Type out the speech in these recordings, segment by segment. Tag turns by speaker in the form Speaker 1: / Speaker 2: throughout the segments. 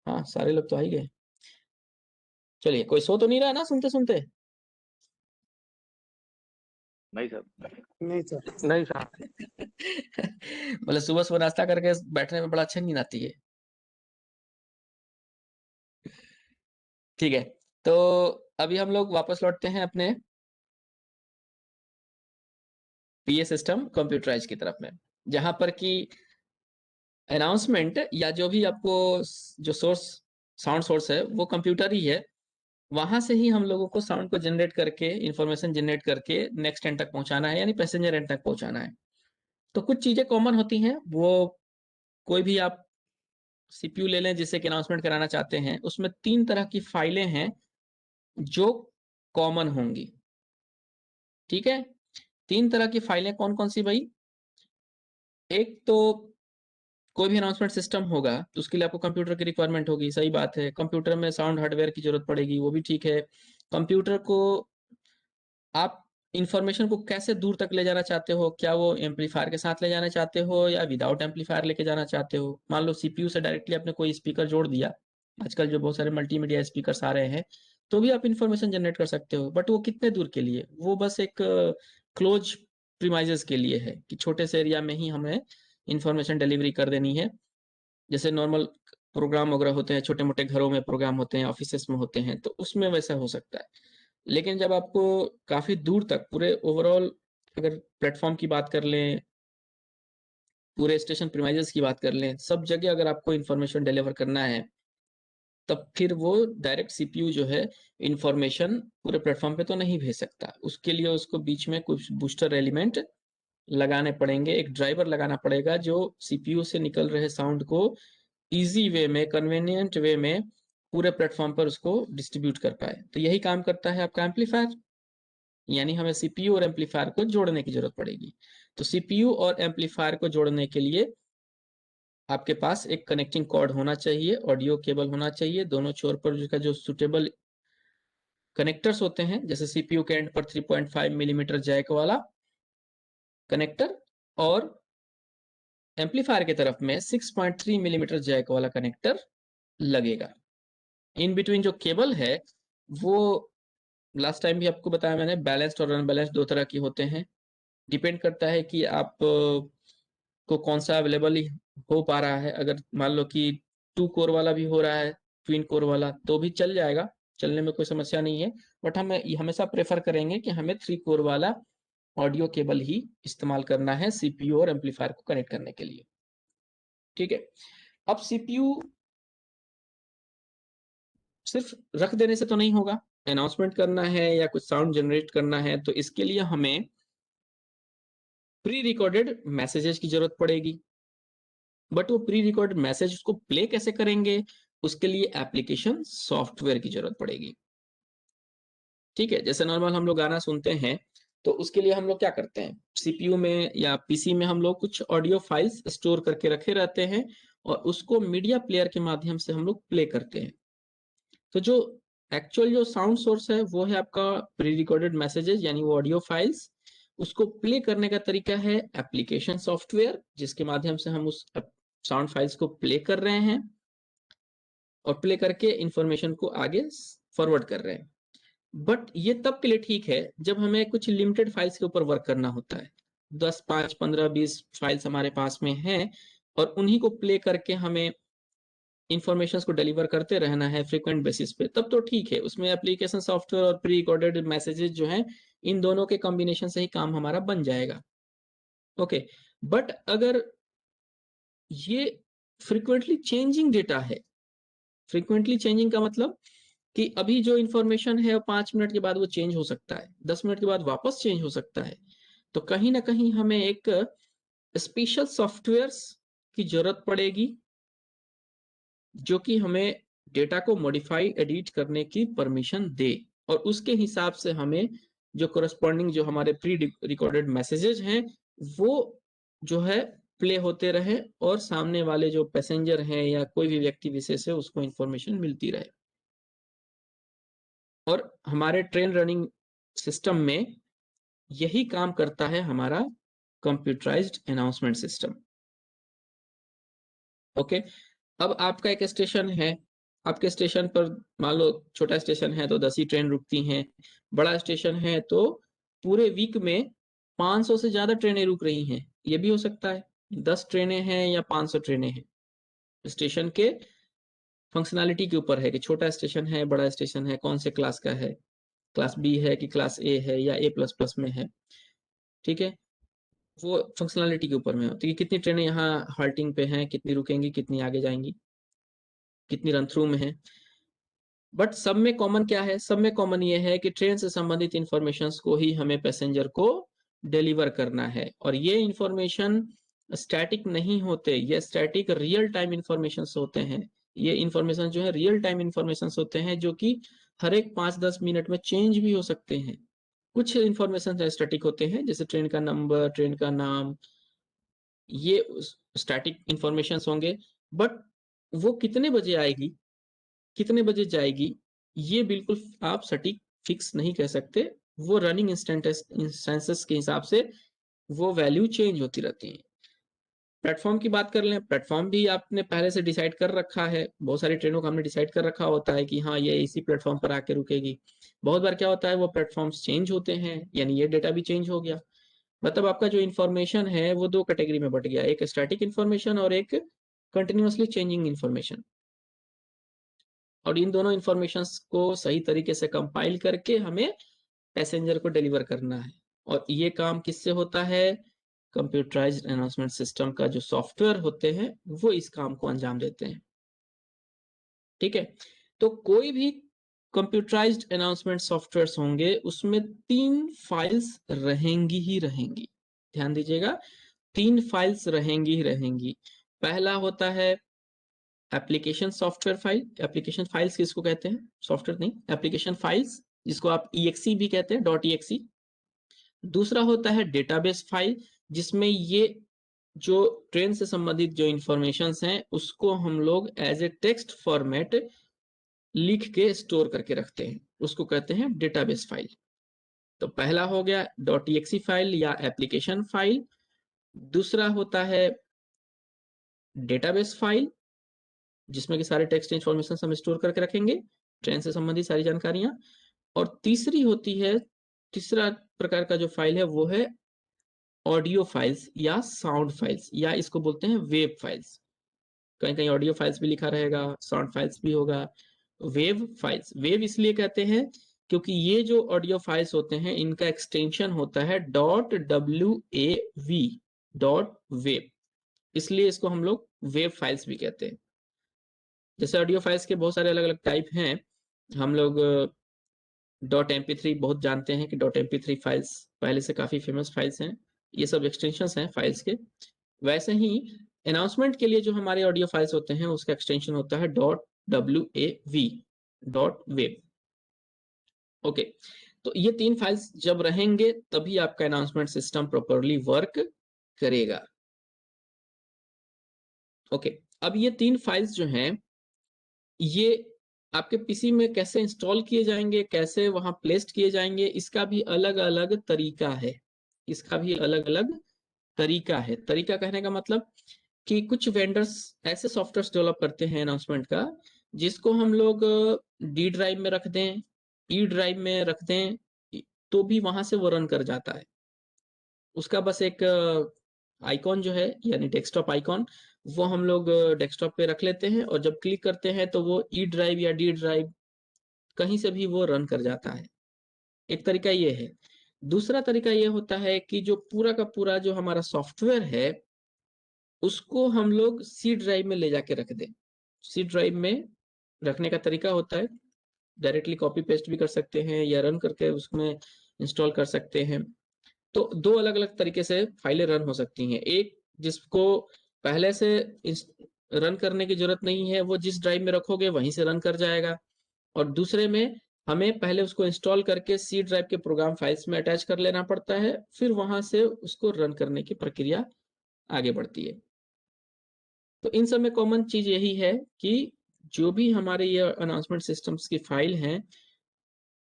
Speaker 1: हाँ सारे लोग तो आ ही गए। चलिए, कोई सो तो नहीं रहा ना सुनते सुनते?
Speaker 2: नहीं सर।
Speaker 3: नहीं सर।
Speaker 2: नहीं सर।
Speaker 1: मतलब सुबह सुबह नाश्ता करके बैठने में बड़ा अच्छा नींद आती है। ठीक है, तो अभी हम लोग वापस लौटते हैं अपने पीए सिस्टम कंप्यूटराइज की तरफ में, जहां पर कि अनाउंसमेंट या जो भी आपको जो सोर्स साउंड सोर्स है वो कंप्यूटर ही है। वहां से ही हम लोगों को साउंड को जनरेट करके इंफॉर्मेशन जनरेट करके नेक्स्ट एंड तक पहुंचाना है, यानी पैसेंजर एंड तक पहुंचाना है। तो कुछ चीजें कॉमन होती हैं, वो कोई भी आप सीपीयू ले लें जिससे कि अनाउंसमेंट कराना चाहते हैं, उसमें 3 तरह की फाइलें हैं जो कॉमन होंगी। ठीक है, 3 तरह की फाइलें कौन कौन सी भाई? एक तो कोई भी अनाउंसमेंट सिस्टम होगा तो उसके लिए आपको कंप्यूटर की रिक्वायरमेंट होगी, सही बात है। कंप्यूटर में साउंड हार्डवेयर की जरूरत पड़ेगी, वो भी ठीक है। कंप्यूटर को आप इंफॉर्मेशन को कैसे दूर तक ले जाना चाहते हो, क्या वो एम्पलीफायर के साथ ले जाना चाहते हो या विदाउट एम्पलीफायर लेके जाना चाहते हो? मान लो सीपीयू से डायरेक्टली आपने कोई स्पीकर जोड़ दिया, आजकल जो बहुत सारे मल्टीमीडिया स्पीकर आ रहे हैं, तो भी आप इंफॉर्मेशन जनरेट कर सकते हो। बट वो कितने दूर के लिए? वो बस एक क्लोज प्रीमाइजेस के लिए है कि छोटे से एरिया में ही हमें इंफॉर्मेशन डिलीवरी कर देनी है। जैसे नॉर्मल प्रोग्राम वगैरह होते हैं, छोटे मोटे घरों में प्रोग्राम होते हैं, ऑफिसेस में होते हैं, तो उसमें वैसा हो सकता है। लेकिन जब आपको काफी दूर तक पूरे ओवरऑल अगर प्लेटफॉर्म की बात कर लें, पूरे स्टेशन प्रीमाइजेस की बात कर लें, सब जगह अगर आपको इंफॉर्मेशन डिलीवर करना है, तब फिर वो डायरेक्ट सीपीयू जो है इंफॉर्मेशन पूरे प्लेटफॉर्म पे तो नहीं भेज सकता। उसके लिए उसको बीच में कुछ बूस्टर एलिमेंट लगाने पड़ेंगे, एक ड्राइवर लगाना पड़ेगा जो सीपीयू से निकल रहे साउंड को इजी वे में, कन्वीनियंट वे में पूरे प्लेटफॉर्म पर उसको डिस्ट्रीब्यूट कर पाए। तो यही काम करता है आपका एम्पलीफायर, यानी हमें सीपीयू और एम्पलीफायर को जोड़ने की जरूरत पड़ेगी। तो सीपीयू और एम्पलीफायर को जोड़ने के लिए आपके पास एक कनेक्टिंग कॉर्ड होना चाहिए, ऑडियो केबल होना चाहिए, दोनों छोर पर जिसका जो सुटेबल कनेक्टर्स होते हैं, जैसे सीपीयू के एंड पर 3.5 मिलीमीटर जैक वाला कनेक्टर और एम्पलीफायर की तरफ में 6.3 मिलीमीटर जैक वाला कनेक्टर लगेगा। इन बिटवीन जो केबल है वो लास्ट टाइम भी आपको बताया मैंने, बैलेंस्ड और अनबैलेंस्ड 2 तरह की होते हैं। डिपेंड करता है कि आप को कौन सा अवेलेबल हो पा रहा है। अगर मान लो कि 2 कोर वाला भी हो रहा है, ट्विन कोर वाला, तो भी चल जाएगा, चलने में कोई समस्या नहीं है। बट हम हमेशा प्रेफर करेंगे कि हमें 3 कोर वाला ऑडियो केबल ही इस्तेमाल करना है सीपीयू और एम्पलीफायर को कनेक्ट करने के लिए। ठीक है, अब सीपीयू सिर्फ रख देने से तो नहीं होगा, अनाउंसमेंट करना है या कुछ साउंड जनरेट करना है तो इसके लिए हमें प्री रिकॉर्डेड मैसेजेस की जरूरत पड़ेगी। बट वो प्री रिकॉर्डेड मैसेज को प्ले कैसे करेंगे, उसके लिए एप्लीकेशन सॉफ्टवेयर की जरूरत पड़ेगी। ठीक है, जैसे नॉर्मल हम लोग गाना सुनते हैं तो उसके लिए हम लोग क्या करते हैं, सीपीयू में या पीसी में हम लोग कुछ ऑडियो फाइल्स स्टोर करके रखे रहते हैं और उसको मीडिया प्लेयर के माध्यम से हम लोग प्ले करते हैं। तो जो एक्चुअल जो साउंड सोर्स है वो है आपका प्री रिकॉर्डेड मैसेजेस, यानी वो ऑडियो फाइल्स। उसको प्ले करने का तरीका है एप्लीकेशन सॉफ्टवेयर, जिसके माध्यम से हम उस साउंड फाइल्स को प्ले कर रहे हैं और प्ले करके इंफॉर्मेशन को आगे फॉरवर्ड कर रहे हैं। बट ये तब के लिए ठीक है जब हमें कुछ लिमिटेड फाइल्स के ऊपर वर्क करना होता है, 10, 5, 15, 20 फाइल्स हमारे पास में हैं और उन्हीं को प्ले करके हमें इंफॉर्मेशन को डिलीवर करते रहना है फ्रीक्वेंट बेसिस पे, तब तो ठीक है। उसमें एप्लीकेशन सॉफ्टवेयर और प्री रिकॉर्डेड मैसेजेस जो हैं, इन दोनों के कॉम्बिनेशन से ही काम हमारा बन जाएगा। ओके, बट अगर ये फ्रीक्वेंटली चेंजिंग डेटा है, फ्रीक्वेंटली चेंजिंग का मतलब कि अभी जो इंफॉर्मेशन है 5 मिनट के बाद वो चेंज हो सकता है, 10 मिनट के बाद वापस चेंज हो सकता है, तो कहीं ना कहीं हमें एक स्पेशल सॉफ्टवेयर की जरूरत पड़ेगी जो कि हमें डेटा को मॉडिफाई एडिट करने की परमिशन दे और उसके हिसाब से हमें जो कोरस्पॉन्डिंग जो हमारे प्री रिकॉर्डेड मैसेजेस हैं वो जो है प्ले होते रहे और सामने वाले जो पैसेंजर हैं या कोई भी व्यक्ति विशेष है उसको इंफॉर्मेशन मिलती रहे। और हमारे ट्रेन रनिंग सिस्टम में यही काम करता है हमारा कंप्यूटराइज्ड अनाउंसमेंट सिस्टम। ओके, अब आपका एक स्टेशन है, आपके स्टेशन पर मान लो छोटा स्टेशन है तो 10 ही ट्रेन रुकती हैं, बड़ा स्टेशन है तो पूरे वीक में 500 से ज़्यादा ट्रेनें रुक रही हैं, ये भी हो सकता है। 10 ट्रेनें हैं या 500 ट्रेनें हैं, स्टेशन के फंक्शनैलिटी के ऊपर है कि छोटा स्टेशन है, बड़ा स्टेशन है, कौन से क्लास का है, क्लास बी है कि क्लास ए है या ए प्लस प्लस में है, ठीक है। वो फंक्शनैलिटी के ऊपर में होती है कि कितनी ट्रेनें यहाँ हाल्टिंग पे हैं, कितनी रुकेंगी, कितनी आगे जाएंगी, कितनी रन थ्रू में है। बट सब में कॉमन क्या है? सब में कॉमन ये है कि ट्रेन से संबंधित इंफॉर्मेशन को ही हमें पैसेंजर को डिलीवर करना है, और ये इंफॉर्मेशन स्टैटिक नहीं होते, ये स्टैटिक रियल टाइम इंफॉर्मेशन होते हैं। ये इंफॉर्मेशन जो है रियल टाइम इंफॉर्मेशन होते हैं, जो कि हर एक 5-10 मिनट में चेंज भी हो सकते हैं। कुछ इंफॉर्मेशन स्टैटिक होते हैं, जैसे ट्रेन का नंबर, ट्रेन का नाम, ये स्टैटिक इंफॉर्मेशन होंगे। बट वो कितने बजे आएगी, कितने बजे जाएगी, ये बिल्कुल आप सटीक फिक्स नहीं कह सकते। वो रनिंग इंस्टेंसेस के हिसाब से वो वैल्यू चेंज होती रहती है। प्लेटफॉर्म की बात कर लें, प्लेटफॉर्म भी आपने पहले से डिसाइड कर रखा है, बहुत सारी ट्रेनों को हमने डिसाइड कर रखा होता है कि हाँ ये इसी प्लेटफॉर्म पर आके रुकेगी। बहुत बार क्या होता है, वो प्लेटफॉर्म्स चेंज होते हैं, यानी ये डेटा भी चेंज हो गया। मतलब आपका जो इन्फॉर्मेशन है वो दो कैटेगरी में बट गया, एक स्टैटिक इन्फॉर्मेशन और एक कंटिन्यूअसली चेंजिंग इन्फॉर्मेशन। और इन दोनों इन्फॉर्मेशंस को सही तरीके से कंपाइल करके हमें पैसेंजर को डिलीवर करना है। और ये काम किससे होता है? कंप्यूटराइज्ड अनाउंसमेंट सिस्टम का जो सॉफ्टवेयर होते हैं वो इस काम को अंजाम देते हैं, ठीक है। तो कोई भी कंप्यूटराइज्ड अनाउंसमेंट सॉफ्टवेयर होंगे उसमें 3 फाइल्स रहेंगी ही रहेंगी। ध्यान दीजिएगा, 3 फाइल्स रहेंगी ही रहेंगी। पहला होता है application software file. Application files किसको कहते हैं? सॉफ्टवेयर नहीं, एप्लीकेशन फाइल्स, जिसको आप EXE भी कहते हैं, .exe। दूसरा होता है डेटाबेस फाइल, जिसमें ये जो ट्रेन से संबंधित जो इंफॉर्मेशन हैं उसको हम लोग एज ए टेक्स्ट फॉर्मेट लिख के स्टोर करके रखते हैं, उसको कहते हैं डेटाबेस फाइल। तो पहला हो गया .exe फाइल या एप्लीकेशन फाइल। दूसरा होता है डेटाबेस फाइल, जिसमें कि सारे टेक्स्ट इन्फॉर्मेशन हम स्टोर करके रखेंगे, ट्रेन से संबंधित सारी जानकारियां। और तीसरी होती है, तीसरा प्रकार का जो फाइल है वो है ऑडियो फाइल्स या साउंड फाइल्स, या इसको बोलते हैं वेब फाइल्स। कहीं कहीं ऑडियो फाइल्स भी लिखा रहेगा, साउंड फाइल्स भी होगा। वेब फाइल्स, वेब इसलिए कहते हैं क्योंकि ये जो ऑडियो फाइल्स होते हैं इनका एक्सटेंशन होता है .wav, .web, इसलिए इसको हम लोग वेब फाइल्स भी कहते हैं। जैसे ऑडियो फाइल्स के बहुत सारे अलग अलग टाइप हैं, हम लोग .mp3 बहुत जानते हैं कि .mp3 फाइल्स पहले से काफी फेमस फाइल्स हैं, ये सब एक्सटेंशंस हैं फाइल्स के। वैसे ही अनाउंसमेंट के लिए जो हमारे ऑडियो फाइल्स होते हैं उसका एक्सटेंशन होता है .wav, .web। ओके, तो ये 3 फाइल्स जब रहेंगे तभी आपका अनाउंसमेंट सिस्टम प्रॉपरली वर्क करेगा। ओके, अब ये 3 फाइल्स जो हैं ये आपके पीसी में कैसे इंस्टॉल किए जाएंगे, कैसे वहां प्लेस्ड किए जाएंगे, इसका भी अलग अलग तरीका है। इसका भी अलग अलग तरीका है। तरीका कहने का मतलब कि कुछ वेंडर्स ऐसे सॉफ्टवेयर डेवलप करते हैं अनाउंसमेंट का, जिसको हम लोग डी ड्राइव में रख दें, ई ड्राइव में रख दें, तो भी वहां से वो रन कर जाता है। उसका बस एक आइकॉन जो है यानी डेस्कटॉप आइकॉन, वो हम लोग डेस्कटॉप पे रख लेते हैं और जब क्लिक करते हैं तो वो ई ड्राइव या डी ड्राइव कहीं से भी वो रन कर जाता है। एक तरीका ये है। दूसरा तरीका ये होता है कि जो पूरा का पूरा जो हमारा सॉफ्टवेयर है उसको हम लोग सी ड्राइव में ले जाके रख दें। सी ड्राइव में रखने का तरीका होता है, डायरेक्टली कॉपी पेस्ट भी कर सकते हैं या रन करके उसमें इंस्टॉल कर सकते हैं। तो दो अलग अलग तरीके से फाइलें रन हो सकती हैं। एक जिसको पहले से रन करने की जरूरत नहीं है, वो जिस ड्राइव में रखोगे वहीं से रन कर जाएगा। और दूसरे में हमें पहले उसको इंस्टॉल करके सी ड्राइव के प्रोग्राम फाइल्स में अटैच कर लेना पड़ता है, फिर वहां से उसको रन करने की प्रक्रिया आगे बढ़ती है। तो इन सब में कॉमन चीज यही है कि जो भी हमारे ये अनाउंसमेंट सिस्टम्स की फाइल हैं,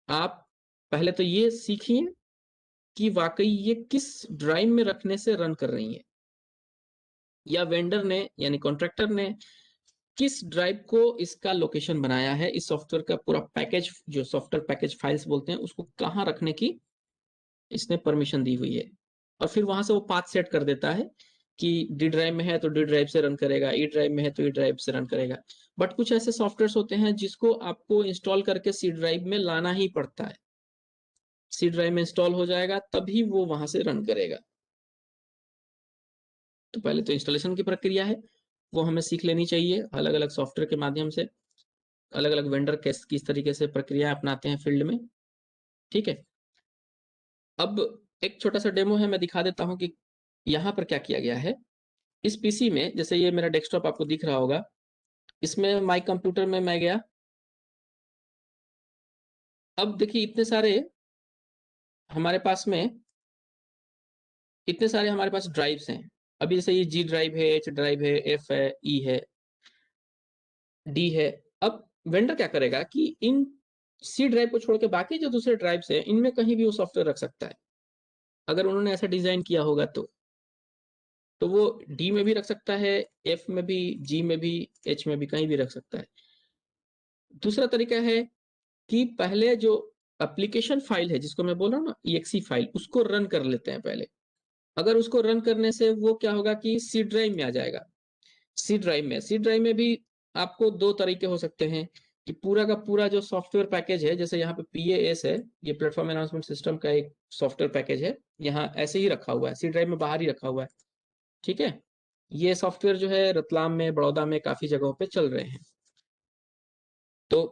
Speaker 1: आप पहले तो ये सीखिए कि वाकई ये किस ड्राइव में रखने से रन कर रही है, या वेंडर ने यानी कॉन्ट्रैक्टर ने किस ड्राइव को इसका लोकेशन बनाया है, इस सॉफ्टवेयर का पूरा पैकेज, जो सॉफ्टवेयर पैकेज फाइल्स बोलते हैं, उसको कहाँ रखने की इसने परमिशन दी हुई है। और फिर वहां से वो पाथ सेट कर देता है कि डी ड्राइव में है तो डी ड्राइव से रन करेगा, ई ड्राइव में है तो ई ड्राइव से रन करेगा। बट कुछ ऐसे सॉफ्टवेयर होते हैं जिसको आपको इंस्टॉल करके सी ड्राइव में लाना ही पड़ता है। सी ड्राइव में इंस्टॉल हो जाएगा तभी वो वहां से रन करेगा। तो पहले तो इंस्टॉलेशन की प्रक्रिया है, वो हमें सीख लेनी चाहिए अलग अलग सॉफ्टवेयर के माध्यम से। अलग अलग वेंडर किस तरीके से प्रक्रिया अपनाते हैं फील्ड में। ठीक है, अब एक छोटा सा डेमो है, मैं दिखा देता हूं कि यहाँ पर क्या किया गया है। इस पीसी में, जैसे ये मेरा डेस्कटॉप आपको दिख रहा होगा, इसमें माई कंप्यूटर में मैं गया। अब देखिए इतने सारे हमारे पास में, इतने सारे हमारे पास ड्राइव्स हैं। अभी जैसे ये जी ड्राइव है, एच ड्राइव है, एफ है, ई है, डी है। अब वेंडर क्या करेगा कि इन सी ड्राइव को छोड़ के बाकी जो दूसरे ड्राइव्स है, इनमें कहीं भी वो सॉफ्टवेयर रख सकता है, अगर उन्होंने ऐसा डिजाइन किया होगा तो वो डी में भी रख सकता है, एफ में भी, जी में भी, एच में भी, कहीं भी रख सकता है। दूसरा तरीका है कि पहले जो एप्लीकेशन फाइल है, जिसको मैं बोल रहा हूँ ना EXE फाइल, उसको रन कर लेते हैं पहले। अगर उसको रन करने से वो क्या होगा कि सी ड्राइव में आ जाएगा। सी ड्राइव में भी आपको दो तरीके हो सकते हैं कि पूरा का पूरा जो सॉफ्टवेयर पैकेज है, जैसे यहाँ पे PAS है, ये प्लेटफॉर्म अनाउंसमेंट सिस्टम का एक सॉफ्टवेयर पैकेज है, यहाँ ऐसे ही रखा हुआ है, सी ड्राइव में बाहर ही रखा हुआ है। ठीक है, ये सॉफ्टवेयर जो है रतलाम में, बड़ौदा में काफी जगहों पे चल रहे हैं। तो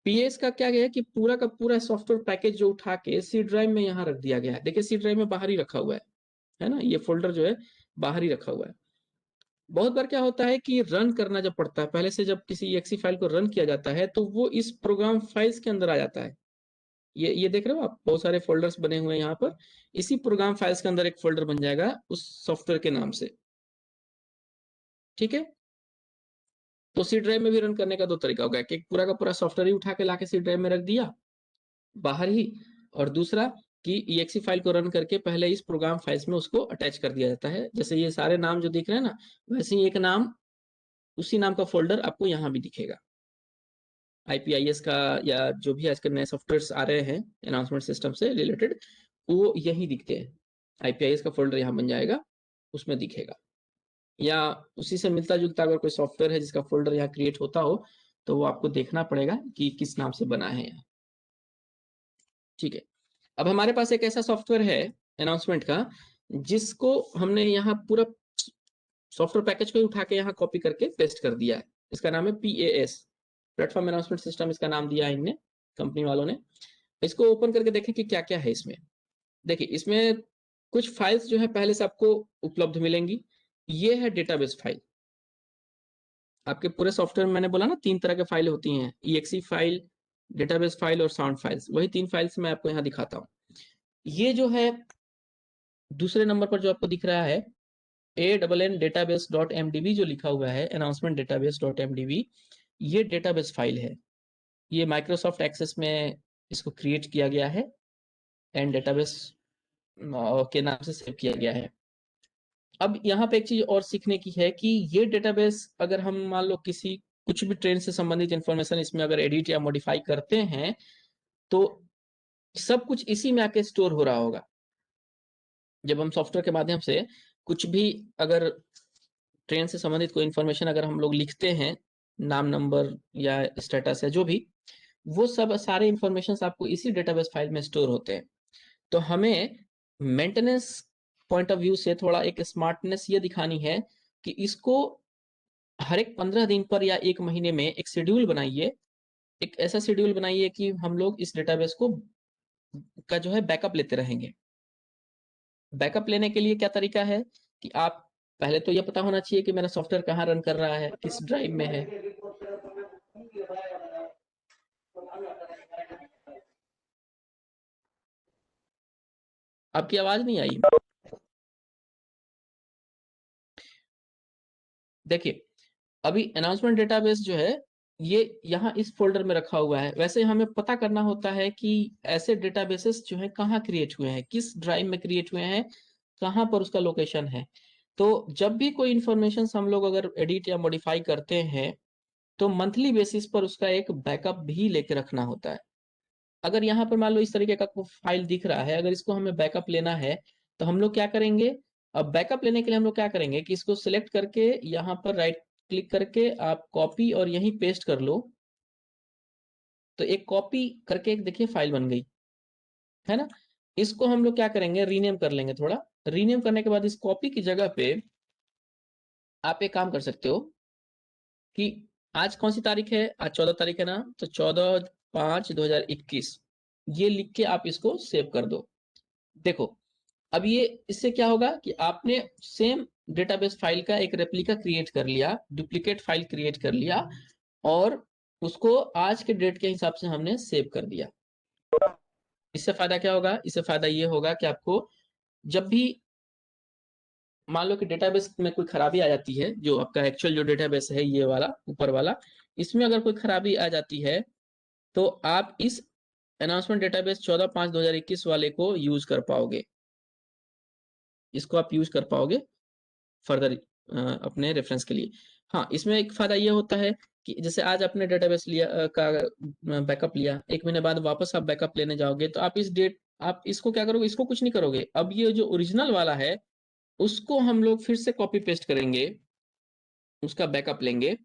Speaker 1: पीएस का क्या है कि पूरा का पूरा सॉफ्टवेयर पैकेज जो उठा के सी ड्राइव में यहाँ रख दिया गया है। देखिए सी ड्राइव में बाहर ही रखा हुआ है ना, ये फोल्डर जो है बाहर ही रखा हुआ है। बहुत बार क्या होता है कि रन करना जब पड़ता है, पहले से जब किसी एक्सी फाइल को रन किया जाता है तो वो इस प्रोग्राम फाइल्स के अंदर आ जाता है। ये देख रहे हो आप, बहुत सारे फोल्डर्स बने हुए हैं यहाँ पर। इसी प्रोग्राम फाइल्स के अंदर एक फोल्डर बन जाएगा उस सॉफ्टवेयर के नाम से। ठीक है, तो सी ड्राइव में भी रन करने का दो तरीका होगा कि पूरा का पूरा सॉफ्टवेयर ही उठा के लाके सी ड्राइव में रख दिया बाहर ही, और दूसरा कि EXE फाइल को रन करके पहले इस प्रोग्राम फाइल्स में उसको अटैच कर दिया जाता है। जैसे ये सारे नाम जो दिख रहे हैं ना, वैसे ही एक नाम, उसी नाम का फोल्डर आपको यहाँ भी दिखेगा। IPIS का या जो भी आजकल नए सॉफ्टवेयर आ रहे हैं अनाउंसमेंट सिस्टम से रिलेटेड, वो यही दिखते हैं। IPIS का फोल्डर यहाँ बन जाएगा, उसमें दिखेगा। या उसी से मिलता जुलता अगर कोई सॉफ्टवेयर है जिसका फोल्डर यहाँ क्रिएट होता हो, तो वो आपको देखना पड़ेगा कि किस नाम से बना है यहाँ। ठीक है, अब हमारे पास एक ऐसा सॉफ्टवेयर है अनाउंसमेंट का, जिसको हमने यहाँ पूरा सॉफ्टवेयर पैकेज को ही उठा के यहाँ कॉपी करके पेस्ट कर दिया है। इसका नाम है PAS, प्लेटफॉर्म अनाउंसमेंट सिस्टम इसका नाम दिया है इनने, कंपनी वालों ने। इसको ओपन करके देखें कि क्या क्या है इसमें। देखिए इसमें कुछ फाइल्स जो है पहले से आपको उपलब्ध मिलेंगी। ये है डेटाबेस फाइल। आपके पूरे सॉफ्टवेयर में मैंने बोला ना 3 तरह के फाइल होती हैं, EXE फाइल, डेटाबेस फाइल और साउंड फाइल्स। वही 3 फाइल्स मैं आपको यहाँ दिखाता हूँ। ये जो है दूसरे नंबर पर जो आपको दिख रहा है ANN database.mdb जो लिखा हुआ है, अनाउंसमेंट database.mdb, ये डेटाबेस फाइल है। ये माइक्रोसॉफ्ट एक्सेस में इसको क्रिएट किया गया है एंड डेटाबेस के नाम से सेव किया गया है। अब यहाँ पे एक चीज और सीखने की है कि ये डेटाबेस अगर हम मान लो किसी कुछ भी ट्रेन से संबंधित इंफॉर्मेशन इसमें अगर एडिट या मॉडिफाई करते हैं, तो सब कुछ इसी में आके स्टोर हो रहा होगा। जब हम सॉफ्टवेयर के माध्यम से कुछ भी अगर ट्रेन से संबंधित कोई इन्फॉर्मेशन अगर हम लोग लिखते हैं, नाम, नंबर या स्टेटस या जो भी, वो सब सारे इंफॉर्मेशन आपको इसी डेटाबेस फाइल में स्टोर होते हैं। तो हमें मेंटेनेंस पॉइंट ऑफ व्यू से थोड़ा एक स्मार्टनेस ये दिखानी है कि इसको हर एक 15 दिन पर या 1 महीने में एक शेड्यूल बनाइए। एक ऐसा शेड्यूल बनाइए कि हम लोग इस डेटाबेस को का जो है बैकअप लेते रहेंगे। बैकअप लेने के लिए क्या तरीका है कि आप पहले तो ये पता होना चाहिए कि मेरा सॉफ्टवेयर कहाँ रन कर रहा है, किस ड्राइव में है। आपकी आवाज नहीं आई। देखिए अभी अनाउंसमेंट डेटाबेस जो है ये यहाँ इस फोल्डर में रखा हुआ है। वैसे हमें पता करना होता है कि ऐसे डेटाबेसेस जो है कहाँ क्रिएट हुए हैं, किस ड्राइव में क्रिएट हुए हैं, कहाँ पर उसका लोकेशन है। तो जब भी कोई इंफॉर्मेशन हम लोग अगर एडिट या मॉडिफाई करते हैं तो मंथली बेसिस पर उसका एक बैकअप भी लेके रखना होता है। अगर यहाँ पर मान लो इस तरीके का फाइल दिख रहा है, अगर इसको हमें बैकअप लेना है तो हम लोग क्या करेंगे, अब बैकअप लेने के लिए हम लोग क्या करेंगे कि इसको सिलेक्ट करके यहाँ पर राइट क्लिक करके आप कॉपी और यहीं पेस्ट कर लो। तो एक कॉपी करके एक देखिए फाइल बन गई है ना। इसको हम लोग क्या करेंगे, रीनेम कर लेंगे थोड़ा। रीनेम करने के बाद इस कॉपी की जगह पे आप एक काम कर सकते हो कि आज कौन सी तारीख है, आज 14 तारीख है ना, तो 14/5/2021 ये लिख के आप इसको सेव कर दो। देखो अब ये इससे क्या होगा कि आपने सेम डेटाबेस फाइल का एक रेप्लिका क्रिएट कर लिया, डुप्लीकेट फाइल क्रिएट कर लिया और उसको आज के डेट के हिसाब से हमने सेव कर दिया। इससे फायदा क्या होगा, इससे फायदा ये होगा कि आपको जब भी मान लो कि डेटाबेस में कोई खराबी आ जाती है, जो आपका एक्चुअल जो डेटाबेस है ये वाला ऊपर वाला, इसमें अगर कोई खराबी आ जाती है तो आप इस अनाउंसमेंट डेटाबेस 14/5/2021 वाले को यूज कर पाओगे, इसको आप यूज कर पाओगे फर्दर अपने रेफरेंस के लिए। हाँ, इसमें एक फायदा ये होता है कि जैसे आज आपने डेटाबेस लिया का बैकअप लिया, 1 महीने बाद वापस आप बैकअप लेने जाओगे तो आप इस डेट आप इसको क्या करोगे, इसको कुछ नहीं करोगे। अब ये जो ओरिजिनल वाला है उसको हम लोग फिर से कॉपी पेस्ट करेंगे, उसका बैकअप लेंगे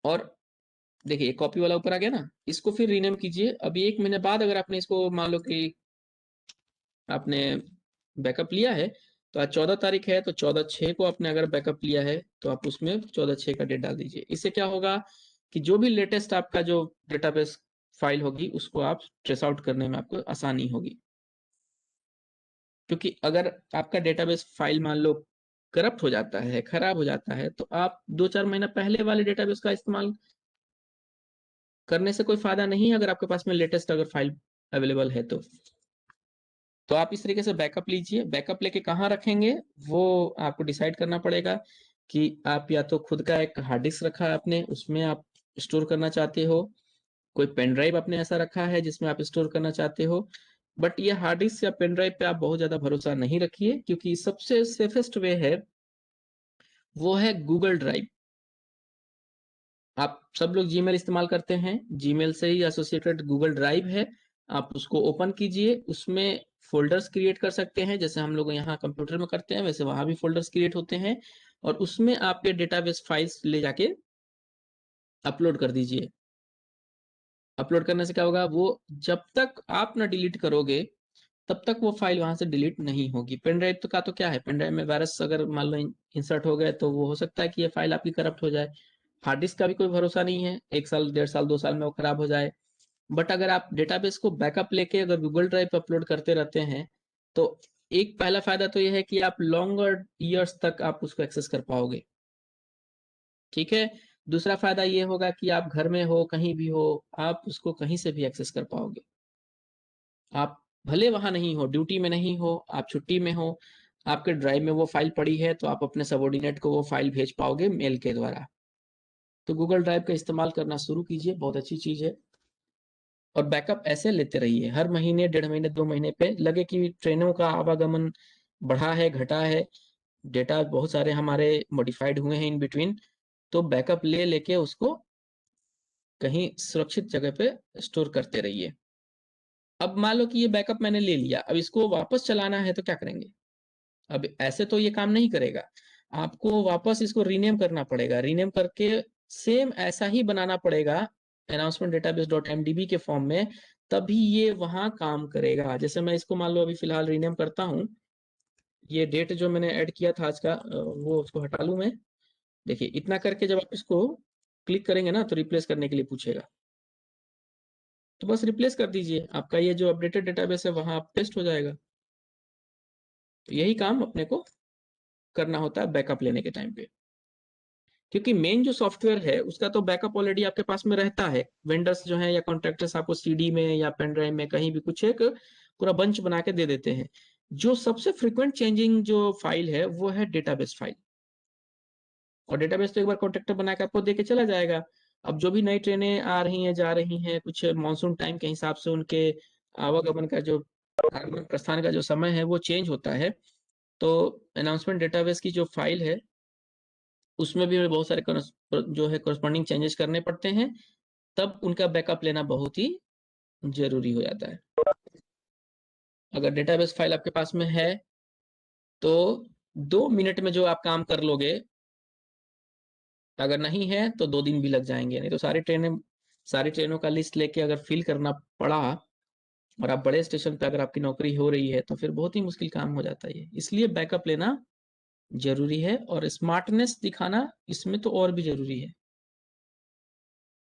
Speaker 1: और देखिए कॉपी वाला ऊपर आ गया ना, इसको फिर रीनेम कीजिए। अभी 1 महीने बाद अगर आपने इसको मान लो कि आपने बैकअप लिया है, तो आज 14 तारीख है तो 14/6 को आपने अगर बैकअप लिया है तो आप उसमें 14/6 का डेट डाल दीजिए। इससे क्या होगा कि जो भी लेटेस्ट आपका जो डेटाबेस फाइल होगी उसको आप ट्रेस आउट करने में आपको आसानी होगी। क्योंकि अगर आपका डेटाबेस फाइल मान लो करप्ट हो जाता है, खराब हो जाता है, तो आप 2-4 महीना पहले वाले डेटाबेस का इस्तेमाल करने से कोई फायदा नहीं है अगर आपके पास में लेटेस्ट अगर फाइल अवेलेबल है तो आप इस तरीके से बैकअप लीजिए। बैकअप लेके कहाँ रखेंगे वो आपको डिसाइड करना पड़ेगा कि आप या तो खुद का एक हार्ड डिस्क रखा है आपने, उसमें आप स्टोर करना चाहते हो, कोई पेन ड्राइव आपने ऐसा रखा है जिसमें आप स्टोर करना चाहते हो। बट ये हार्ड डिस्क या पेन ड्राइव पे आप बहुत ज्यादा भरोसा नहीं रखिए, क्योंकि सबसे सेफेस्ट वे है वो है गूगल ड्राइव। आप सब लोग जीमेल इस्तेमाल करते हैं, जीमेल से ही एसोसिएटेड गूगल ड्राइव है। आप उसको ओपन कीजिए, उसमें फोल्डर्स क्रिएट कर सकते हैं, जैसे हम लोग यहाँ कंप्यूटर में करते हैं वैसे वहां भी फोल्डर्स क्रिएट होते हैं, और उसमें आपके डेटाबेस फाइल्स ले जाके अपलोड कर दीजिए। अपलोड करने से क्या होगा, वो जब तक आप ना डिलीट करोगे तब तक वो फाइल वहां से डिलीट नहीं होगी। पेन ड्राइव तो का तो क्या है, पेन ड्राइव में वायरस अगर मान लो इंसर्ट हो गए तो वो हो सकता है कि ये फाइल आपकी करप्ट हो जाए। हार्ड डिस्क का भी कोई भरोसा नहीं है, 1 साल 1.5 साल 2 साल में वो खराब हो जाए। बट अगर आप डेटाबेस को बैकअप लेके अगर गूगल ड्राइव पे अपलोड करते रहते हैं तो एक पहला फायदा तो ये है कि आप लॉन्गर ईयर्स तक आप उसको एक्सेस कर पाओगे। ठीक है, दूसरा फायदा ये होगा कि आप घर में हो कहीं भी हो, आप उसको कहीं से भी एक्सेस कर पाओगे। आप भले वहां नहीं हो, ड्यूटी में नहीं हो, आप छुट्टी में हो, आपके ड्राइव में वो फाइल पड़ी है तो आप अपने सबऑर्डिनेट को वो फाइल भेज पाओगे मेल के द्वारा। तो गूगल ड्राइव का इस्तेमाल करना शुरू कीजिए, बहुत अच्छी चीज है। और बैकअप ऐसे लेते रहिए, हर महीने 1.5 महीने 2 महीने पे लगे कि ट्रेनों का आवागमन बढ़ा है घटा है, डेटा बहुत सारे हमारे मॉडिफाइड हुए हैं इन बिटवीन, तो बैकअप ले लेके उसको कहीं सुरक्षित जगह पे स्टोर करते रहिए। अब मान लो कि ये बैकअप मैंने ले लिया, अब इसको वापस चलाना है तो क्या करेंगे। अब ऐसे तो ये काम नहीं करेगा, आपको वापस इसको रीनेम करना पड़ेगा। रीनेम करके सेम ऐसा ही बनाना पड़ेगा अनाउंसमेंट डेटाबेस डॉट एमडीबी के फॉर्म में, तभी ये वहां काम करेगा। जैसे मैं इसको मान लो अभी फिलहाल रीनेम करता हूँ, ये डेट जो मैंने ऐड किया था आज का वो उसको हटा लूं मैं। देखिए इतना करके जब आप इसको क्लिक करेंगे ना तो रिप्लेस करने के लिए पूछेगा, तो बस रिप्लेस कर दीजिए, आपका ये जो अपडेटेड डेटाबेस है वहां पेस्ट हो जाएगा। तो यही काम अपने को करना होता है बैकअप लेने के टाइम पे, क्योंकि मेन जो सॉफ्टवेयर है उसका तो बैकअप ऑलरेडी आपके पास में रहता है। वेंडर्स जो है या कॉन्ट्रैक्टर्स आपको सीडी में या पेन ड्राइव में कहीं भी कुछ एक पूरा बंच बना के दे देते हैं। जो सबसे फ्रिक्वेंट चेंजिंग जो फाइल है वो है डेटाबेस फाइल, और डेटाबेस तो एक बार कॉन्ट्रैक्टर बना के आपको दे के चला जाएगा। अब जो भी नई ट्रेनें आ रही हैं जा रही हैं, कुछ मानसून टाइम के हिसाब से उनके आवागमन का जो आगमन प्रस्थान का जो समय है वो चेंज होता है। तो अनाउंसमेंट डेटाबेस की जो फाइल है उसमें भी हमें बहुत सारे जो है कॉरेस्पॉन्डिंग चेंजेस करने पड़ते हैं, तब उनका बैकअप लेना बहुत ही ज़रूरी हो जाता है। अगर डेटाबेस फाइल आपके पास में है, तो 2 मिनट में जो आप काम कर लोगे, अगर नहीं है तो 2 दिन भी लग जाएँगे। नहीं तो सारी ट्रेनों का लिस्ट लेके अगर फिल करना पड़ा और आप बड़े स्टेशन पे अगर आपकी नौकरी हो रही है, तो फिर बहुत ही मुश्किल काम हो जाता है ये। इसलिए बैकअप लेना ज़रूरी है और स्मार्टनेस दिखाना इसमें तो और भी ज़रूरी है।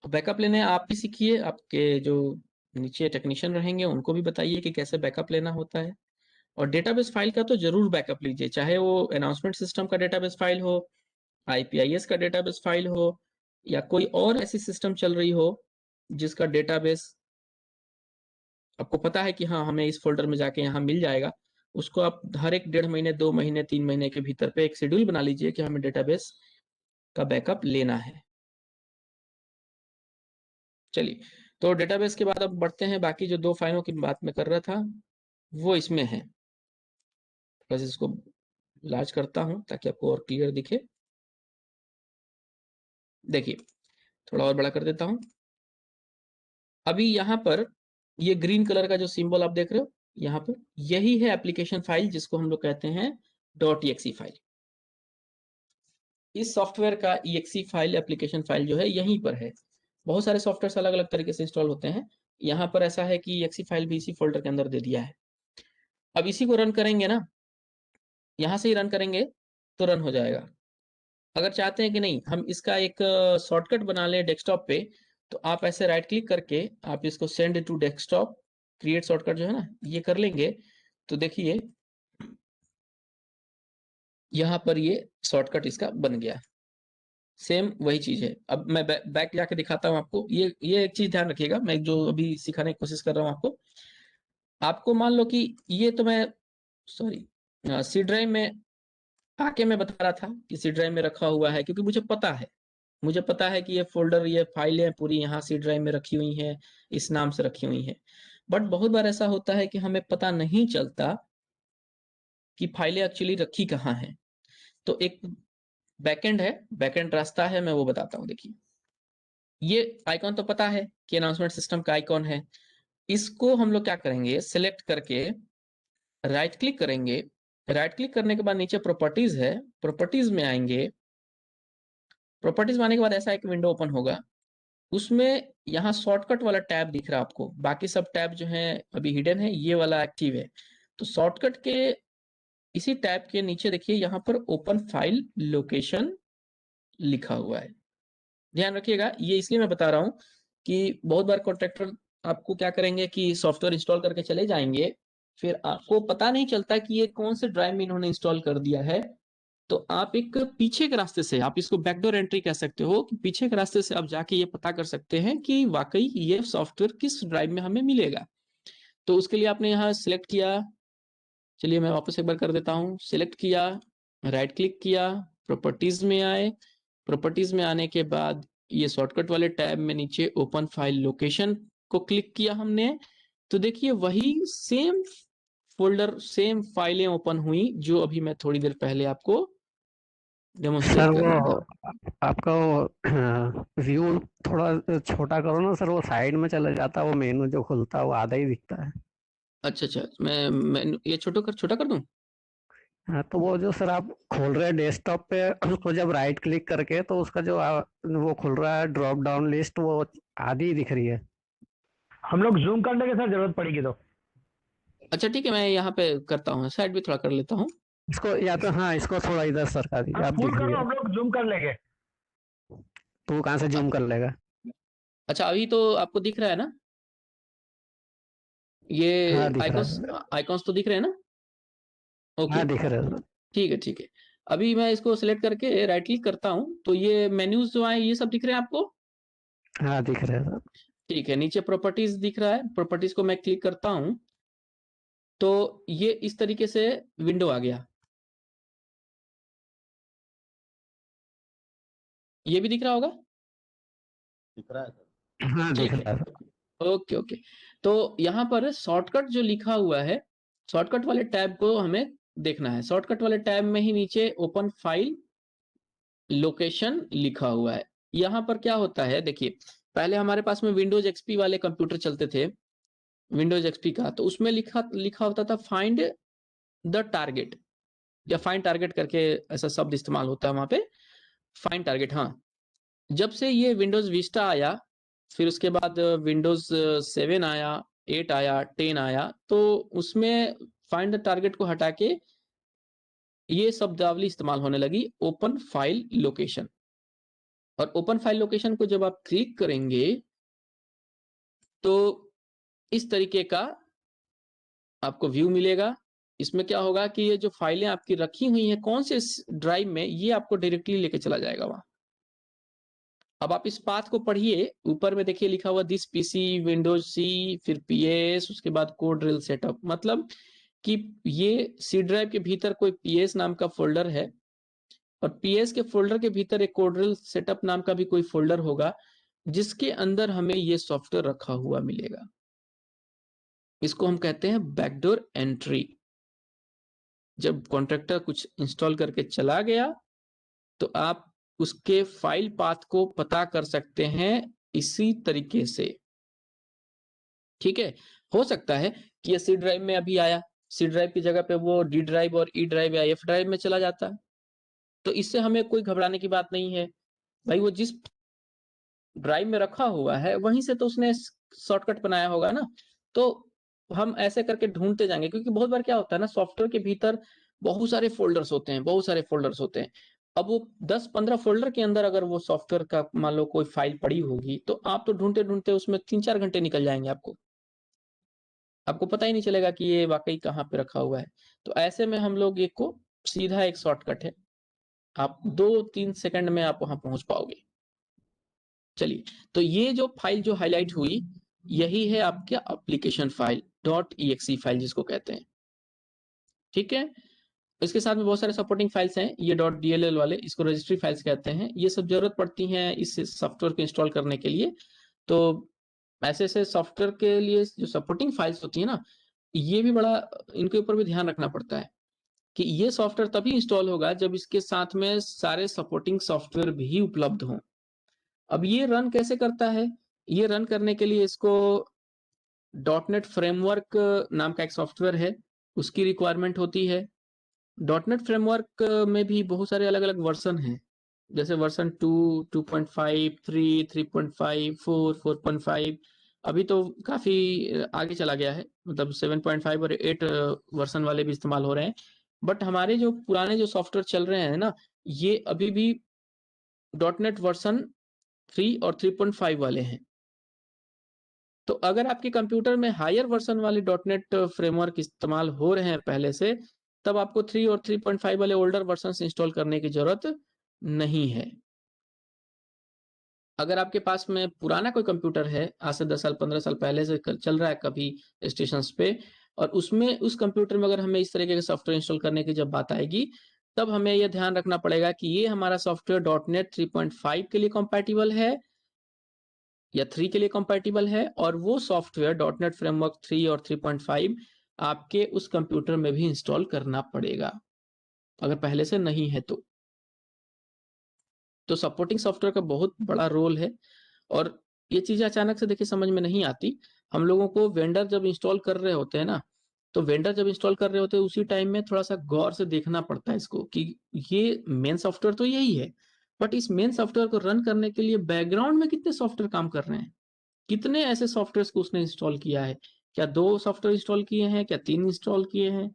Speaker 1: तो बैकअप लेने आप भी सीखिए, आपके जो नीचे टेक्नीशियन रहेंगे उनको भी बताइए कि कैसे बैकअप लेना होता है। और डेटाबेस फाइल का तो ज़रूर बैकअप लीजिए, चाहे वो अनाउंसमेंट सिस्टम का डेटाबेस फाइल हो, आईपीआईएस का डेटाबेस फाइल हो, या कोई और ऐसी सिस्टम चल रही हो जिसका डेटाबेस आपको पता है कि हाँ, हमें इस फ़ोल्डर में जाके यहाँ मिल जाएगा। उसको आप हर एक 1.5 महीने, 2 महीने, 3 महीने के भीतर पे एक शेड्यूल बना लीजिए कि हमें डेटाबेस का बैकअप लेना है। चलिए, तो डेटाबेस के बाद अब बढ़ते हैं बाकी जो 2 फाइलों की बात मैं कर रहा था, वो इसमें हैं। बस इसको लार्ज करता हूँ ताकि आपको और क्लियर दिखे। देखिए, थोड़ा और बड़ा कर देता हूँ। अभी यहाँ पर ये ग्रीन कलर का जो सिंबल आप देख रहे हो, यहाँ पर यही है एप्लीकेशन फाइल जिसको हम लोग कहते हैं .exe फाइल। इस सॉफ्टवेयर का exe फाइल, एप्लीकेशन फाइल जो है यहीं पर है। बहुत सारे सॉफ्टवेयर अलग-अलग तरीके से इंस्टॉल होते हैं। यहाँ पर ऐसा है कि exe फाइल भी इसी फ़ोल्डर के अंदर दे दिया है। अब इसी को रन करेंगे ना, यहाँ से ही रन करेंगे तो रन हो जाएगा। अगर चाहते हैं कि नहीं हम इसका एक शॉर्टकट बना लें डेस्कटॉप पे, तो आप ऐसे राइट क्लिक करके आप इसको send to desktop, create shortcut जो है ना, ये कर लेंगे तो देखिए यहाँ पर ये शॉर्टकट इसका बन गया। सेम वही चीज़ है। अब मैं बैक जाके दिखाता हूँ आपको। ये एक चीज़ ध्यान रखिएगा, मैं जो अभी सिखाने की कोशिश कर रहा हूँ आपको। आपको मान लो कि ये तो मैं सॉरी सी ड्राइव में आके मैं बता रहा था कि सी ड्राइव में रखा हुआ है, क्योंकि मुझे पता है कि ये फ़ोल्डर, ये फाइलें पूरी यहाँ सी ड्राइव में रखी हुई हैं, इस नाम से रखी हुई हैं। बट बहुत बार ऐसा होता है कि हमें पता नहीं चलता कि फाइलें एक्चुअली रखी कहाँ हैं। तो एक बैकएंड है, बैकएंड रास्ता है, मैं वो बताता हूँ। देखिए, ये आइकॉन तो पता है कि अनाउंसमेंट सिस्टम का आइकॉन है। इसको हम लोग क्या करेंगे, सेलेक्ट करके राइट क्लिक करेंगे। राइट क्लिक करने के बाद नीचे प्रॉपर्टीज़ है, प्रॉपर्टीज़ में आएँगे। प्रॉपर्टीज़ में आने के बाद ऐसा एक विंडो ओपन होगा। उसमें यहाँ शॉर्टकट वाला टैब दिख रहा है आपको, बाकी सब टैब जो हैं अभी हिडन है, ये वाला एक्टिव है। तो शॉर्टकट के इसी टैब के नीचे देखिए यहाँ पर ओपन फाइल लोकेशन लिखा हुआ है। ध्यान रखिएगा, ये इसलिए मैं बता रहा हूँ कि बहुत बार कॉन्ट्रैक्टर आपको क्या करेंगे कि सॉफ्टवेयर इंस्टॉल करके चले जाएंगे, फिर आपको पता नहीं चलता कि ये कौन से ड्राइव में इन्होंने इंस्टॉल कर दिया है। तो आप एक पीछे के रास्ते से, आप इसको बैकडोर एंट्री कह सकते हो, कि पीछे के रास्ते से आप जाके ये पता कर सकते हैं कि वाकई ये सॉफ्टवेयर किस ड्राइव में हमें मिलेगा। तो उसके लिए आपने यहाँ सिलेक्ट किया, चलिए मैं वापस एक बार कर देता हूँ। सिलेक्ट किया, राइट क्लिक किया, प्रॉपर्टीज में आए। प्रॉपर्टीज में आने के बाद ये शॉर्टकट वाले टैब में नीचे ओपन फाइल लोकेशन को क्लिक किया हमने। तो देखिए वही सेम फोल्डर, सेम फाइलें ओपन हुई जो अभी मैं थोड़ी देर पहले आपको डेमोन्स्ट्रेट
Speaker 2: सर
Speaker 1: कर
Speaker 2: वो
Speaker 1: रहा था।
Speaker 2: आपका वो व्यू थोड़ा छोटा करो ना सर, वो साइड में चला जाता है, वो मेनू जो खुलता है वो आधा ही दिखता है।
Speaker 1: अच्छा अच्छा, मैं ये छोटा कर दूं?
Speaker 2: हाँ, तो वो जो सर आप खोल रहे हैं डेस्कटॉप पे, उसको जब राइट क्लिक करके तो उसका जो वो खुल रहा है ड्रॉप डाउन लिस्ट, वो आधी ही दिख रही है।
Speaker 3: हम लोग जूम करने की सर जरूरत पड़ेगी तो।
Speaker 1: अच्छा ठीक है, मैं यहाँ पे करता हूँ, साइड भी थोड़ा कर लेता हूँ।
Speaker 2: इसको या तो हाँ, इसको थोड़ा इधर सरका दीजिए,
Speaker 3: आप
Speaker 2: आप
Speaker 3: फुल
Speaker 2: दिख रही
Speaker 3: करो,
Speaker 2: है।
Speaker 3: हम लोग जूम कर लेंगे।
Speaker 2: तो वो कहाँ से
Speaker 1: अ-
Speaker 2: जूम कर लेगा?
Speaker 1: अच्छा, अभी तो आपको दिख रहा है ना, ये
Speaker 2: हाँ दिख रहा
Speaker 1: आइकॉन्स,
Speaker 2: है।
Speaker 1: आइकॉन्स तो दिख रहे हैं ना? ओके,
Speaker 2: हाँ दिख रहा है सर।
Speaker 1: ठीक है ठीक है। अभी मैं इसको सिलेक्ट करके राइट क्लिक करता हूँ तो ये मेन्यूज जो आए ये सब दिख रहे हैं आपको?
Speaker 2: हाँ दिख रहा है सर।
Speaker 1: ठीक है, नीचे प्रॉपर्टीज दिख रहा है, प्रॉपर्टीज को मैं क्लिक करता हूँ तो ये इस तरीके से विंडो आ गया। ये भी दिख रहा होगा?
Speaker 4: दिख रहा है सर।
Speaker 2: हाँ दिख
Speaker 1: ठीक है,
Speaker 2: रहा है सर।
Speaker 1: Okay okay. तो यहाँ पर शॉर्टकट जो लिखा हुआ है, शॉर्टकट वाले टैब को हमें देखना है। शॉर्टकट वाले टैब में ही नीचे ओपन फाइल लोकेशन लिखा हुआ है। यहाँ पर क्या होता है देखिए, पहले हमारे पास में विंडोज एक्सपी वाले कंप्यूटर चलते थे, विंडोज एक्सपी का, तो उसमें लिखा लिखा होता था फाइंड द टारगेट, या फाइंड टारगेट करके ऐसा शब्द इस्तेमाल होता है वहां पे, फाइंड टारगेट। हाँ, जब से ये विंडोज विस्टा आया, फिर उसके बाद विंडोज 7 आया, 8 आया, 10 आया, तो उसमें फाइंड द टारगेट को हटा के ये शब्दावली इस्तेमाल होने लगी, ओपन फाइल लोकेशन। और ओपन फाइल लोकेशन को जब आप क्लिक करेंगे तो इस तरीके का आपको व्यू मिलेगा। इसमें क्या होगा कि ये जो फाइलें आपकी रखी हुई हैं कौन से ड्राइव में, ये आपको डायरेक्टली लेके चला जाएगा वहां। अब आप इस पाथ को पढ़िए, ऊपर में देखिए लिखा हुआ दिस पीसी विंडोज सी, फिर पीएस, उसके बाद कोड ड्रिल सेटअप, मतलब कि ये सी ड्राइव के भीतर कोई पीएस नाम का फोल्डर है, और पीएस के फोल्डर के भीतर एक कोड ड्रिल सेटअप नाम का भी कोई फोल्डर होगा, जिसके अंदर हमें ये सॉफ्टवेयर रखा हुआ मिलेगा। इसको हम कहते हैं बैकडोर एंट्री। जब कॉन्ट्रैक्टर कुछ इंस्टॉल करके चला गया तो आप उसके फाइल पाथ को पता कर सकते हैं इसी तरीके से। ठीक है, हो सकता है कि ये सी ड्राइव में अभी आया, सी ड्राइव की जगह पे वो डी ड्राइव और ई ड्राइव या एफ ड्राइव में चला जाता है, तो इससे हमें कोई घबराने की बात नहीं है भाई। वो जिस ड्राइव में रखा हुआ है वहीं से तो उसने शॉर्टकट बनाया होगा ना, तो हम ऐसे करके ढूंढते जाएंगे। क्योंकि बहुत बार क्या होता है ना, सॉफ्टवेयर के भीतर बहुत सारे फोल्डर्स होते हैं, बहुत सारे फोल्डर्स होते हैं। अब वो 10-15 फोल्डर के अंदर अगर वो सॉफ्टवेयर का मान लो कोई फाइल पड़ी होगी, तो आप तो ढूंढते ढूंढते उसमें 3-4 घंटे निकल जाएंगे, आपको पता ही नहीं चलेगा कि ये वाकई कहाँ पे रखा हुआ है। तो ऐसे में हम लोग एक को सीधा एक शॉर्टकट है, आप 2-3 सेकंड में आप वहां पहुंच पाओगे। चलिए, तो ये जो फाइल जो हाईलाइट हुई, यही है आपके एप्लीकेशन फाइल .exe फाइल जिसको कहते हैं। ठीक है, इसके साथ में बहुत सारे सपोर्टिंग फाइल्स हैं, ये .dll वाले, इसको रजिस्ट्री फाइल्स कहते हैं। ये सब जरूरत पड़ती हैं इस सॉफ्टवेयर को इंस्टॉल करने के लिए। तो ऐसे ऐसे सॉफ्टवेयर के लिए जो सपोर्टिंग फाइल्स होती है ना, ये भी बड़ा, इनके ऊपर भी ध्यान रखना पड़ता है कि ये सॉफ्टवेयर तभी इंस्टॉल होगा जब इसके साथ में सारे सपोर्टिंग सॉफ्टवेयर भी उपलब्ध हों। अब ये रन कैसे करता है, ये रन करने के लिए इसको .NET फ्रेमवर्क नाम का एक सॉफ्टवेयर है, उसकी रिक्वायरमेंट होती है। .NET फ्रेमवर्क में भी बहुत सारे अलग अलग वर्जन हैं, जैसे वर्जन 2, 2.5, 3, 3.5, 4, 4.5, अभी तो काफी आगे चला गया है, मतलब 7.5 और 8 वर्जन वाले भी इस्तेमाल हो रहे हैं। बट हमारे जो पुराने जो सॉफ्टवेयर चल रहे हैं ना, ये अभी भी .NET वर्जन 3 और 3.5 वाले हैं। तो अगर आपके कंप्यूटर में हायर वर्जन वाले .NET फ्रेमवर्क इस्तेमाल हो रहे हैं पहले से, तब आपको 3 और 3.5 वाले ओल्डर वर्जन इंस्टॉल करने की जरूरत नहीं है। अगर आपके पास में पुराना कोई कंप्यूटर है, आज से 10 साल 15 साल पहले से चल रहा है कभी स्टेशन पे, और उसमें उस कंप्यूटर में अगर हमें इस तरीके के सॉफ्टवेयर इंस्टॉल करने की जब बात आएगी, तब हमें यह ध्यान रखना पड़ेगा कि ये हमारा सॉफ्टवेयर .NET 3.5 के लिए कंपैटिबल है या 3 के लिए कंपैटिबल है, और वो सॉफ्टवेयर .NET फ्रेमवर्क 3 और 3.5 आपके उस कंप्यूटर में भी इंस्टॉल करना पड़ेगा, अगर पहले से नहीं है तो। सपोर्टिंग सॉफ्टवेयर का बहुत बड़ा रोल है, और ये चीजें अचानक से देखिए समझ में नहीं आती। हम लोगों को वेंडर जब इंस्टॉल कर रहे होते हैं ना, तो वेंडर जब इंस्टॉल कर रहे होते हैं उसी टाइम में थोड़ा सा गौर से देखना पड़ता है इसको, कि ये मेन सॉफ्टवेयर तो यही है, बट इस मेन सॉफ्टवेयर को रन करने के लिए बैकग्राउंड में कितने सॉफ्टवेयर काम कर रहे हैं, कितने ऐसे सॉफ्टवेयर को उसने इंस्टॉल किया है, क्या 2 सॉफ्टवेयर इंस्टॉल किए हैं, क्या 3 इंस्टॉल किए हैं।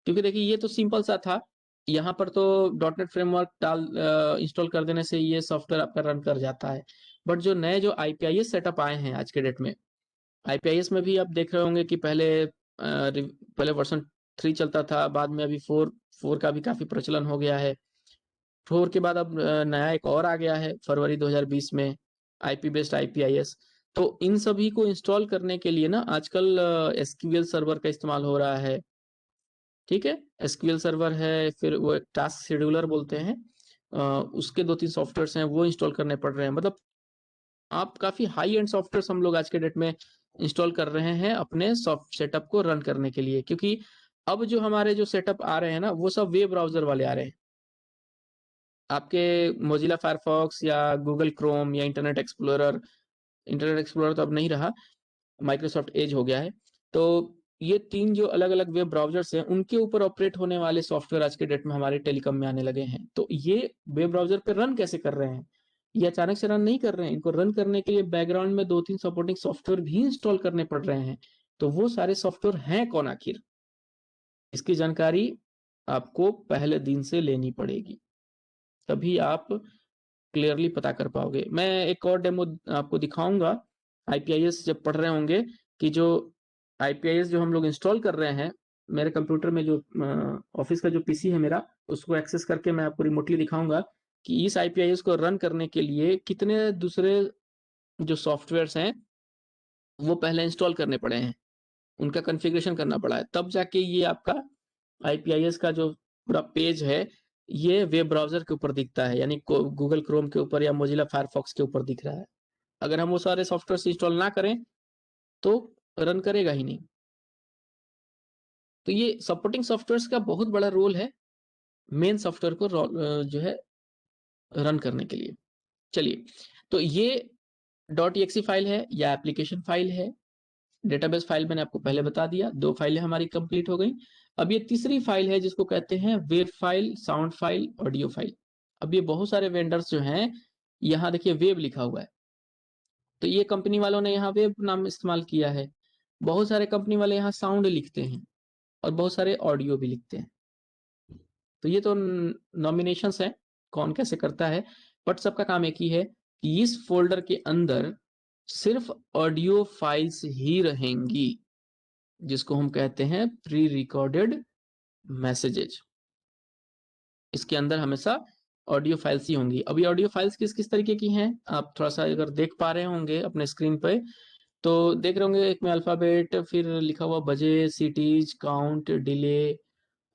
Speaker 1: क्योंकि देखिए ये तो सिंपल सा था, यहाँ पर तो .NET फ्रेमवर्क इंस्टॉल कर देने से ये सॉफ्टवेयर आपका रन कर जाता है। बट जो नए जो IPIS सेटअप आए हैं आज के डेट में, IPIS में भी आप देख रहे होंगे कि पहले वर्जन 3 चलता था, बाद में अभी 4 का भी काफी प्रचलन हो गया है। 4 के बाद अब नया एक और आ गया है फरवरी 2020 में, IP बेस्ड IPIS। तो इन सभी को इंस्टॉल करने के लिए ना आजकल SQL सर्वर का इस्तेमाल हो रहा है। ठीक है, SQL सर्वर है, फिर वो एक टास्क शेड्यूलर बोलते हैं, उसके 2-3 सॉफ्टवेयर्स हैं, वो इंस्टॉल करने पड़ रहे हैं। मतलब आप काफी हाई एंड सॉफ्टवेयर्स हम लोग आज के डेट में इंस्टॉल कर रहे हैं अपने सॉफ्ट सेटअप को रन करने के लिए, क्योंकि अब जो हमारे जो सेटअप आ रहे हैं ना, वो सब वेब ब्राउजर वाले आ रहे हैं। आपके मोजिला फायरफॉक्स या गूगल क्रोम या इंटरनेट एक्सप्लोरर तो अब नहीं रहा, माइक्रोसॉफ्ट एज हो गया है। तो ये 3 जो अलग-अलग वेब ब्राउज़र्स हैं, उनके ऊपर ऑपरेट होने वाले सॉफ्टवेयर आज के डेट में हमारे टेलीकॉम में आने लगे हैं। तो ये वेब ब्राउज़र पे रन कैसे कर रहे हैं? ये अचानक से रन नहीं कर रहे हैं। इनको रन करने के लिए बैकग्राउंड में 2-3 सपोर्टिंग सॉफ्टवेयर भी इंस्टॉल करने पड़ रहे हैं। तो वो सारे सॉफ्टवेयर हैं कौन आखिर? इसकी जानकारी आपको पहले दिन से लेनी पड़ेगी, तभी आप क्लियरली पता कर पाओगे। मैं एक और डेमो आपको दिखाऊँगा, आईपीआईएस जब पढ़ रहे होंगे कि जो आईपीआईएस जो हम लोग इंस्टॉल कर रहे हैं, मेरे कंप्यूटर में जो ऑफिस का जो पीसी है मेरा, उसको एक्सेस करके मैं आपको रिमोटली दिखाऊँगा कि इस आईपीआईएस को रन करने के लिए कितने दूसरे जो सॉफ्टवेयर्स हैं, वो पहले इंस्टॉल करने पड़े हैं। उनका कॉन्फ़िगरेशन करना पड़ा है, तब जाके ये आपका आईपीआईएस का जो पूरा पेज है, ये वेब ब्राउज़र के ऊपर दिखता है, यानी को गूगल क्रोम के ऊपर या मोजिला फायरफॉक्स के ऊपर दिख रहा है। अगर हम वो सारे सॉफ्टवेयर्स इंस्टॉल ना करें, तो रन करेगा ही नहीं। तो ये सपोर्टिंग सॉफ्टवेयर्स का बहुत बड़ा रोल है, मेन सॉफ्टवेयर को जो है रन करने के लिए। चलिए, तो ये .exe फाइल है या एप्लीकेशन फाइल है। डेटाबेस फाइल मैंने आपको पहले बता दिया, 2 फाइलें हमारी कंप्लीट हो गई। अब ये तीसरी फाइल है जिसको कहते हैं web file, sound file, audio file. अब ये बहुत सारे वेंडर्स जो हैं, यहाँ देखिए वेब लिखा हुआ है, तो ये कंपनी वालों ने यहाँ वेब नाम इस्तेमाल किया है। बहुत सारे कंपनी वाले यहाँ साउंड लिखते हैं और बहुत सारे ऑडियो भी लिखते हैं। तो ये तो नॉमिनेशंस है, कौन कैसे करता है, बट सबका काम एक ही है कि इस फोल्डर के अंदर सिर्फ ऑडियो फाइल्स ही रहेंगी, जिसको हम कहते हैं प्री रिकॉर्डेड मैसेजेज। इसके अंदर हमेशा ऑडियो फाइल्स ही होंगी। अब ये ऑडियो फाइल्स किस किस तरीके की हैं, आप थोड़ा सा अगर देख पा रहे होंगे अपने स्क्रीन पे, तो देख रहे होंगे एक में अल्फाबेट, फिर लिखा हुआ बजे, सिटीज, काउंट, डिले,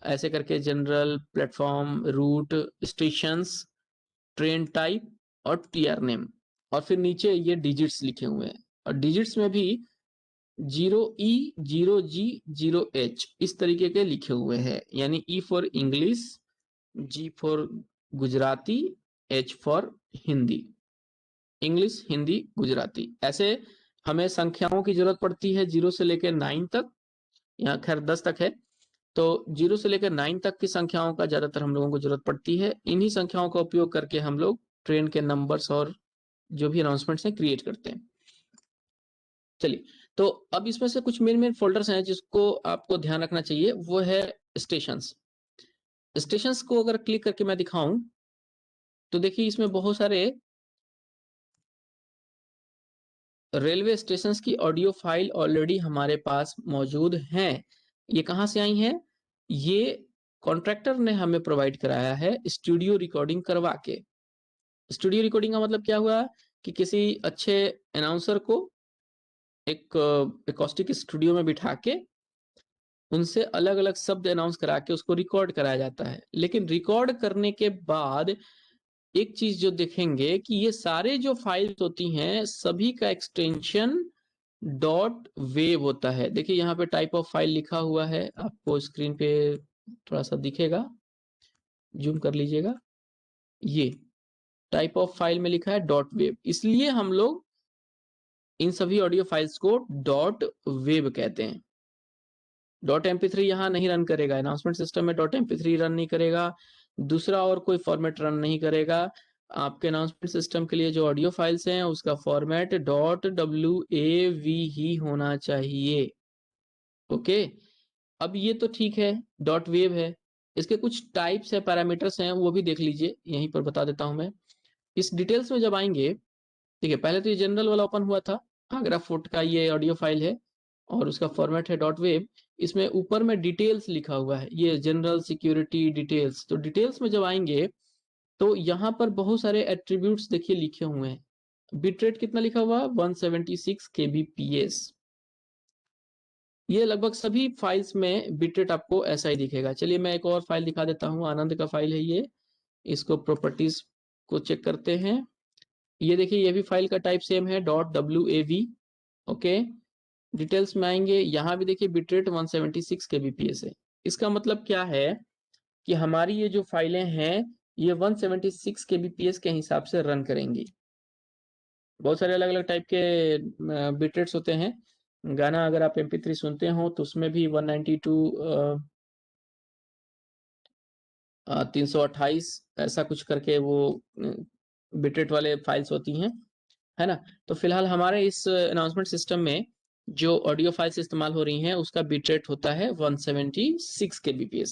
Speaker 1: ऐसे करके general, platform, route, stations, train type और टीआर नेम, और फिर नीचे ये डिजिट्स लिखे हुए हैं। और डिजिट्स में भी 0E, 0G, 0H इस तरीके के लिखे हुए हैं, यानी E for English, G for Gujarati, H for Hindi. English, Hindi, Gujarati, ऐसे हमें संख्याओं की जरूरत पड़ती है 0 से लेकर 9 तक, यहाँ खैर 10 तक है। तो 0 से लेकर 9 तक की संख्याओं का ज्यादातर हम लोगों को जरूरत पड़ती है। इन्हीं संख्याओं का उपयोग करके हम लोग ट्रेन के नंबर्स और जो भी अनाउंसमेंट्स हैं क्रिएट करते हैं। चलिए, तो अब इसमें से कुछ मेन फोल्डर्स हैं जिसको आपको ध्यान रखना चाहिए, वो है स्टेशंस। स्टेशंस को अगर क्लिक करके मैं दिखाऊं, तो देखिए इसमें बहुत सारे रेलवे स्टेशंस की ऑडियो फाइल ऑलरेडी हमारे पास मौजूद हैं। ये कहाँ से आई हैं? ये कॉन्ट्रैक्टर ने हमें प्रोवाइड कराया है स्टूडियो रिकॉर्डिंग करवा के। स्टूडियो रिकॉर्डिंग का मतलब क्या हुआ कि किसी अच्छे अनाउंसर को एक एकॉस्टिक स्टूडियो में बिठा के उनसे अलग अलग शब्द अनाउंस करा के उसको रिकॉर्ड कराया जाता है। लेकिन रिकॉर्ड करने के बाद एक चीज जो देखेंगे कि ये सारे जो फाइल्स होती हैं, सभी का एक्सटेंशन .wav होता है। देखिए यहाँ पे टाइप ऑफ फाइल लिखा हुआ है, आपको स्क्रीन पे थोड़ा सा दिखेगा, जूम कर लीजिएगा। ये टाइप ऑफ फाइल में लिखा है .wav, इसलिए हम लोग इन सभी ऑडियो फाइल्स को .wav कहते हैं। .mp3 यहाँ नहीं रन करेगा, अनाउंसमेंट सिस्टम में .mp3 रन नहीं करेगा, दूसरा और कोई फॉर्मेट रन नहीं करेगा। आपके अनाउंसमेंट सिस्टम के लिए जो ऑडियो फाइल्स हैं उसका फॉर्मेट .wav ही होना चाहिए। ओके, अब ये तो ठीक है, .wav है। इसके कुछ टाइप्स है, पैरामीटर्स हैं, वो भी देख लीजिए, यहीं पर बता देता हूं मैं। इस डिटेल्स में जब आएंगे, ठीक है, पहले तो ये जनरल वाला ओपन हुआ था, आगरा फोर्ट का ये ऑडियो फाइल है और उसका फॉर्मेट है .wav। इसमें ऊपर में डिटेल्स लिखा हुआ है, ये जनरल सिक्योरिटी डिटेल्स। तो डिटेल्स में जब आएंगे तो यहाँ पर बहुत सारे एट्रीब्यूट्स देखिए लिखे हुए हैं। बिट रेट कितना लिखा हुआ, 176 kbps। ये लगभग सभी फाइल्स में बिट रेट आपको ऐसा ही दिखेगा। चलिए मैं एक और फाइल दिखा देता हूँ, आनंद का फाइल है ये, इसको प्रॉपर्टीज को चेक करते हैं। ये देखिए ये भी फाइल का टाइप सेम है, .wav। ओके, डिटेल्स में आएंगे, यहाँ भी देखिए बिटरेट 176 kbps है। इसका मतलब क्या है कि हमारी ये जो फाइलें हैं ये 176 kbps के हिसाब से रन करेंगी। बहुत सारे अलग अलग टाइप के बिट रेट्स होते हैं। गाना अगर आप MP3 सुनते हो तो उसमें भी 192 328 ऐसा कुछ करके वो बिट रेट वाले फाइल्स होती हैं, है ना। तो फिलहाल हमारे इस अनाउंसमेंट सिस्टम में जो ऑडियो फाइल्स इस्तेमाल हो रही हैं उसका बिट रेट होता है 176 kbps।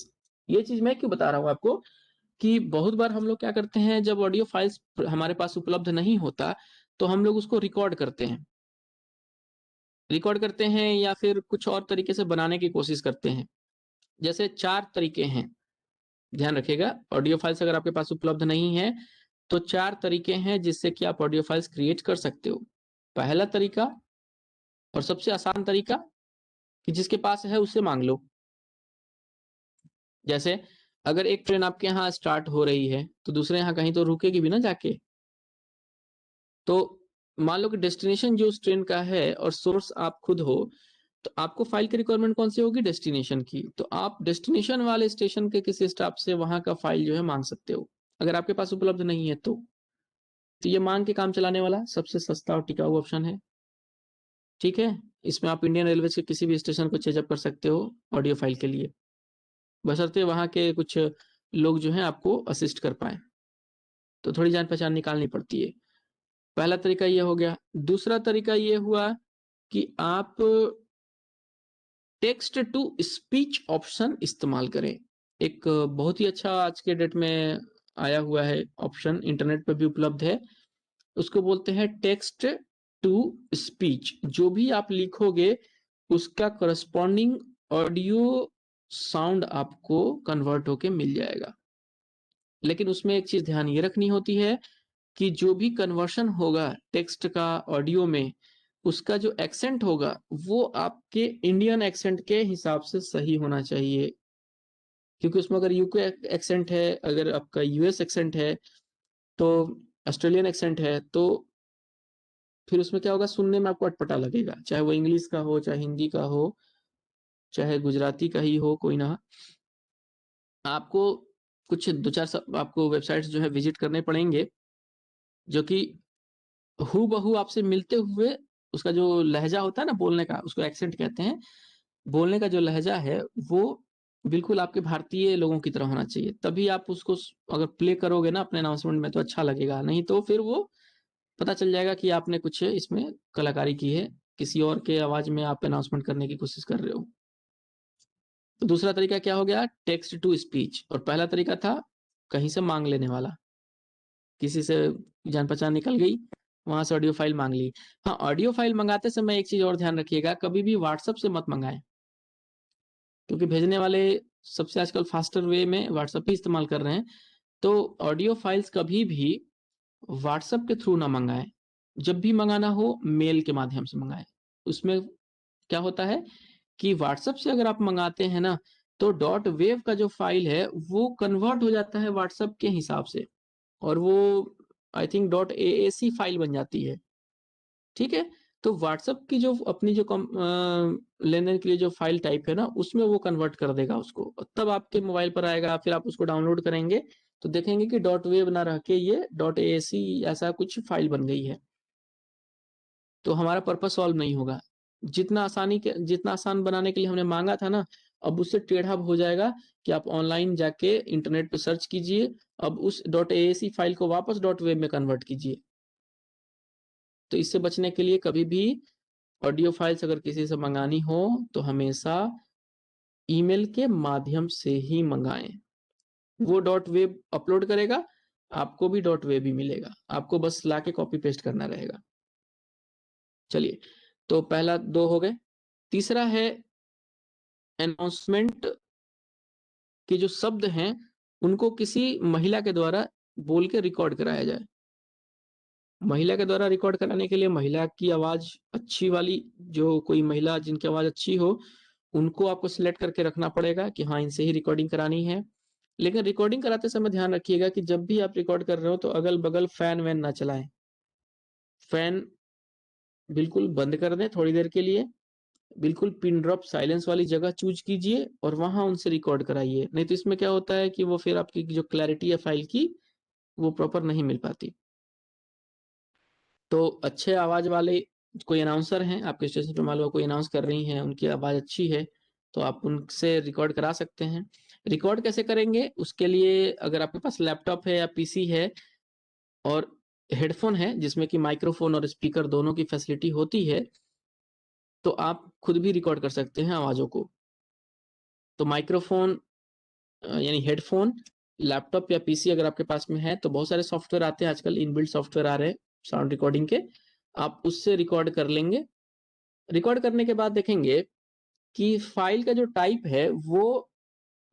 Speaker 1: ये चीज मैं क्यों बता रहा हूँ आपको कि बहुत बार हम लोग क्या करते हैं, जब ऑडियो फाइल्स हमारे पास उपलब्ध नहीं होता तो हम लोग उसको रिकॉर्ड करते हैं या फिर कुछ और तरीके से बनाने की कोशिश करते हैं। जैसे 4 तरीके हैं, ध्यान रखिएगा। ऑडियो फाइल्स अगर आपके पास उपलब्ध नहीं है तो 4 तरीके हैं जिससे कि आप ऑडियो फाइल्स क्रिएट कर सकते हो। पहला तरीका और सबसे आसान तरीका कि जिसके पास है उससे मांग लो। जैसे अगर एक ट्रेन आपके यहाँ स्टार्ट हो रही है तो दूसरे यहाँ कहीं तो रुकेगी भी ना जाके। तो मान लो कि डेस्टिनेशन जो उस ट्रेन का है और सोर्स आप खुद हो, तो आपको फाइल की रिक्वायरमेंट कौन सी होगी? डेस्टिनेशन की। तो आप डेस्टिनेशन वाले स्टेशन के किसी स्टाफ से वहां का फाइल जो है मांग सकते हो, अगर आपके पास उपलब्ध नहीं है तो ये मांग के काम चलाने वाला सबसे सस्ता और टिकाऊ ऑप्शन है। ठीक है, इसमें आप इंडियन रेलवे के किसी भी स्टेशन को चेजअप कर सकते हो ऑडियो फाइल के लिए, बशर्ते वहां के कुछ लोग जो हैं आपको असिस्ट कर पाए। तो थोड़ी जान पहचान निकालनी पड़ती है। पहला तरीका ये हो गया। दूसरा तरीका ये हुआ कि आप टेक्स्ट टू स्पीच ऑप्शन इस्तेमाल करें। एक बहुत ही अच्छा आज के डेट में आया हुआ है ऑप्शन, इंटरनेट पर भी उपलब्ध है। उसको बोलते हैं टेक्स्ट टू स्पीच। जो भी आप लिखोगे उसका करस्पॉन्डिंग ऑडियो साउंड आपको कन्वर्ट होके मिल जाएगा। लेकिन उसमें एक चीज ध्यान ये रखनी होती है कि जो भी कन्वर्शन होगा टेक्स्ट का ऑडियो में, उसका जो एक्सेंट होगा वो आपके इंडियन एक्सेंट के हिसाब से सही होना चाहिए। क्योंकि उसमें अगर यूके एक्सेंट है, अगर आपका US एक्सेंट है, तो ऑस्ट्रेलियन एक्सेंट है, तो फिर उसमें क्या होगा, सुनने में आपको अटपटा लगेगा। चाहे वो इंग्लिश का हो, चाहे हिंदी का हो, चाहे गुजराती का ही हो, कोई ना। आपको कुछ 2-4 आपको वेबसाइट्स जो है विजिट करने पड़ेंगे जो कि हूबहू आपसे मिलते हुए उसका जो लहजा होता है ना बोलने का, उसको एक्सेंट कहते हैं। बोलने का जो लहजा है वो बिल्कुल आपके भारतीय लोगों की तरह होना चाहिए, तभी आप उसको अगर प्ले करोगे ना अपने अनाउंसमेंट में तो अच्छा लगेगा। नहीं तो फिर वो पता चल जाएगा कि आपने कुछ इसमें कलाकारी की है, किसी और के आवाज में आप अनाउंसमेंट करने की कोशिश कर रहे हो। तो दूसरा तरीका क्या हो गया? Text to speech. और पहला तरीका था कहीं से मांग लेने वाला, किसी से जान पहचान निकल गई, वहां से ऑडियो फाइल मांग ली। हाँ, ऑडियो फाइल मंगाते समय एक चीज और ध्यान रखिएगा, कभी भी व्हाट्सएप से मत मंगाएं, क्योंकि भेजने वाले सबसे आजकल फास्टर वे में व्हाट्सएप ही इस्तेमाल कर रहे हैं। तो ऑडियो फाइल्स कभी भी व्हाट्सएप के थ्रू ना मंगाएं। जब भी मंगाना हो मेल के माध्यम से मंगाएं। उसमें क्या होता है कि व्हाट्सएप से अगर आप मंगाते हैं ना, तो डॉट वेव का जो फाइल है वो कन्वर्ट हो जाता है व्हाट्सएप के हिसाब से, और वो I think dot AAC file बन जाती है। ठीक है, तो व्हाट्सएप की जो अपनी जो लेन देन के लिए जो फाइल टाइप है ना, उसमें वो कन्वर्ट कर देगा उसको, तब आपके मोबाइल पर आएगा। फिर आप उसको डाउनलोड करेंगे तो देखेंगे कि डॉट वेव ना रह के ये डॉट AAC ऐसा कुछ फाइल बन गई है। तो हमारा पर्पस सॉल्व नहीं होगा। जितना आसान बनाने के लिए हमने मांगा था ना, अब उससे टेढ़ा हो जाएगा कि आप ऑनलाइन जाके इंटरनेट पे सर्च कीजिए, अब उस डॉट AAC फाइल को वापस डॉट वेब में कन्वर्ट कीजिए। तो इससे बचने के लिए कभी भी ऑडियो फाइल्स अगर किसी से मंगानी हो तो हमेशा ईमेल के माध्यम से ही मंगाएं। वो डॉट वेब अपलोड करेगा, आपको भी डॉट वेब ही मिलेगा, आपको बस लाके कॉपी पेस्ट करना रहेगा। चलिए, तो पहला 2 हो गए। तीसरा है अनाउंसमेंट के जो शब्द हैं उनको किसी महिला के द्वारा बोल के रिकॉर्ड कराया जाए। महिला के द्वारा रिकॉर्ड कराने के लिए महिला की आवाज अच्छी वाली, जो कोई महिला जिनकी आवाज अच्छी हो, उनको आपको सिलेक्ट करके रखना पड़ेगा कि हाँ इनसे ही रिकॉर्डिंग करानी है। लेकिन रिकॉर्डिंग कराते समय ध्यान रखिएगा कि जब भी आप रिकॉर्ड कर रहे हो तो अगल बगल फैन वैन ना चलाएं। फैन बिल्कुल बंद कर दें थोड़ी देर के लिए, बिल्कुल पिन ड्रॉप साइलेंस वाली जगह चूज कीजिए और वहां उनसे रिकॉर्ड कराइए, नहीं तो इसमें क्या होता है कि वो फिर आपकी जो क्लैरिटी है फाइल की वो प्रॉपर नहीं मिल पाती। तो अच्छे आवाज वाले कोई अनाउंसर हैं आपके स्टेशन पे, मान लो कोई अनाउंस कर रही हैं, उनकी आवाज अच्छी है तो आप उनसे रिकॉर्ड करा सकते हैं। रिकॉर्ड कैसे करेंगे, उसके लिए अगर आपके पास लैपटॉप है या पीसी है और हेडफोन है जिसमें कि माइक्रोफोन और स्पीकर दोनों की फैसिलिटी होती है, तो आप खुद भी रिकॉर्ड कर सकते हैं आवाजों को। तो माइक्रोफोन यानी हेडफोन, लैपटॉप या पीसी अगर आपके पास में है तो बहुत सारे सॉफ्टवेयर आते हैं आजकल, इनबिल्ट सॉफ्टवेयर आ रहे हैं साउंड रिकॉर्डिंग के, आप उससे रिकॉर्ड कर लेंगे। रिकॉर्ड करने के बाद देखेंगे कि फाइल का जो टाइप है वो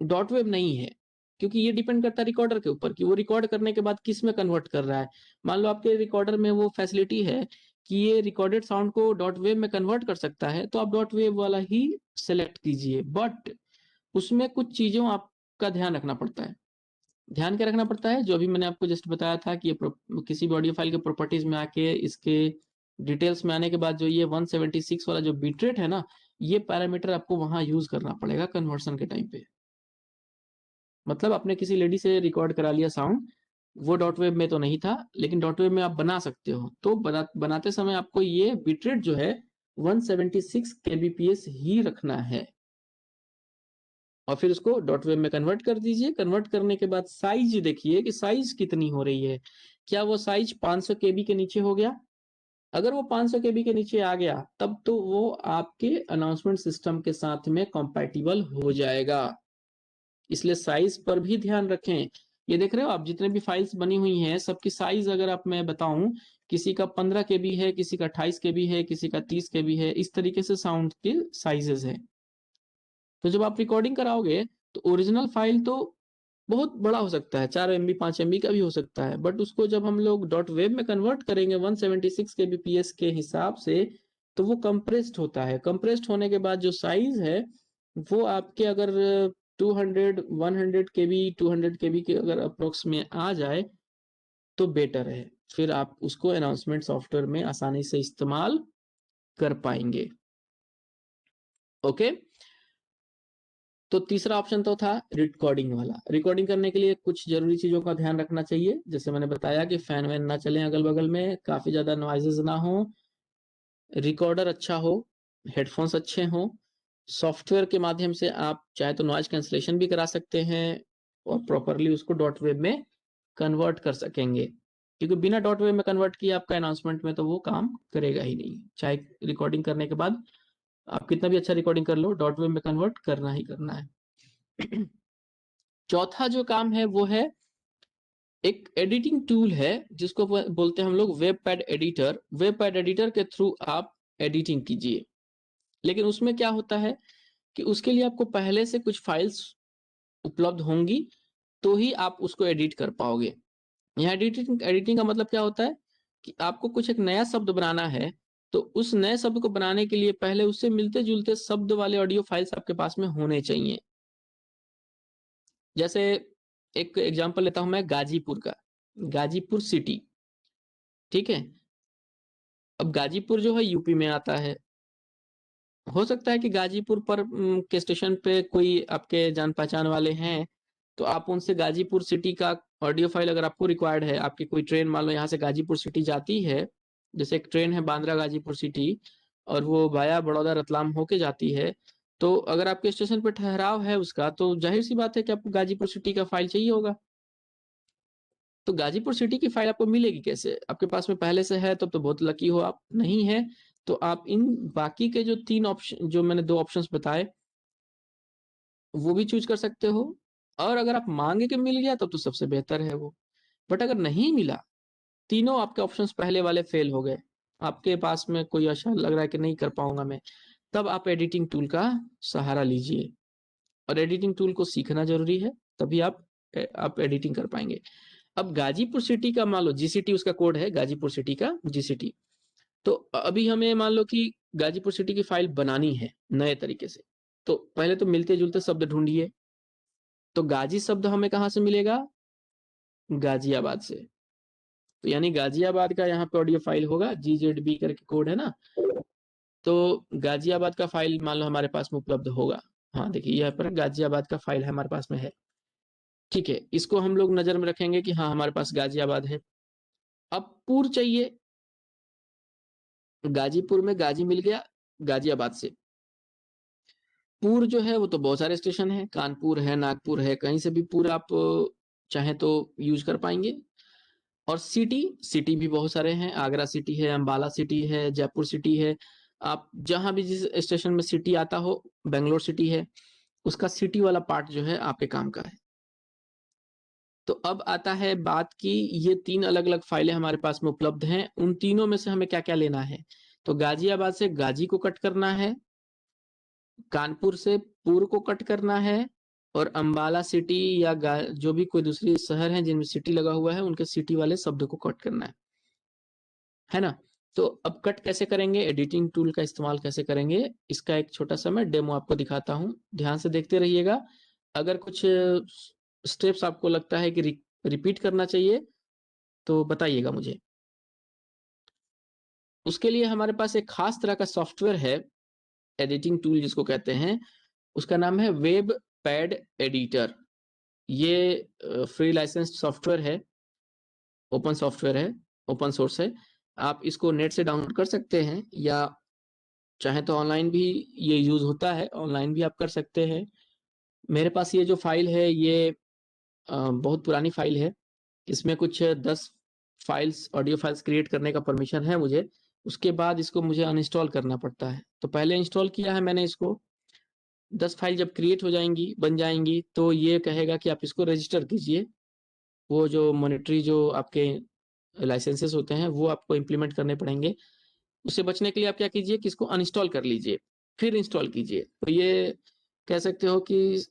Speaker 1: डॉट वेब नहीं है, क्योंकि ये डिपेंड करता है रिकॉर्डर के ऊपर कि वो रिकॉर्ड करने के बाद किस में कन्वर्ट कर रहा है। मान लो आपके रिकॉर्डर में वो फैसिलिटी है कि ये recorded sound co dot wave में कन्वर्ट कर सकता है, तो आप डॉट वेव वाला ही सिलेक्ट कीजिए। बट उसमें कुछ चीजों आपका ध्यान रखना पड़ता है। ध्यान क्या रखना पड़ता है, जो अभी मैंने आपको जस्ट बताया था कि ये किसी भी ऑडियो फाइल के प्रॉपर्टीज में आके इसके डिटेल्स में आने के बाद जो ये 176 वाला जो बीट रेट है ना, ये पैरामीटर आपको वहां यूज करना पड़ेगा कन्वर्सन के टाइम पे। मतलब आपने किसी लेडी से रिकॉर्ड करा लिया साउंड, वो डॉट वेब में तो नहीं था लेकिन डॉट वेब में आप बना सकते हो, तो बनाते समय आपको ये बिट रेट जो है 176 kbps ही रखना है और फिर उसको डॉट वेब में कन्वर्ट कर दीजिए। कन्वर्ट करने के बाद साइज देखिए कि साइज कितनी हो रही है, क्या वो साइज 500 kb के नीचे हो गया। अगर वो 500 kb के नीचे आ गया तब तो वो आपके अनाउंसमेंट सिस्टम के साथ में कंपैटिबल हो जाएगा, इसलिए साइज पर भी ध्यान रखें। ये देख रहे हो आप जितने भी फाइल्स बनी हुई हैं सबकी साइज अगर आप मैं बताऊं, किसी का 15 kb है, किसी का 28 kb है, किसी का 30 kb है, इस तरीके से साउंड के साइजेस हैं। तो जब आप रिकॉर्डिंग कराओगे तो ओरिजिनल फाइल तो बहुत बड़ा हो सकता है, 4 MB 5 MB का भी हो सकता है, बट उसको जब हम लोग डॉट वेब में कन्वर्ट करेंगे 176 kbps के हिसाब से तो वो कंप्रेस्ड होता है। कंप्रेस्ड होने के बाद जो साइज है वो आपके अगर 200 100 kb 200 kb के अगर अप्रोक्स में आ जाए तो बेटर है, फिर आप उसको अनाउंसमेंट सॉफ्टवेयर में आसानी से इस्तेमाल कर पाएंगे। ओके, तो तीसरा ऑप्शन तो था रिकॉर्डिंग वाला। रिकॉर्डिंग करने के लिए कुछ जरूरी चीजों का ध्यान रखना चाहिए, जैसे मैंने बताया कि फैन वैन ना चले अगल बगल में, काफी ज्यादा नॉइजेस ना हो, रिकॉर्डर अच्छा हो, हेडफोन्स अच्छे हो, सॉफ्टवेयर के माध्यम से आप चाहे तो नॉइज कैंसलेशन भी करा सकते हैं और प्रॉपरली उसको डॉट वेब में कन्वर्ट कर सकेंगे, क्योंकि बिना डॉट वेब में कन्वर्ट किए आपका अनाउंसमेंट में तो वो काम करेगा ही नहीं। चाहे रिकॉर्डिंग करने के बाद आप कितना भी अच्छा रिकॉर्डिंग कर लो, डॉट वेब में कन्वर्ट करना ही करना है। चौथा जो काम है वो है एक एडिटिंग टूल है जिसको बोलते हैं हम लोग web pad editor. Web pad editor के थ्रू आप एडिटिंग कीजिए, लेकिन उसमें क्या होता है कि उसके लिए आपको पहले से कुछ फाइल्स उपलब्ध होंगी तो ही आप उसको एडिट कर पाओगे। यहाँ एडिटिंग एडिटिंग का मतलब क्या होता है कि आपको कुछ एक नया शब्द बनाना है, तो उस नए शब्द को बनाने के लिए पहले उससे मिलते जुलते शब्द वाले ऑडियो फाइल्स आपके पास में होने चाहिए। जैसे एक एग्जांपल लेता हूं मैं गाजीपुर का, गाजीपुर सिटी, ठीक है। अब गाजीपुर जो है यूपी में आता है, हो सकता है कि गाजीपुर पर के स्टेशन पे कोई आपके जान पहचान वाले हैं, तो आप उनसे गाजीपुर सिटी का ऑडियो फाइल अगर आपको रिक्वायर्ड है, आपकी कोई ट्रेन मान लो यहाँ से गाजीपुर सिटी जाती है, जैसे एक ट्रेन है बांद्रा गाजीपुर सिटी और वो वाया बड़ौदा रतलाम होके जाती है, तो अगर आपके स्टेशन पे ठहराव है उसका तो जाहिर सी बात है कि आपको गाजीपुर सिटी का फाइल चाहिए होगा। तो गाजीपुर सिटी की फाइल आपको मिलेगी कैसे, आपके पास में पहले से है तब तो बहुत लकी हो आप, नहीं है तो आप इन बाकी के जो 3 ऑप्शन, जो मैंने 2 ऑप्शंस बताए वो भी चूज कर सकते हो, और अगर आप मांगे के मिल गया तब तो सबसे बेहतर है वो। बट अगर नहीं मिला, तीनों आपके ऑप्शंस पहले वाले फेल हो गए, आपके पास में कोई आशा लग रहा है कि नहीं कर पाऊंगा मैं, तब आप एडिटिंग टूल का सहारा लीजिए, और एडिटिंग टूल को सीखना जरूरी है, तभी आप एडिटिंग कर पाएंगे। अब गाजीपुर सिटी का मान लो जीसीटी उसका कोड है, गाजीपुर सिटी का जीसीटी, तो अभी हमें मान लो कि गाजीपुर सिटी की फाइल बनानी है नए तरीके से, तो पहले तो मिलते जुलते शब्द ढूंढिए। तो गाजी शब्द हमें कहाँ से मिलेगा, गाजियाबाद से, तो यानी गाजियाबाद का यहाँ पे ऑडियो फाइल होगा, GZB करके कोड है ना, तो गाजियाबाद का फाइल मान लो हमारे पास में उपलब्ध होगा। हाँ देखिए यहाँ पर गाजियाबाद का फाइल है हमारे पास में है। ठीक है, इसको हम लोग नजर में रखेंगे कि हाँ हमारे पास गाजियाबाद है। अब पूर चाहिए, गाजीपुर में गाजी मिल गया गाजियाबाद से। पूर जो है वो तो बहुत सारे स्टेशन है, कानपुर है, नागपुर है, कहीं से भी पूर आप चाहे तो यूज कर पाएंगे। और सिटी, सिटी भी बहुत सारे हैं, आगरा सिटी है, अंबाला सिटी है, जयपुर सिटी है। आप जहां भी जिस स्टेशन में सिटी आता हो, बेंगलोर सिटी है, उसका सिटी वाला पार्ट जो है आपके काम का है। तो अब आता है बात की ये 3 अलग अलग फाइलें हमारे पास में उपलब्ध हैं, उन तीनों में से हमें क्या क्या लेना है। तो गाजियाबाद से गाजी को कट करना है, कानपुर से पूर्व को कट करना है, और अंबाला सिटी या जो भी कोई दूसरी शहर है जिनमें सिटी लगा हुआ है उनके सिटी वाले शब्द को कट करना है ना। तो अब कट कैसे करेंगे, एडिटिंग टूल का इस्तेमाल कैसे करेंगे, इसका एक छोटा सा मैं डेमो आपको दिखाता हूं, ध्यान से देखते रहिएगा। अगर कुछ स्टेप्स आपको लगता है कि रिपीट करना चाहिए तो बताइएगा मुझे। उसके लिए हमारे पास एक खास तरह का सॉफ्टवेयर है, एडिटिंग टूल जिसको कहते हैं, उसका नाम है वेब पैड एडिटर। ये फ्री लाइसेंस सॉफ्टवेयर है, ओपन सॉफ्टवेयर है, ओपन सोर्स है। आप इसको नेट से डाउनलोड कर सकते हैं या चाहे तो ऑनलाइन भी ये यूज होता है, ऑनलाइन भी आप कर सकते हैं। मेरे पास ये जो फाइल है ये बहुत पुरानी फाइल है, इसमें कुछ 10 फाइल्स, ऑडियो फाइल्स क्रिएट करने का परमिशन है मुझे। उसके बाद इसको मुझे अनइंस्टॉल करना पड़ता है, तो पहले इंस्टॉल किया है मैंने इसको। 10 फाइल जब क्रिएट हो जाएंगी, बन जाएंगी, तो ये कहेगा कि आप इसको रजिस्टर कीजिए। वो जो मॉनेटरी जो आपके लाइसेंसेस होते हैं वो आपको इम्प्लीमेंट करने पड़ेंगे। उससे बचने के लिए आप क्या कीजिए कि इसको अनइंस्टॉल कर लीजिए, फिर इंस्टॉल कीजिए। तो ये कह सकते हो कि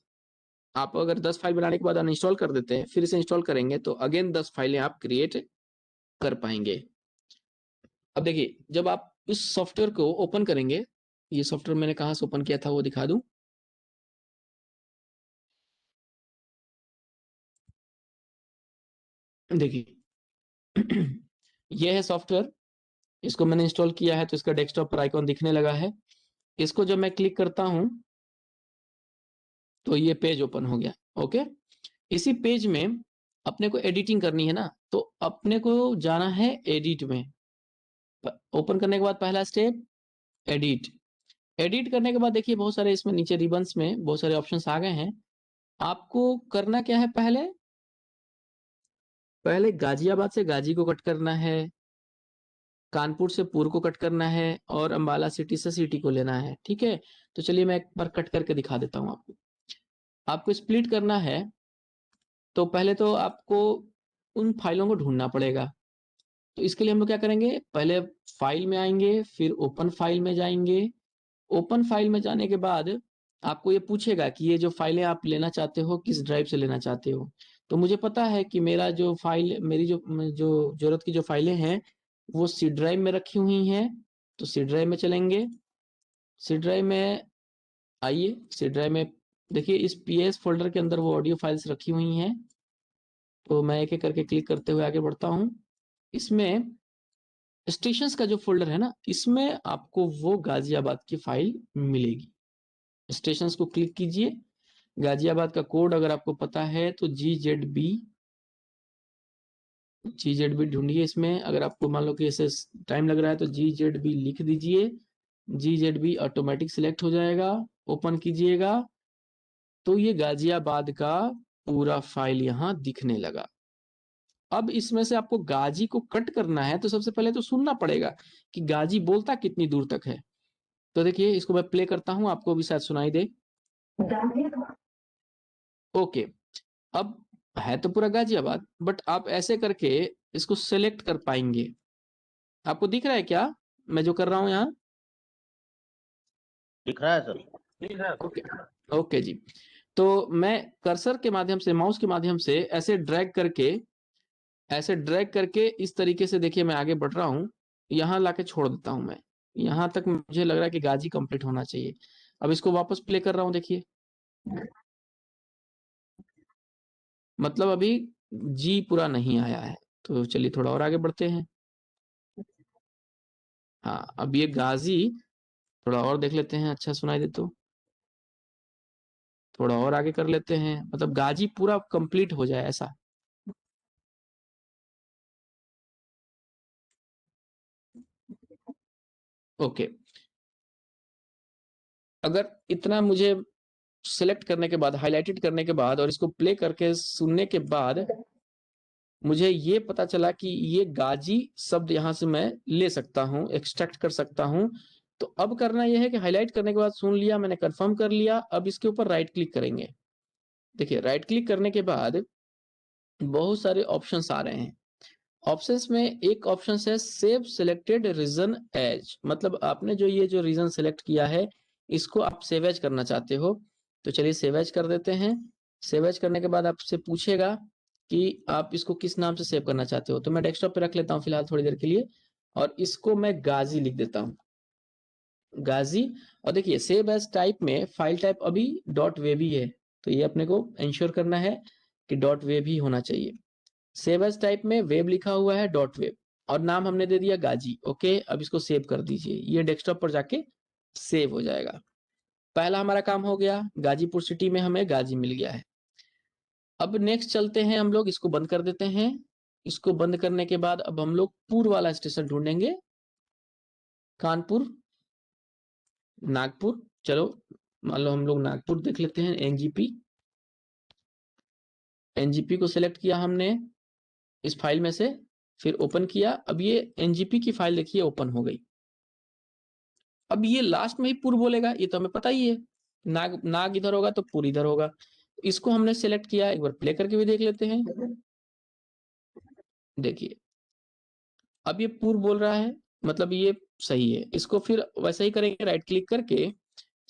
Speaker 1: आप अगर 10 फाइल बनाने के बाद अनइंस्टॉल कर देते हैं, फिर इसे इंस्टॉल करेंगे तो अगेन 10 फाइलें आप क्रिएट कर पाएंगे। अब देखिए, जब आप इस सॉफ्टवेयर को ओपन करेंगे, ये सॉफ्टवेयर मैंने कहाँ से ओपन किया था वो दिखा दूं। देखिए ये है सॉफ्टवेयर, इसको मैंने इंस्टॉल किया है तो इसका डेस्कटॉप पर आइकॉन दिखने लगा है। इसको जब मैं क्लिक करता हूं तो ये पेज ओपन हो गया। ओके, इसी पेज में अपने को एडिटिंग करनी है ना, तो अपने को जाना है एडिट में। ओपन करने के बाद पहला स्टेप एडिट। एडिट करने के बाद देखिए बहुत सारे इसमें नीचे रिबन्स में बहुत सारे ऑप्शंस आ गए हैं। आपको करना क्या है, पहले गाजियाबाद से गाजी को कट करना है, कानपुर से पुर को कट करना है, और अंबाला सिटी से सिटी को लेना है। ठीक है, तो चलिए मैं एक बार कट करके दिखा देता हूं आपको। आपको स्प्लिट करना है तो पहले तो आपको उन फाइलों को ढूंढना पड़ेगा। तो इसके लिए हम लोग क्या करेंगे, पहले फाइल में आएंगे, फिर ओपन फाइल में जाएंगे। ओपन फाइल में जाने के बाद आपको ये पूछेगा कि ये जो फाइलें आप लेना चाहते हो किस ड्राइव से लेना चाहते हो। तो मुझे पता है कि मेरा जो फाइल, मेरी जो जो जरूरत की जो फाइलें हैं वो सी ड्राइव में रखी हुई हैं। तो सी ड्राइव में चलेंगे, सी ड्राइव में आइए, सी ड्राइव में देखिए इस पीएस फोल्डर के अंदर वो ऑडियो फाइल्स रखी हुई हैं। तो मैं एक एक करके क्लिक करते हुए आगे बढ़ता हूँ। इसमें स्टेशंस का जो फोल्डर है ना, इसमें आपको वो गाजियाबाद की फाइल मिलेगी। स्टेशंस को क्लिक कीजिए, गाजियाबाद का कोड अगर आपको पता है तो GZB ढूंढिए इसमें। अगर आपको मान लो कि ऐसे टाइम लग रहा है तो GZB लिख दीजिए, GZB ऑटोमेटिक सिलेक्ट हो जाएगा। ओपन कीजिएगा तो ये गाजियाबाद का पूरा फाइल यहाँ दिखने लगा। अब इसमें से आपको गाजी को कट करना है तो सबसे पहले तो सुनना पड़ेगा कि गाजी बोलता कितनी दूर तक है। तो देखिए इसको मैं प्ले करता हूं, आपको भी शायद सुनाई दे। ओके, अब है तो पूरा गाजियाबाद, बट आप ऐसे करके इसको सेलेक्ट कर पाएंगे। आपको दिख रहा है क्या मैं जो कर रहा हूं यहाँ?
Speaker 4: दिख रहा है सर।
Speaker 1: ओके, ओके जी। तो मैं कर्सर के माध्यम से, माउस के माध्यम से ऐसे ड्रैग करके इस तरीके से देखिए मैं आगे बढ़ रहा हूँ। यहाँ लाके छोड़ देता हूँ मैं, यहाँ तक मुझे लग रहा है कि गाजी कंप्लीट होना चाहिए। अब इसको वापस प्ले कर रहा हूँ, देखिए मतलब अभी जी पूरा नहीं आया है। तो चलिए थोड़ा और आगे बढ़ते हैं। हाँ, अब ये गाजी थोड़ा और देख लेते हैं, अच्छा सुनाई दे तो थोड़ा और आगे कर लेते हैं, मतलब गाजी पूरा कंप्लीट हो जाए ऐसा। ओके, अगर इतना मुझे सिलेक्ट करने के बाद, हाईलाइटेड करने के बाद और इसको प्ले करके सुनने के बाद मुझे ये पता चला कि ये गाजी शब्द यहाँ से मैं ले सकता हूँ, एक्सट्रैक्ट कर सकता हूँ। तो अब करना यह है कि हाईलाइट करने के बाद सुन लिया मैंने, कंफर्म कर लिया, अब इसके ऊपर राइट क्लिक करेंगे। देखिए राइट क्लिक करने के बाद बहुत सारे ऑप्शंस आ रहे हैं। ऑप्शंस में एक ऑप्शन है सेव सिलेक्टेड रीजन एज, मतलब आपने जो ये जो रीजन सिलेक्ट किया है इसको आप सेव एज करना चाहते हो। तो चलिए सेव एज कर देते हैं। सेव एज करने के बाद आपसे पूछेगा कि आप इसको किस नाम से सेव करना चाहते हो, तो मैं डेस्कटॉप पे रख लेता हूँ फिलहाल थोड़ी देर के लिए, और इसको मैं गाजी लिख देता हूँ, गाजी। और देखिए सेव एज टाइप में फाइल टाइप अभी डॉट वेब ही है, तो ये अपने को इंश्योर करना है कि डॉट वेब ही होना चाहिए। सेव एज टाइप में वेब लिखा हुआ है, डॉट वेब, और नाम हमने दे दिया गाजी। ओके, अब इसको सेव कर दीजिए, ये डेस्कटॉप पर जाके सेव हो जाएगा। पहला हमारा काम हो गया, गाजीपुर सिटी में हमें गाजी मिल गया है। अब नेक्स्ट चलते हैं हम लोग, इसको बंद कर देते हैं। इसको बंद करने के बाद अब हम लोग पूर्व वाला स्टेशन ढूंढेंगे, कानपुर, नागपुर। चलो मान लो हम लोग नागपुर देख लेते हैं, एनजीपी। एनजीपी को सिलेक्ट किया हमने इस फाइल में से, फिर ओपन किया। अब ये एनजीपी की फाइल देखिए ओपन हो गई। अब ये लास्ट में ही पुर बोलेगा, ये तो हमें पता ही है, नाग नाग इधर होगा तो पुर इधर होगा। इसको हमने सेलेक्ट किया, एक बार प्ले करके भी देख लेते हैं। देखिए अब ये पुर बोल रहा है, मतलब ये सही है। इसको फिर वैसे ही करेंगे, राइट क्लिक करके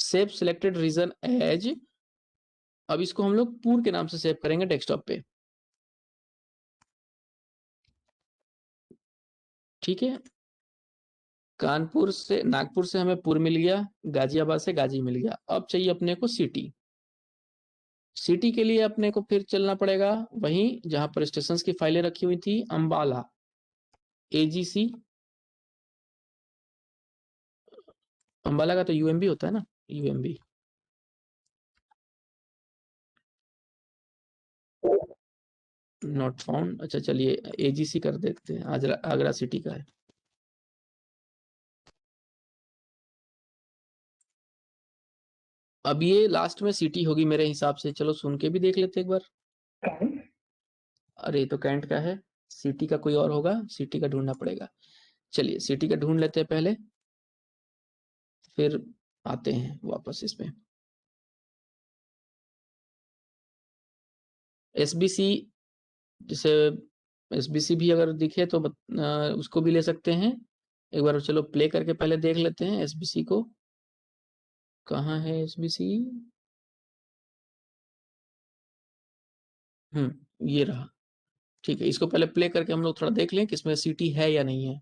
Speaker 1: सेव सिलेक्टेड रीजन एज। अब इसको हम लोग पुर के नाम से सेव करेंगे डेस्कटॉप पे। ठीक है, कानपुर से नागपुर से हमें पुर मिल गया, गाजियाबाद से गाजी मिल गया। अब चाहिए अपने को सिटी। सिटी के लिए अपने को फिर चलना पड़ेगा वहीं जहां पर स्टेशन की फाइलें रखी हुई थी, अंबाला, एजीसी। अंबाला का तो यूएमबी होता है ना, यूएमबी। नॉट फाउंड, अच्छा चलिए एजीसी कर देते हैं, आगरा, आगरा सिटी का है। अब ये लास्ट में सिटी होगी मेरे हिसाब से, चलो सुन के भी देख लेते एक बार। अरे तो कैंट का है, सिटी का कोई और होगा, सिटी का ढूंढना पड़ेगा। चलिए सिटी का ढूंढ लेते हैं पहले, फिर आते हैं वापस इसमें। एसबीसी, जैसे एसबीसी भी अगर दिखे तो उसको भी ले सकते हैं। एक बार चलो प्ले करके पहले देख लेते हैं एसबीसी को, कहाँ है एसबीसी। ये रहा। ठीक है, इसको पहले प्ले करके हम लोग थोड़ा देख लें कि इसमें सिटी है या नहीं है।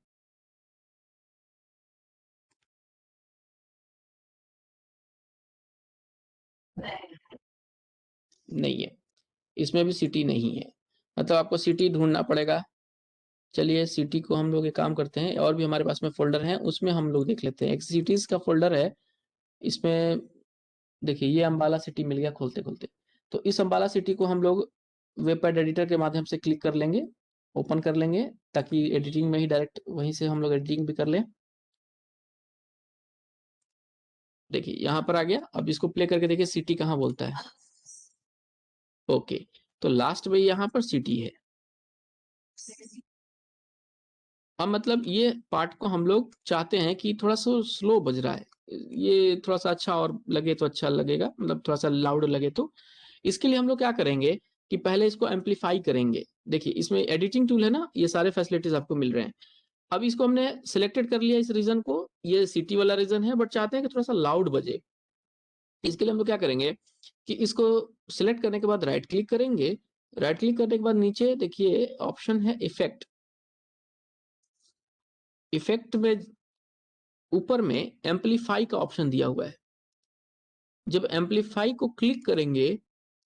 Speaker 1: नहीं है, इसमें भी सिटी नहीं है, मतलब आपको सिटी ढूंढना पड़ेगा। चलिए सिटी को हम लोग एक काम करते हैं, और भी हमारे पास में फोल्डर हैं, उसमें हम लोग देख लेते हैं। एक सिटीज का फोल्डर है, इसमें देखिए ये अंबाला सिटी मिल गया खोलते खोलते। तो इस अंबाला सिटी को हम लोग वेब पैड एडिटर के माध्यम से क्लिक कर लेंगे, ओपन कर लेंगे, ताकि एडिटिंग में ही डायरेक्ट वहीं से हम लोग एडिटिंग भी कर लें। देखिए यहाँ पर आ गया, अब इसको प्ले करके देखिए सिटी कहाँ बोलता है। ओके, तो लास्ट में यहाँ पर सिटी है। अब मतलब ये पार्ट को हम लोग चाहते हैं कि थोड़ा सा स्लो बज रहा है, ये थोड़ा सा अच्छा और लगे तो अच्छा लगेगा, मतलब थोड़ा सा लाउड लगे तो। इसके लिए हम लोग क्या करेंगे कि पहले इसको एम्पलीफाई करेंगे। देखिए इसमें एडिटिंग टूल है ना, ये सारे फैसिलिटीज आपको मिल रहे हैं। अब इसको हमने सिलेक्टेड कर लिया इस रीजन को, ये सिटी वाला रीजन है, बट चाहते हैं कि थोड़ा सा लाउड बजे। इसके लिए हम लोग क्या करेंगे कि इसको सिलेक्ट करने के बाद राइट क्लिक करेंगे। राइट क्लिक करने के बाद नीचे देखिए ऑप्शन है इफेक्ट। इफेक्ट में ऊपर में एम्पलीफाई का ऑप्शन दिया हुआ है। जब एम्पलीफाई को क्लिक करेंगे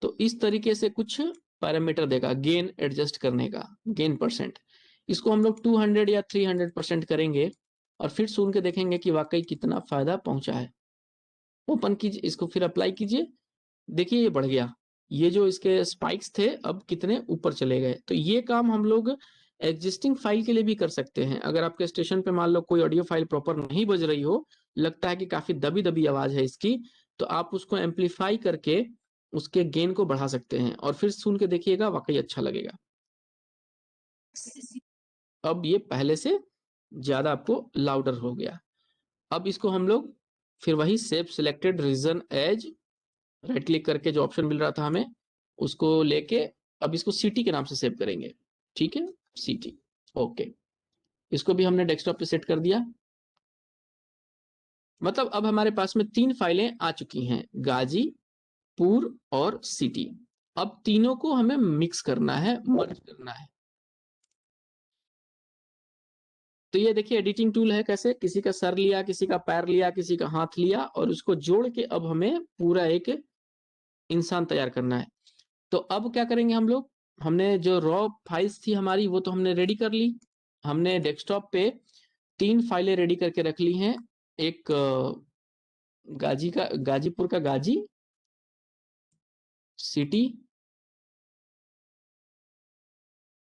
Speaker 1: तो इस तरीके से कुछ पैरामीटर देगा गेन एडजस्ट करने का, गेन परसेंट। इसको हम लोग 200 या 300% करेंगे, और फिर सुन के देखेंगे कि वाकई कितना फायदा पहुंचा है। ओपन कीजिए इसको, फिर अप्लाई कीजिए, देखिए ये बढ़ गया, ये जो इसके स्पाइक्स थे अब कितने ऊपर चले गए। तो ये काम हम लोग एग्जिस्टिंग फाइल के लिए भी कर सकते हैं। अगर आपके स्टेशन पे मान लो कोई ऑडियो फाइल प्रॉपर नहीं बज रही हो, लगता है कि काफी दबी दबी आवाज है इसकी, तो आप उसको एम्पलीफाई करके उसके गेन को बढ़ा सकते हैं और फिर सुन के देखिएगा, वाकई अच्छा लगेगा। अब ये पहले से ज्यादा आपको लाउडर हो गया। अब इसको हम लोग फिर वही save selected region as, right click करके जो ऑप्शन मिल रहा था हमें उसको लेके अब इसको सिटी के नाम से सेव करेंगे। ठीक है, सिटी, ओके। इसको भी हमने डेस्कटॉप पे सेट कर दिया। मतलब अब हमारे पास में 3 फाइलें आ चुकी हैं, गाजीपुर और सिटी। अब तीनों को हमें मिक्स करना है, मर्ज करना है। तो ये देखिए एडिटिंग टूल है, कैसे किसी का सर लिया, किसी का पैर लिया, किसी का हाथ लिया और उसको जोड़ के अब हमें पूरा एक इंसान तैयार करना है। तो अब क्या करेंगे हम लोग, हमने जो रॉ फाइल्स थी हमारी वो तो हमने रेडी कर ली। हमने डेस्कटॉप पे 3 फाइलें रेडी करके रख ली हैं। एक गाजीपुर का गाजी, सिटी,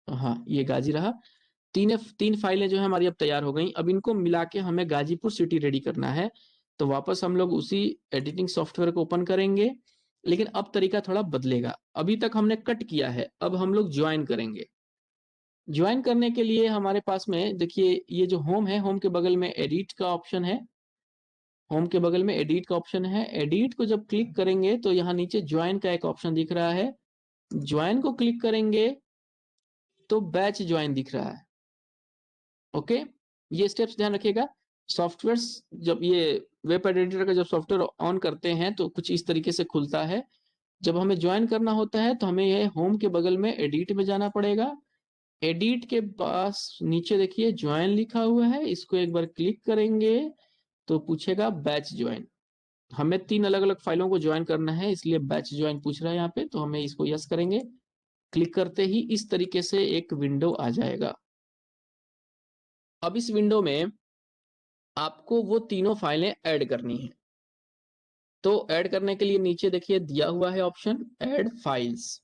Speaker 1: हाँ ये गाजी रहा। तीन फाइलें जो है हमारी अब तैयार हो गई। अब इनको मिला के हमें गाजीपुर सिटी रेडी करना है। तो वापस हम लोग उसी एडिटिंग सॉफ्टवेयर को ओपन करेंगे, लेकिन अब तरीका थोड़ा बदलेगा। अभी तक हमने कट किया है, अब हम लोग ज्वाइन करेंगे। ज्वाइन करने के लिए हमारे पास में देखिए ये जो होम है, होम के बगल में एडिट का ऑप्शन है। होम के बगल में एडिट का ऑप्शन है। एडिट को जब क्लिक करेंगे तो यहाँ नीचे ज्वाइन का एक ऑप्शन दिख रहा है। ज्वाइन को क्लिक करेंगे तो बैच ज्वाइन दिख रहा है। ओके, ये स्टेप्स ध्यान रखिएगा। सॉफ्टवेयर जब ये वेब एडिटर का जब सॉफ्टवेयर ऑन करते हैं तो कुछ इस तरीके से खुलता है। जब हमें ज्वाइन करना होता है तो हमें ये होम के बगल में एडिट में जाना पड़ेगा। एडिट के पास नीचे देखिए ज्वाइन लिखा हुआ है, इसको एक बार क्लिक करेंगे तो पूछेगा बैच ज्वाइन। हमें 3 अलग अलग फाइलों को ज्वाइन करना है, इसलिए बैच ज्वाइन पूछ रहा है यहाँ पे, तो हमें इसको यस करेंगे। क्लिक करते ही इस तरीके से एक विंडो आ जाएगा। अब इस विंडो में आपको वो तीनों फाइलें ऐड करनी है। तो ऐड करने के लिए नीचे देखिए दिया हुआ है ऑप्शन ऐड फाइल्स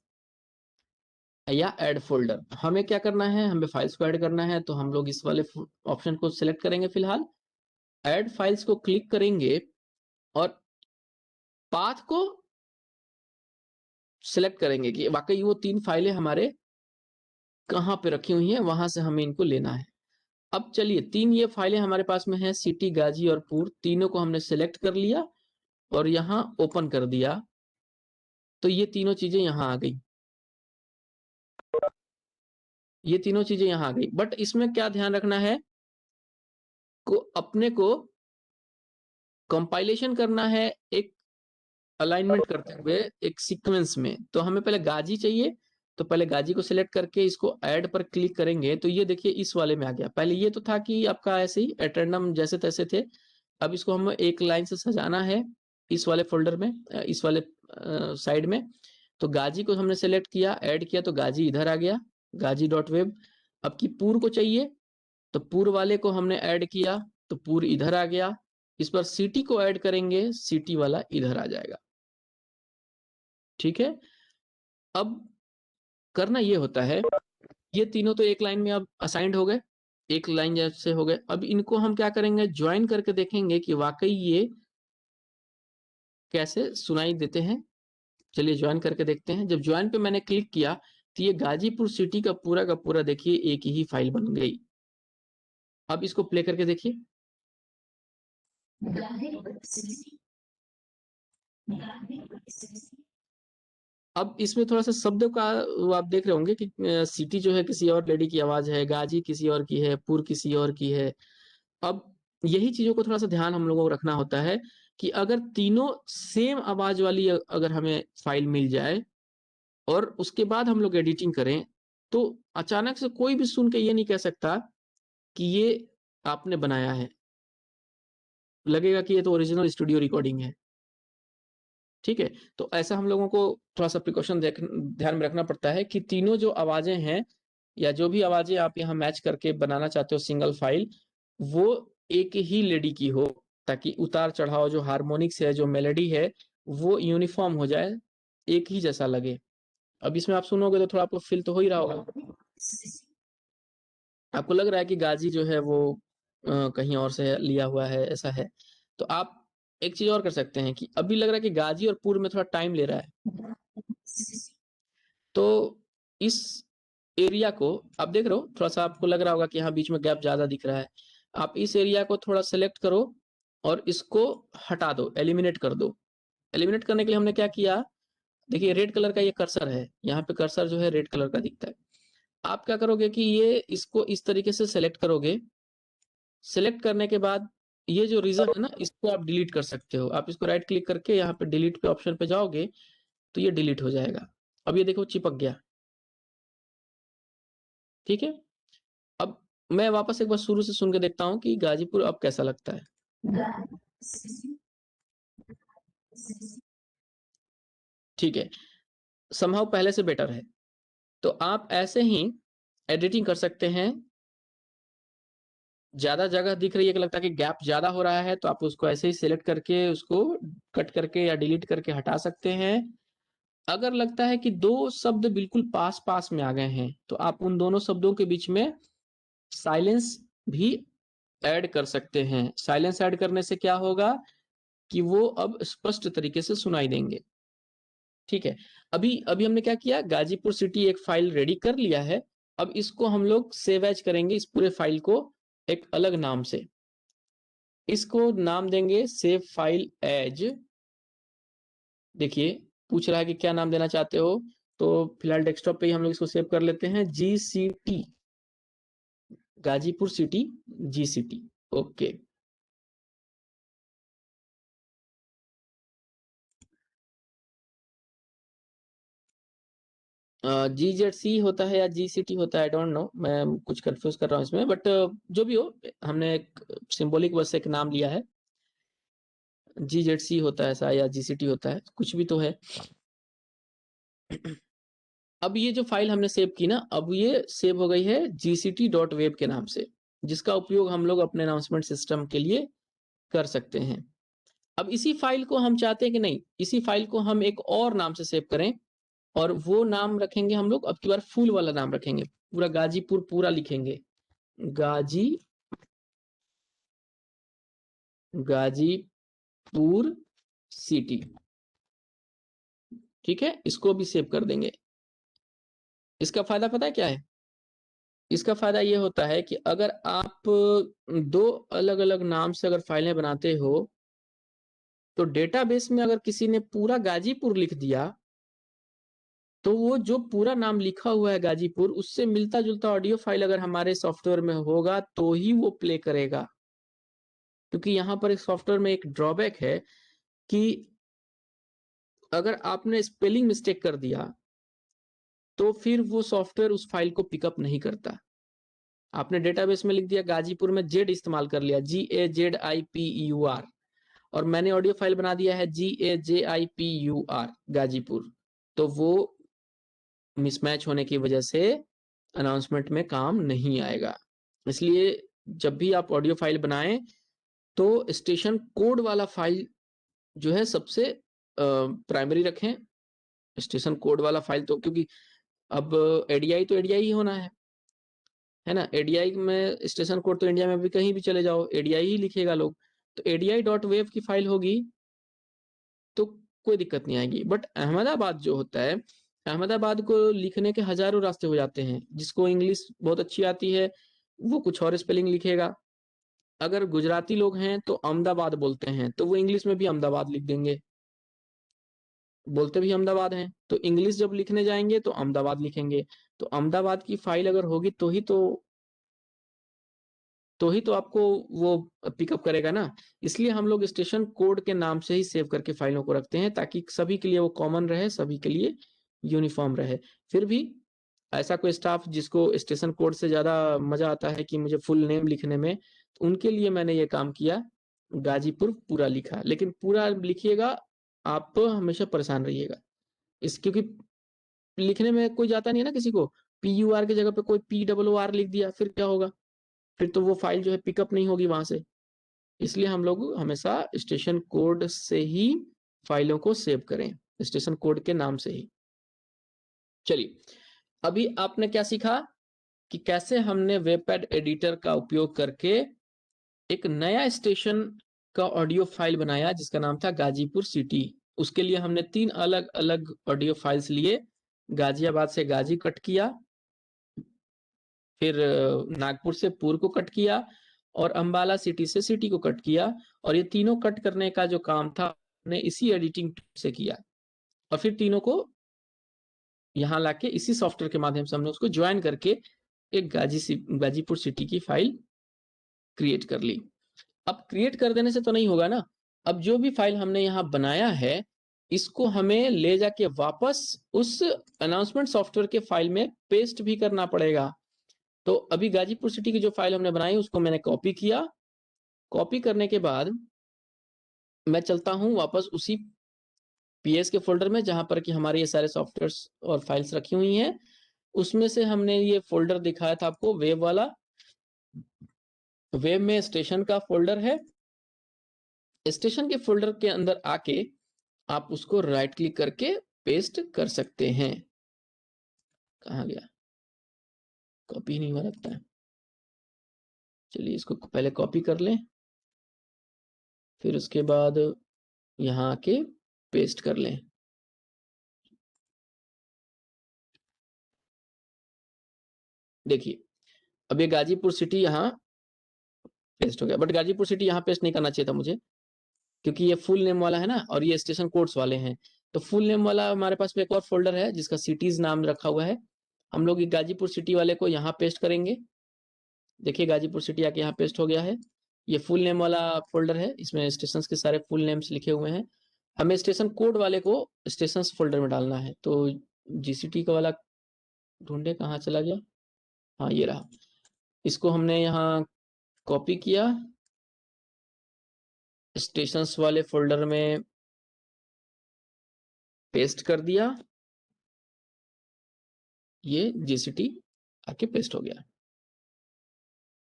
Speaker 1: या ऐड फोल्डर। हमें क्या करना है, हमें फाइल्स को ऐड करना है, तो हम लोग इस वाले ऑप्शन को सिलेक्ट करेंगे। फिलहाल ऐड फाइल्स को क्लिक करेंगे और पाथ को सिलेक्ट करेंगे कि वाकई वो 3 फाइलें हमारे कहाँ पे रखी हुई हैं, वहां से हमें इनको लेना है। अब चलिए 3 ये फाइलें हमारे पास में है, सिटी, गाजी और पुर, तीनों को हमने सिलेक्ट कर लिया और यहाँ ओपन कर दिया। तो ये तीनों चीजें यहाँ आ गई, ये तीनों चीजें यहाँ आ गई। बट इसमें क्या ध्यान रखना है, को अपने को कंपाइलेशन करना है एक अलाइनमेंट करते हुए एक सीक्वेंस में। तो हमें पहले गाजी चाहिए, तो पहले गाजी को सिलेक्ट करके इसको ऐड पर क्लिक करेंगे तो ये देखिए इस वाले में आ गया। पहले ये तो था कि आपका ऐसे ही एटेंडम जैसे तैसे थे। अब इसको हमें एक लाइन से सजाना है इस वाले फोल्डर में, इस वाले साइड में। तो गाजी को हमने सेलेक्ट किया, ऐड किया, तो गाजी इधर आ गया, गाजी डॉट वेब। अब की पूर को चाहिए तो पूर वाले को हमने ऐड किया तो पूर इधर आ गया। इस पर सिटी को ऐड करेंगे, सिटी वाला इधर आ जाएगा। ठीक है, अब करना ये होता है, ये तीनों तो एक लाइन में अब असाइंड हो गए, एक लाइन जैसे हो गए। अब इनको हम क्या करेंगे, ज्वाइन करके देखेंगे कि वाकई ये कैसे सुनाई देते हैं। चलिए ज्वाइन करके देखते हैं। जब ज्वाइन पे मैंने क्लिक किया तो ये गाजीपुर सिटी का पूरा देखिए एक ही फाइल बन गई। अब इसको प्ले करके देखिए। अब इसमें थोड़ा सा शब्द का वो आप देख रहे होंगे कि सिटी जो है किसी और लेडी की आवाज है, गाजी किसी और की है, पुर किसी और की है। अब यही चीजों को थोड़ा सा ध्यान हम लोगों को रखना होता है कि अगर तीनों सेम आवाज वाली अगर हमें फाइल मिल जाए और उसके बाद हम लोग एडिटिंग करें तो अचानक से कोई भी सुन के ये नहीं कह सकता कि ये आपने बनाया है, लगेगा कि ये तो ओरिजिनल स्टूडियो रिकॉर्डिंग है। ठीक है, तो ऐसा हम लोगों को थोड़ा सा प्रिकॉशन ध्यान में रखना पड़ता है कि तीनों जो आवाजें हैं या जो भी आवाजें आप यहाँ मैच करके बनाना चाहते हो सिंगल फाइल, वो एक ही लेडी की हो, ताकि उतार चढ़ाव जो हार्मोनिक्स है, जो मेलोडी है, वो यूनिफॉर्म हो जाए, एक ही जैसा लगे। अब इसमें आप सुनोगे तो थोड़ा आपको फील तो हो ही रहा होगा। आपको लग रहा है कि गाजी जो है वो कहीं और से लिया हुआ है, ऐसा है। तो आप एक चीज और कर सकते हैं कि अभी लग रहा है कि गाजी और पूर्व में थोड़ा टाइम ले रहा है, तो इस एरिया को आप देख रहे हो, थोड़ा सा आपको लग रहा होगा कि यहाँ बीच में गैप ज्यादा दिख रहा है। आप इस एरिया को थोड़ा सेलेक्ट करो और इसको हटा दो, एलिमिनेट कर दो। एलिमिनेट करने के लिए हमने क्या किया, देखिए रेड कलर का ये कर्सर है, यहाँ पे कर्सर जो है रेड कलर का दिखता है। आप क्या करोगे कि ये इसको इस तरीके से सेलेक्ट करोगे। सेलेक्ट करने के बाद ये जो रीजन है ना, इसको आप डिलीट कर सकते हो। आप इसको राइट क्लिक करके यहाँ पे डिलीट पे ऑप्शन पे जाओगे तो ये डिलीट हो जाएगा। अब ये देखो चिपक गया, ठीक है। अब मैं वापस एक बार शुरू से सुन के देखता हूँ कि गाजीपुर अब कैसा लगता है। ठीक है, समहाउ पहले से बेटर है। तो आप ऐसे ही एडिटिंग कर सकते हैं। ज्यादा जगह दिख रही है कि लगता है कि गैप ज्यादा हो रहा है, तो आप उसको ऐसे ही सिलेक्ट करके उसको कट करके या डिलीट करके हटा सकते हैं। अगर लगता है कि दो शब्द बिल्कुल पास पास में आ गए हैं, तो आप उन दोनों शब्दों के बीच में साइलेंस भी ऐड कर सकते हैं। साइलेंस ऐड करने से क्या होगा कि वो अब स्पष्ट तरीके से सुनाई देंगे। ठीक है, अभी अभी हमने क्या किया, गाजीपुर सिटी एक फाइल रेडी कर लिया है। अब इसको हम लोग सेव एज करेंगे, इस पूरे फाइल को एक अलग नाम से। इसको नाम देंगे सेव फाइल एज। देखिए पूछ रहा है कि क्या नाम देना चाहते हो, तो फिलहाल डेस्कटॉप पे ही हम लोग इसको सेव कर लेते हैं, GCT, Ghazipur city GCT। Okay, GZC होता है या GCT होता है, आई डोंट नो, मैं कुछ कंफ्यूज कर रहा हूँ इसमें, बट जो भी हो, हमने एक सिंबॉलिक बस एक नाम लिया है। GZC होता है ऐसा या GCT होता है, कुछ भी तो है। अब ये जो फाइल हमने सेव की ना, अब ये सेव हो गई है gct.web के नाम से, जिसका उपयोग हम लोग अपने अनाउंसमेंट सिस्टम के लिए कर सकते हैं। अब इसी फाइल को हम चाहते हैं कि नहीं, इसी फाइल को हम एक और नाम से सेव करें, और वो नाम रखेंगे हम लोग, अब की बार फुल वाला नाम रखेंगे, पूरा गाजीपुर पूरा लिखेंगे, गाजीपुर सिटी। ठीक है, इसको भी सेव कर देंगे। इसका फायदा पता है क्या है? इसका फायदा ये होता है कि अगर आप दो अलग अलग नाम से अगर फाइलें बनाते हो, तो डेटाबेस में अगर किसी ने पूरा गाजीपुर लिख दिया, तो वो जो पूरा नाम लिखा हुआ है गाजीपुर, उससे मिलता जुलता ऑडियो फाइल अगर हमारे सॉफ्टवेयर में होगा तो ही वो प्ले करेगा। क्योंकि यहाँ पर एक सॉफ्टवेयर में एक ड्रॉबैक है कि अगर आपने स्पेलिंग मिस्टेक कर दिया तो फिर वो सॉफ्टवेयर उस फाइल को पिकअप नहीं करता। आपने डेटाबेस में लिख दिया गाजीपुर में जेड इस्तेमाल कर लिया, GAZIPUR, और मैंने ऑडियो फाइल बना दिया है GAJIPUR गाजीपुर, तो वो मिसमैच होने की वजह से अनाउंसमेंट में काम नहीं आएगा। इसलिए जब भी आप ऑडियो फाइल बनाएं तो स्टेशन कोड वाला फाइल जो है सबसे प्राइमरी रखें। स्टेशन कोड वाला फाइल तो, क्योंकि अब एडीआई तो एडीआई ही होना है ना। एडीआई में स्टेशन कोड तो इंडिया में भी कहीं भी चले जाओ एडीआई ही लिखेगा लोग, तो ADI.wave की फाइल होगी तो कोई दिक्कत नहीं आएगी। बट अहमदाबाद जो होता है, अहमदाबाद को लिखने के हजारों रास्ते हो जाते हैं। जिसको इंग्लिश बहुत अच्छी आती है वो कुछ और स्पेलिंग लिखेगा, अगर गुजराती लोग हैं तो अहमदाबाद बोलते हैं, तो वो इंग्लिश में भी अहमदाबाद लिख देंगे, बोलते भी अहमदाबाद हैं, तो इंग्लिश जब लिखने जाएंगे तो अहमदाबाद लिखेंगे। तो अहमदाबाद की फाइल अगर होगी तो ही तो आपको वो पिकअप करेगा ना। इसलिए हम लोग स्टेशन कोड के नाम से ही सेव करके फाइलों को रखते हैं, ताकि सभी के लिए वो कॉमन रहे, सभी के लिए यूनिफॉर्म रहे। फिर भी ऐसा कोई स्टाफ जिसको स्टेशन कोड से ज्यादा मजा आता है कि मुझे फुल नेम लिखने में, तो उनके लिए मैंने ये काम किया, गाजीपुर पूरा लिखा। लेकिन पूरा लिखिएगा, आप हमेशा परेशान रहिएगा इस, क्योंकि लिखने में कोई जाता नहीं है ना किसी को। PUR की जगह पे कोई POOR लिख दिया, फिर क्या होगा? फिर तो वो फाइल जो है पिकअप नहीं होगी वहां से। इसलिए हम लोग हमेशा स्टेशन कोड से ही फाइलों को सेव करें, स्टेशन कोड के नाम से ही। चलिए, अभी आपने क्या सीखा कि कैसे हमने वेबपैड एडिटर का उपयोग करके एक नया स्टेशन का ऑडियो फाइल बनाया जिसका नाम था गाजीपुर सिटी। उसके लिए हमने 3 अलग अलग ऑडियो फाइल्स लिए। गाजियाबाद से गाजी कट किया, फिर नागपुर से पुर को कट किया, और अंबाला सिटी से सिटी को कट किया। और ये तीनों कट करने का जो काम था हमने इसी एडिटिंग टूल से किया, और फिर तीनों को यहाँ लाके इसी सॉफ्टवेयर के माध्यम से हमने उसको ज्वाइन करके एक गाजीपुर सिटी की फाइल क्रिएट कर ली। अब क्रिएट कर देने से तो नहीं होगा ना, अब जो भी फाइल हमने यहाँ बनाया है इसको हमें ले जाके वापस उस अनाउंसमेंट सॉफ्टवेयर के फाइल में पेस्ट भी करना पड़ेगा। तो अभी गाजीपुर सिटी की जो फाइल हमने बनाई उसको मैंने कॉपी किया। कॉपी करने के बाद मैं चलता हूँ वापस उसी पीएस के फोल्डर में जहां पर कि हमारे ये सारे सॉफ्टवेयर्स और फाइल्स रखी हुई हैं। उसमें से हमने ये फोल्डर दिखाया था आपको, वेब वाला। वेब में स्टेशन का फोल्डर है। स्टेशन के फोल्डर के अंदर आके आप उसको राइट क्लिक करके पेस्ट कर सकते हैं। कहाँ गया, कॉपी नहीं हुआ लगता है। चलिए इसको पहले कॉपी कर लें, फिर उसके बाद यहाँ आके पेस्ट कर लें। देखिए अब ये गाजीपुर सिटी यहाँ पेस्ट हो गया, बट गाजीपुर सिटी यहाँ पेस्ट नहीं करना चाहिए था मुझे, क्योंकि ये फुल नेम वाला है ना और ये स्टेशन कोड्स वाले हैं। तो फुल नेम वाला हमारे पास एक और फोल्डर है जिसका सिटीज नाम रखा हुआ है। हम लोग गाजीपुर सिटी वाले को यहाँ पेस्ट करेंगे। देखिए गाजीपुर सिटी आके यहाँ पेस्ट हो गया है। ये फुल नेम वाला फोल्डर है, इसमें स्टेशन के सारे फुल नेम्स लिखे हुए हैं। हमें स्टेशन कोड वाले को स्टेशन फोल्डर में डालना है। तो जीसीटी का वाला ढूंढे, कहाँ चला गया, हाँ ये रहा। इसको हमने यहाँ कॉपी किया, स्टेशंस वाले फोल्डर में पेस्ट कर दिया। ये जीसीटी आके पेस्ट हो गया।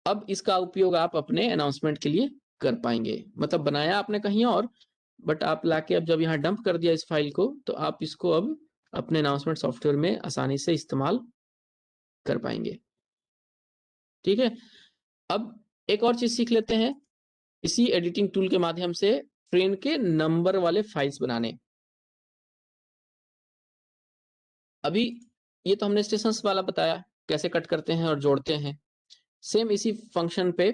Speaker 1: अब इसका उपयोग आप अपने अनाउंसमेंट के लिए कर पाएंगे। मतलब बनाया आपने कहीं और, बट आप लाके अब जब यहाँ डंप कर दिया इस फाइल को, तो आप इसको अब अपने अनाउंसमेंट सॉफ्टवेयर में आसानी से इस्तेमाल कर पाएंगे। ठीक है, अब एक और चीज सीख लेते हैं इसी एडिटिंग टूल के माध्यम से ट्रेन के नंबर वाले फाइल्स बनाने। अभी ये तो हमने स्टेशन वाला बताया कैसे कट करते हैं और जोड़ते हैं। सेम इसी फंक्शन पे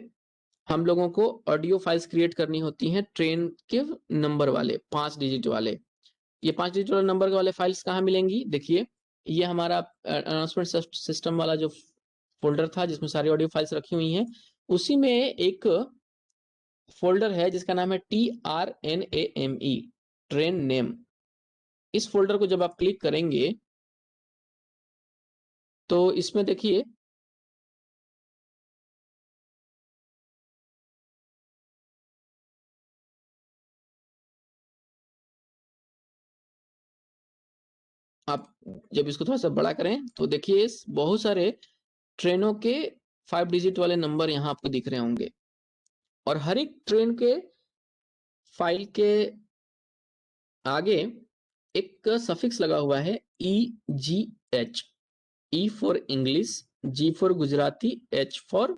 Speaker 1: हम लोगों को ऑडियो फाइल्स क्रिएट करनी होती हैं ट्रेन के नंबर वाले, 5 डिजिट वाले। ये 5 डिजिट वाले नंबर वाले फाइल्स कहाँ मिलेंगी, देखिए ये हमारा अनाउंसमेंट सिस्टम वाला जो फोल्डर था जिसमें सारी ऑडियो फाइल्स रखी हुई हैं, उसी में एक फोल्डर है जिसका नाम है TRNAME, ट्रेन नेम। इस फोल्डर को जब आप क्लिक करेंगे तो इसमें देखिए आप जब इसको थोड़ा सा बड़ा करें तो देखिए बहुत सारे ट्रेनों के 5 डिजिट वाले नंबर यहाँ आपको दिख रहे होंगे, और हर एक ट्रेन के फाइल के आगे एक सफिक्स लगा हुआ है EGH, E for English, G for Gujarati, H for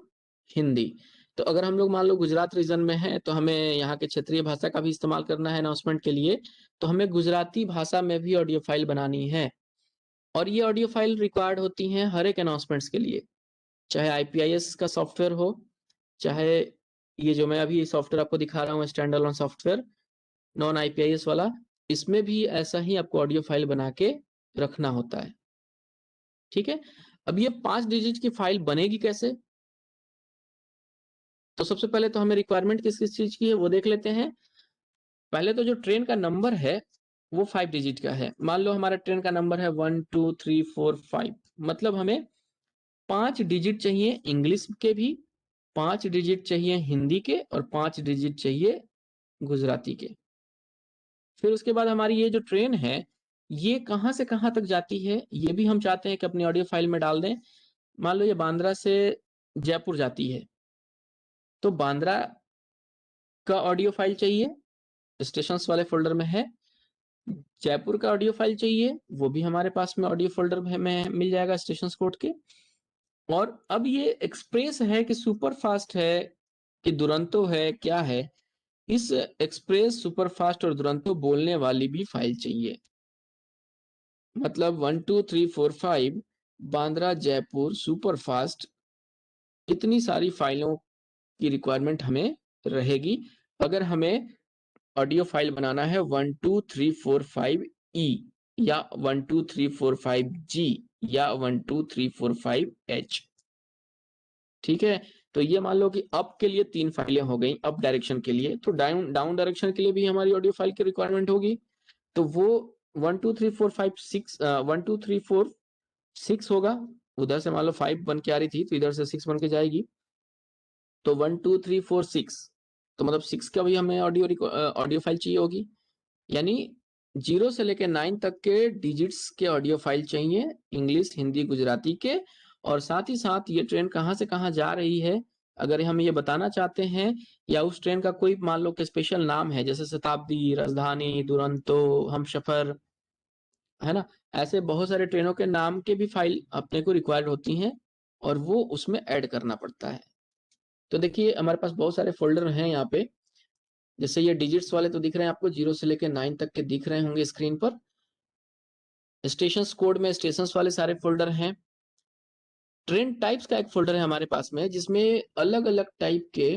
Speaker 1: Hindi. तो अगर हम लोग मान लो गुजरात रीजन में है तो हमें यहाँ के क्षेत्रीय भाषा का भी इस्तेमाल करना है अनाउंसमेंट के लिए, तो हमें गुजराती भाषा में भी ऑडियो फाइल बनानी है। और ये ऑडियो फाइल रिक्वायर्ड होती हैं हर एक अनाउंसमेंट्स के लिए, चाहे IPIS का सॉफ्टवेयर हो, चाहे ये जो मैं अभी सॉफ्टवेयर आपको दिखा रहा हूँ stand alone software non IPIS वाला, इसमें भी ऐसा ही आपको ऑडियो फाइल बना के रखना होता है। ठीक है, अब ये 5 डिजिट की फाइल बनेगी कैसे, तो सबसे पहले तो हमें रिक्वायरमेंट किस किस चीज की है वो देख लेते हैं। पहले तो जो ट्रेन का नंबर है वो 5 डिजिट का है। मान लो हमारा ट्रेन का नंबर है 1 2 3 4 5, मतलब हमें 5 डिजिट चाहिए इंग्लिश के भी, 5 डिजिट चाहिए हिंदी के, और 5 डिजिट चाहिए गुजराती के। फिर उसके बाद हमारी ये जो ट्रेन है ये कहाँ से कहाँ तक जाती है ये भी हम चाहते हैं कि अपनी ऑडियो फाइल में डाल दें। मान लो ये बांद्रा से जयपुर जाती है, तो बांद्रा का ऑडियो फाइल चाहिए, स्टेशंस वाले फोल्डर में है। जयपुर का ऑडियो फाइल चाहिए, वो भी हमारे पास में ऑडियो फोल्डर में मिल जाएगा स्टेशंस कोड के। और अब ये एक्सप्रेस है कि सुपर फास्ट है कि दुरंतो है, क्या है, इस एक्सप्रेस, सुपर फास्ट और दुरंतो बोलने वाली भी फाइल चाहिए। मतलब 1 2 3 4 5 बांद्रा जयपुर सुपर फास्ट, इतनी सारी फाइलों की रिक्वायरमेंट हमें रहेगी अगर हमें ऑडियो फाइल बनाना है 1 2 3 4 5 E या 1 2 3 4 5 G या 1 2 3 4 5 H। ठीक है, तो ये मान लो कि अप के लिए 3 फाइलें हो गई, अप डायरेक्शन के लिए, तो डाउन डायरेक्शन के लिए भी हमारी ऑडियो फाइल की रिक्वायरमेंट होगी। तो वो 1 2 3 4 5 6 1 2 3 4 6 होगा, उधर से मान लो 5 बन के आ रही थी तो इधर से 6 बन के जाएगी, तो 1 2 3 4 6, तो मतलब 6 का भी हमें ऑडियो फाइल चाहिए होगी। यानी 0 से लेकर 9 तक के डिजिट्स के ऑडियो फाइल चाहिए, इंग्लिश, हिंदी, गुजराती के। और साथ ही साथ ये ट्रेन कहाँ से कहाँ जा रही है अगर हम ये बताना चाहते हैं, या उस ट्रेन का कोई मान लो कि स्पेशल नाम है, जैसे शताब्दी, राजधानी, दुरंतो, हमसफर, है ना, ऐसे बहुत सारे ट्रेनों के नाम के भी फाइल अपने को रिक्वायर्ड होती हैं और वो उसमें ऐड करना पड़ता है। तो देखिए हमारे पास बहुत सारे फोल्डर हैं यहाँ पे, जैसे ये डिजिट्स वाले तो दिख रहे हैं आपको, 0 से लेकर 9 तक के दिख रहे होंगे स्क्रीन पर। स्टेशन कोड में स्टेशन वाले सारे फोल्डर हैं। ट्रेन टाइप्स का एक फोल्डर है हमारे पास में जिसमें अलग अलग टाइप के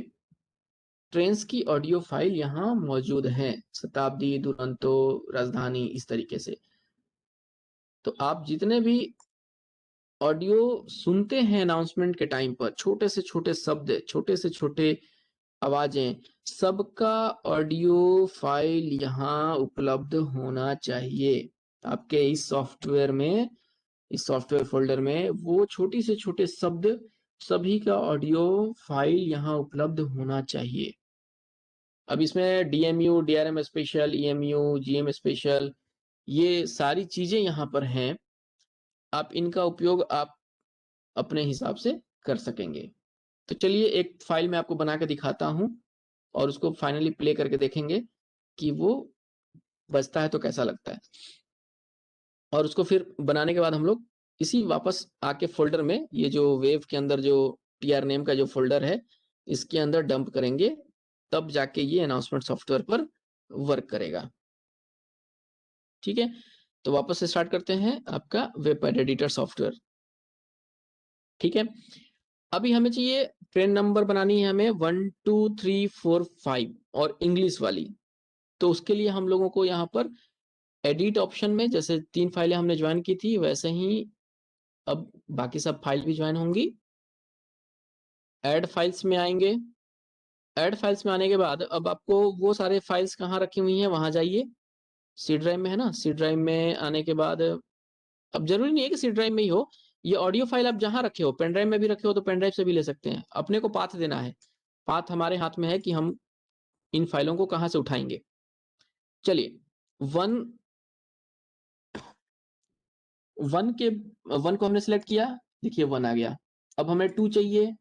Speaker 1: ट्रेन्स की ऑडियो फाइल यहाँ मौजूद हैं, शताब्दी, दुरंतो, राजधानी, इस तरीके से। तो आप जितने भी ऑडियो सुनते हैं अनाउंसमेंट के टाइम पर, छोटे से छोटे शब्द, छोटे से छोटे आवाजें, सबका ऑडियो फाइल यहाँ उपलब्ध होना चाहिए आपके इस सॉफ्टवेयर में, इस सॉफ्टवेयर फोल्डर में। वो छोटी से छोटे शब्द सभी का ऑडियो फाइल यहाँ उपलब्ध होना चाहिए। अब इसमें DMU, DRM special, EMU, GM special, ये सारी चीजें यहाँ पर हैं। आप इनका उपयोग आप अपने हिसाब से कर सकेंगे। तो चलिए एक फाइल मैं आपको बना के दिखाता हूँ और उसको फाइनली प्ले करके देखेंगे कि वो बजता है तो कैसा लगता है। और उसको फिर बनाने के बाद हम लोग इसी वापस आके फोल्डर में, ये जो वेव के अंदर जो TR नेम का जो फोल्डर है, इसके अंदर डंप करेंगे, तब जाके ये अनाउंसमेंट सॉफ्टवेयर पर वर्क करेगा। ठीक है, तो वापस से स्टार्ट करते हैं आपका वेब पैड एडिटर सॉफ्टवेयर। ठीक है, अभी हमें चाहिए ट्रेन नंबर बनानी है हमें 1 2 3 4 5 और इंग्लिश वाली। तो उसके लिए हम लोगों को यहाँ पर एडिट ऑप्शन में, जैसे 3 फाइलें हमने ज्वाइन की थी वैसे ही अब बाकी सब फाइल भी ज्वाइन होंगी। ऐड फाइल्स में आएंगे। ऐड फाइल्स में आने के बाद अब आपको वो सारे फाइल्स कहाँ रखी हुई हैं वहां जाइए। सी ड्राइव में है ना, सी ड्राइव में आने के बाद अब जरूरी नहीं है कि सी ड्राइव में ही हो, ये ऑडियो फाइल आप जहां रखे हो, पेन ड्राइव में भी रखे हो तो पेन ड्राइव से भी ले सकते हैं। अपने को पाथ देना है, पाथ हमारे हाथ में है कि हम इन फाइलों को कहां से उठाएंगे। चलिए वन को हमने सिलेक्ट किया, देखिए 1 आ गया। अब हमें 2 चाहिए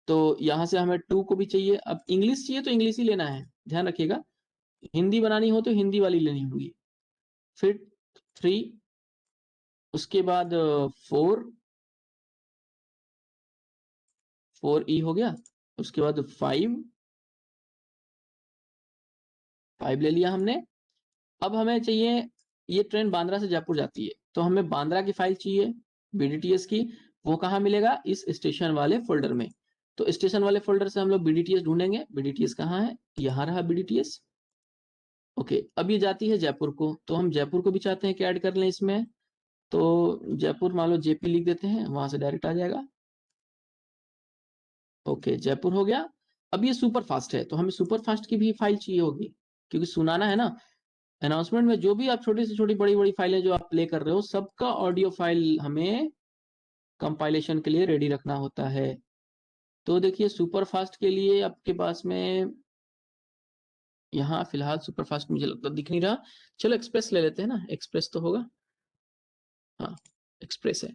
Speaker 1: तो यहां से हमें 2 को भी चाहिए। अब इंग्लिश चाहिए तो इंग्लिश ही लेना है, ध्यान रखिएगा। हिंदी बनानी हो तो हिंदी वाली लेनी होगी। फिर 3, उसके बाद 4E हो गया। उसके बाद 5 ले लिया हमने। अब हमें चाहिए, ये ट्रेन बांद्रा से जयपुर जाती है तो हमें बांद्रा की फाइल चाहिए BDTS की। वो कहाँ मिलेगा, इस स्टेशन वाले फोल्डर में। तो स्टेशन वाले फोल्डर से हम लोग BDTS ढूंढेंगे। BDTS कहाँ है, यहाँ रहा BDTS। ओके, अब ये जाती है जयपुर को, तो हम जयपुर को भी चाहते हैं कि ऐड कर लें इसमें। तो जयपुर मान लो JP लिख देते हैं, वहां से डायरेक्ट आ जाएगा। ओके, जयपुर हो गया। अब ये सुपर फास्ट है तो हमें सुपर फास्ट की भी फाइल चाहिए होगी, क्योंकि सुनाना है ना अनाउंसमेंट में। जो भी आप छोटी से छोटी बड़ी बड़ी फाइलें जो आप प्ले कर रहे हो, सबका ऑडियो फाइल हमें कंपाइलेशन के लिए रेडी रखना होता है। तो देखिए सुपर फास्ट के लिए आपके पास में यहाँ फिलहाल सुपर फास्ट मुझे लगता दिख नहीं रहा। चलो एक्सप्रेस ले लेते हैं ना, एक्सप्रेस तो होगा, हाँ एक्सप्रेस है।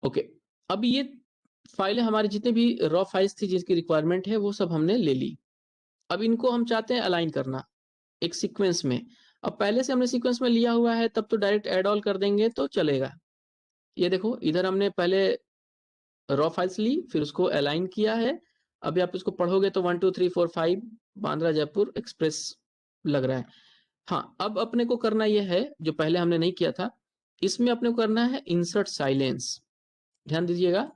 Speaker 1: ओके, अब ये फाइलें हमारी जितने भी रॉ फाइल्स थी जिसकी रिक्वायरमेंट है वो सब हमने ले ली। अब इनको हम चाहते हैं अलाइन करना एक सीक्वेंस में। अब पहले से हमने सीक्वेंस में लिया हुआ है, तब तो डायरेक्ट ऐड ऑल कर देंगे तो चलेगा। ये देखो इधर हमने पहले रॉ फाइल्स ली, फिर उसको अलाइन किया है। अभी आप इसको पढ़ोगे तो 1 2 3 4 5 बांद्रा जयपुर एक्सप्रेस लग रहा है। हाँ, अब अपने को करना यह है जो पहले हमने नहीं किया था, इसमें अपने को करना है इंसर्ट साइलेंस। ध्यान दीजिएगा,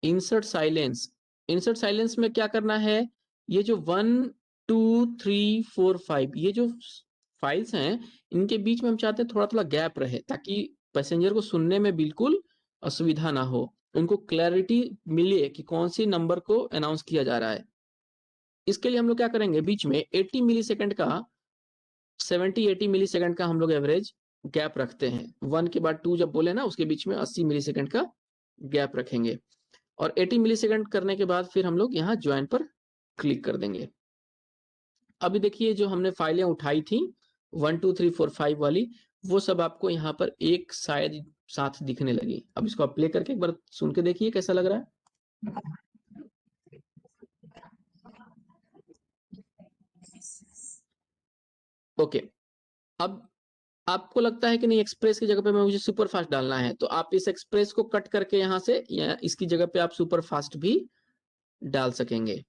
Speaker 1: इंसर्ट साइलेंस। इंसर्ट साइलेंस में क्या करना है, ये जो 1 2 3 4 5 ये जो फाइल्स हैं, इनके बीच में हम चाहते हैं थोड़ा थोड़ा गैप रहे, ताकि पैसेंजर को सुनने में बिल्कुल असुविधा ना हो, उनको क्लैरिटी मिले कि कौन सी नंबर को अनाउंस किया जा रहा है। इसके लिए हम लोग क्या करेंगे, बीच में 80 मिली सेकेंड का 70-80 मिली सेकेंड का हम लोग एवरेज गैप रखते हैं। 1 के बाद 2 जब बोले ना, उसके बीच में 80 मिली सेकेंड का गैप रखेंगे। और 80 मिली सेकेंड करने के बाद फिर हम लोग यहाँ ज्वाइन पर क्लिक कर देंगे। अभी देखिए जो हमने फाइलें उठाई थी 1 2 3 4 5 वाली, वो सब आपको यहाँ पर एक शायद साथ दिखने लगी। अब इसको आप प्ले करके एक बार सुन के देखिए कैसा लग रहा है। ओके, अब आपको लगता है कि नहीं एक्सप्रेस की जगह पे मैं मुझे सुपर फास्ट डालना है, तो आप इस एक्सप्रेस को कट करके यहाँ से या इसकी जगह पे आप सुपर फास्ट भी डाल सकेंगे।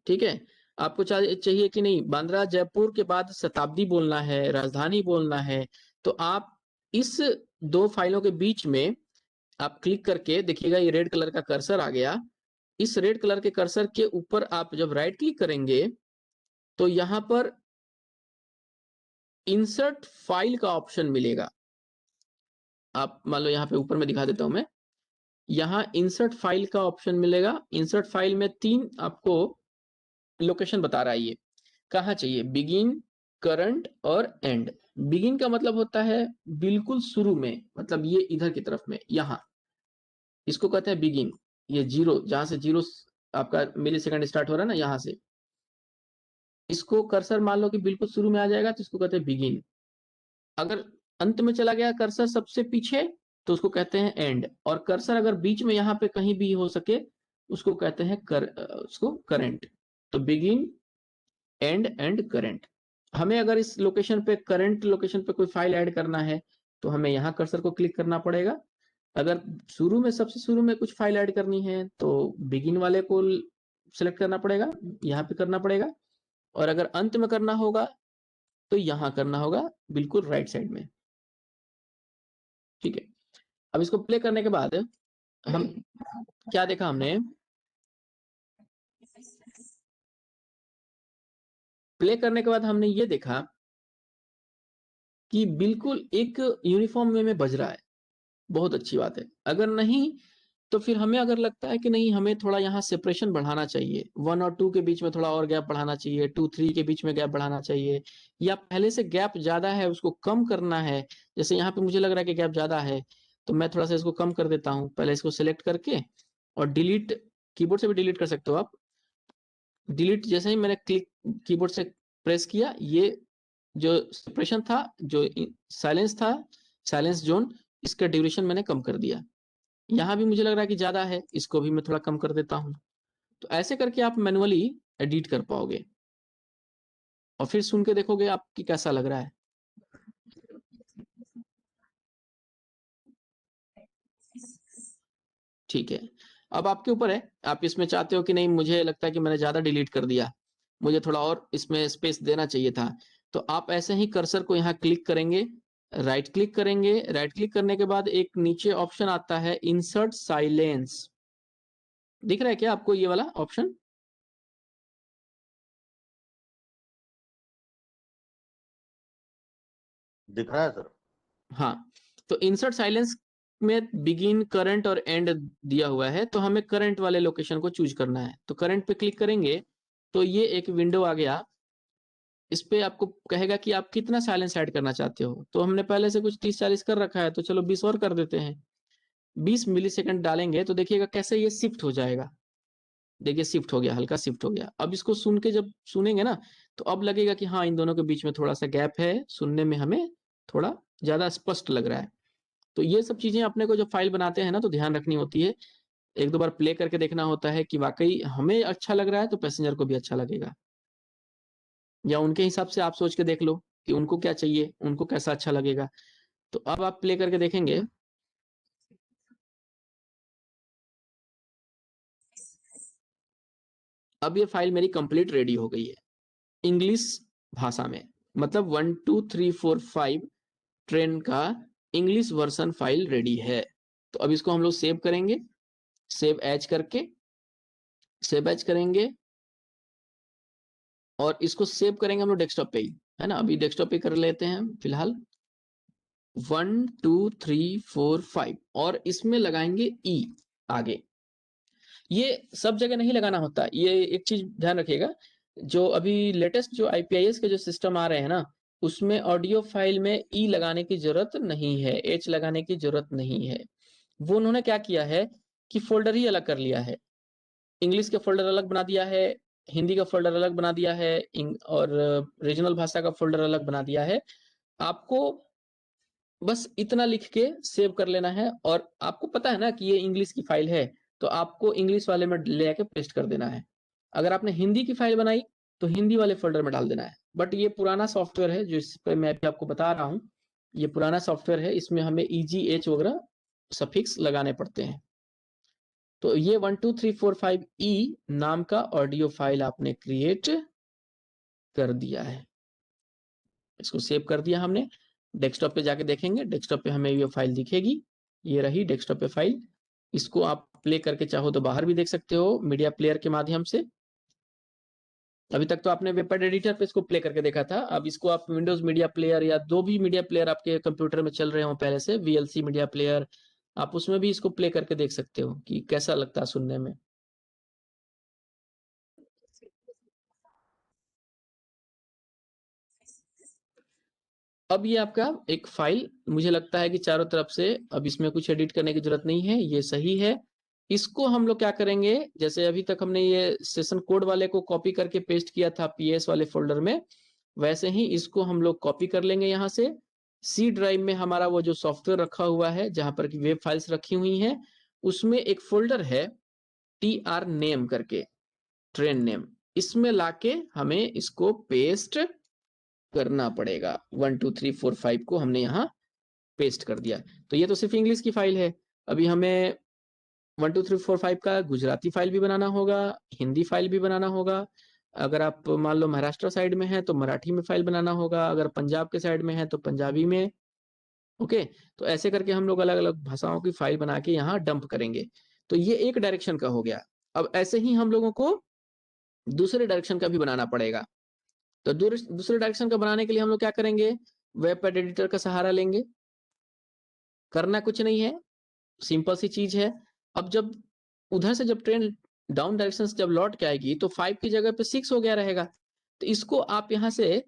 Speaker 1: ठीक है, आपको चाहिए कि नहीं बांद्रा जयपुर के बाद शताब्दी बोलना है, राजधानी बोलना है, तो आप इस दो फाइलों के बीच में आप क्लिक करके देखिएगा, ये रेड कलर का कर्सर आ गया। इस रेड कलर के कर्सर के ऊपर आप जब राइट क्लिक करेंगे तो यहां पर इंसर्ट फाइल का ऑप्शन मिलेगा। आप मान लो यहाँ पे ऊपर में दिखा देता हूं मैं, यहाँ इंसर्ट फाइल का ऑप्शन मिलेगा। इंसर्ट फाइल में 3 आपको लोकेशन बता रहा है, ये कहाँ चाहिए, बिगिन, करंट और एंड। बिगिन का मतलब होता है बिल्कुल शुरू में, मतलब ये इधर की तरफ में, यहाँ इसको कहते हैं बिगिन। ये जीरो, जहां से जीरो आपका मिली सेकंड स्टार्ट हो रहा है ना, यहाँ से इसको कर्सर मान लो कि बिल्कुल शुरू में आ जाएगा तो इसको कहते हैं बिगिन। अगर अंत में चला गया कर्सर सबसे पीछे तो उसको कहते हैं एंड। और कर्सर अगर बीच में यहाँ पे कहीं भी हो सके उसको कहते हैं उसको करंट। तो बिगिन, एंड करंट। हमें अगर इस लोकेशन पे करंट लोकेशन पे कोई फाइल ऐड करना है तो हमें यहाँ कर्सर को क्लिक करना पड़ेगा। अगर शुरू में सबसे शुरू में कुछ फाइल ऐड करनी है तो बिगिन वाले को सिलेक्ट करना पड़ेगा, यहाँ पे करना पड़ेगा। और अगर अंत में करना होगा तो यहाँ करना होगा, बिल्कुल राइट साइड में। ठीक है, अब इसको प्ले करने के बाद हम क्या देखा, हमने प्ले करने के बाद हमने ये देखा कि बिल्कुल एक यूनिफॉर्म वे में बज रहा है। बहुत अच्छी बात है। अगर नहीं तो फिर हमें अगर लगता है कि नहीं हमें थोड़ा यहाँ सेपरेशन बढ़ाना चाहिए, 1 और 2 के बीच में थोड़ा और गैप बढ़ाना चाहिए, 2 3 के बीच में गैप बढ़ाना चाहिए, या पहले से गैप ज्यादा है उसको कम करना है, जैसे यहाँ पे मुझे लग रहा है कि गैप ज्यादा है तो मैं थोड़ा सा इसको कम कर देता हूँ। पहले इसको सिलेक्ट करके और डिलीट, कीबोर्ड से भी डिलीट कर सकते हो आप। डिलीट जैसे ही मैंने क्लिक कीबोर्ड से प्रेस किया, ये जो सेपरेशन था, जो साइलेंस था, साइलेंस जोन, इसका ड्यूरेशन मैंने कम कर दिया। यहाँ भी मुझे लग रहा है कि ज्यादा है, इसको भी मैं थोड़ा कम कर देता हूँ। तो ऐसे करके आप मैनुअली एडिट कर पाओगे और फिर सुन के देखोगे आपकी कैसा लग रहा है। ठीक है, अब आपके ऊपर है, आप इसमें चाहते हो कि नहीं मुझे लगता है कि मैंने ज्यादा डिलीट कर दिया, मुझे थोड़ा और इसमें स्पेस देना चाहिए था, तो आप ऐसे ही कर्सर को यहाँ क्लिक करेंगे, राइट क्लिक करेंगे। राइट क्लिक करने के बाद एक नीचे ऑप्शन आता है इंसर्ट साइलेंस, दिख रहा है क्या आपको ये वाला ऑप्शन?
Speaker 4: दिख रहा है सर।
Speaker 1: हाँ, तो इंसर्ट साइलेंस में बिगिन, करंट और एंड दिया हुआ है, तो हमें करंट वाले लोकेशन को चूज करना है। तो करंट पे क्लिक करेंगे तो ये एक विंडो आ गया, इस पे आपको कहेगा कि आप कितना साइलेंस ऐड करना चाहते हो। तो हमने पहले से कुछ 30-40 कर रखा है, तो चलो 20 और कर देते हैं। 20 मिली सेकेंड डालेंगे तो देखिएगा कैसे ये शिफ्ट हो जाएगा। देखिए शिफ्ट हो गया, हल्का शिफ्ट हो गया। अब इसको सुन के जब सुनेंगे ना तो अब लगेगा कि हाँ इन दोनों के बीच में थोड़ा सा गैप है, सुनने में हमें थोड़ा ज्यादा स्पष्ट लग रहा है। तो ये सब चीजें अपने को जब फाइल बनाते हैं ना तो ध्यान रखनी होती है। एक दो बार प्ले करके देखना होता है कि वाकई हमें अच्छा लग रहा है तो पैसेंजर को भी अच्छा लगेगा। या उनके हिसाब से आप सोच के देख लो कि उनको क्या चाहिए, उनको कैसा अच्छा लगेगा। तो अब आप प्ले करके देखेंगे। अब ये फाइल मेरी कंप्लीट रेडी हो गई है इंग्लिश भाषा में, मतलब 1 2 3 4 5 ट्रेन का इंग्लिश वर्जन फाइल रेडी है। तो अब इसको हम लोग सेव करेंगे, सेव एज करके सेव एज करेंगे और इसको सेव करेंगे हम लोग डेस्कटॉप पे ही, है ना। अभी डेस्कटॉप पे कर लेते हैं फिलहाल 1 2 3 4 5 और इसमें लगाएंगे ई आगे। ये सब जगह नहीं लगाना होता, ये एक चीज ध्यान रखिएगा, जो अभी लेटेस्ट जो आईपीआईएस के जो सिस्टम आ रहे हैं ना, उसमें ऑडियो फाइल में ई लगाने की जरूरत नहीं है, एच लगाने की जरूरत नहीं है। वो उन्होंने क्या किया है कि फोल्डर ही अलग कर लिया है, इंग्लिश का फोल्डर अलग बना दिया है, हिंदी का फोल्डर अलग बना दिया है, और रीजनल भाषा का फोल्डर अलग बना दिया है। आपको बस इतना लिख के सेव कर लेना है, और आपको पता है ना कि ये इंग्लिश की फाइल है, तो आपको इंग्लिश वाले में ले आके पेस्ट कर देना है। अगर आपने हिंदी की फाइल बनाई तो हिंदी वाले फोल्डर में डाल देना है। बट ये पुराना सॉफ्टवेयर है जो इस पे मैं भी आपको बता रहा हूँ, ये पुराना सॉफ्टवेयर है, इसमें हमें EGH वगैरह सफिक्स लगाने पड़ते हैं। तो ये 1 2 3 4 5 ई नाम का ऑडियो फाइल आपने क्रिएट कर दिया है, इसको सेव कर दिया हमने। डेस्कटॉप पे जाके देखेंगे, डेस्कटॉप पे हमें ये फाइल दिखेगी, ये रही डेस्कटॉप पे फाइल। इसको आप प्ले करके चाहो तो बाहर भी देख सकते हो मीडिया प्लेयर के माध्यम से। अभी तक तो आपने वेबपैड एडिटर पे इसको प्ले करके देखा था, अब इसको आप विंडोज मीडिया प्लेयर या जो भी मीडिया प्लेयर आपके कंप्यूटर में चल रहे हो पहले से, VLC मीडिया प्लेयर, आप उसमें भी इसको प्ले करके देख सकते हो कि कैसा लगता है सुनने में। अब ये आपका एक फाइल मुझे लगता है कि चारों तरफ से अब इसमें कुछ एडिट करने की जरूरत नहीं है, ये सही है। इसको हम लोग क्या करेंगे, जैसे अभी तक हमने ये सेशन कोड वाले को कॉपी करके पेस्ट किया था PS वाले फोल्डर में, वैसे ही इसको हम लोग कॉपी कर लेंगे यहाँ से। C ड्राइव में हमारा वो जो सॉफ्टवेयर रखा हुआ है जहां पर की वेब फाइल्स रखी हुई हैं, उसमें एक फोल्डर है TR नेम करके, ट्रेन नेम, इसमें लाके हमें इसको पेस्ट करना पड़ेगा। 1 2 3 4 5 को हमने यहाँ पेस्ट कर दिया। तो ये तो सिर्फ इंग्लिश की फाइल है, अभी हमें 1 2 3 4 5 का गुजराती फाइल भी बनाना होगा, हिंदी फाइल भी बनाना होगा। अगर आप मान लो महाराष्ट्र साइड में है तो मराठी में फाइल बनाना होगा, अगर पंजाब के साइड में है तो पंजाबी में। ओके, तो ऐसे करके हम लोग अलग अलग भाषाओं की फाइल बना के यहाँ डंप करेंगे। तो ये एक डायरेक्शन का हो गया। अब ऐसे ही हम लोगों को दूसरे डायरेक्शन का भी बनाना पड़ेगा। तो दूसरे डायरेक्शन का बनाने के लिए हम लोग क्या करेंगे, वेबपैड एडिटर का सहारा लेंगे। करना कुछ नहीं है, सिंपल सी चीज है। अब जब उधर से जब ट्रेन डाउन डायरेक्शन से जब लौट के आएगी तो 5 की जगह पे 6 हो गया रहेगा, तो इसको आप यहाँ से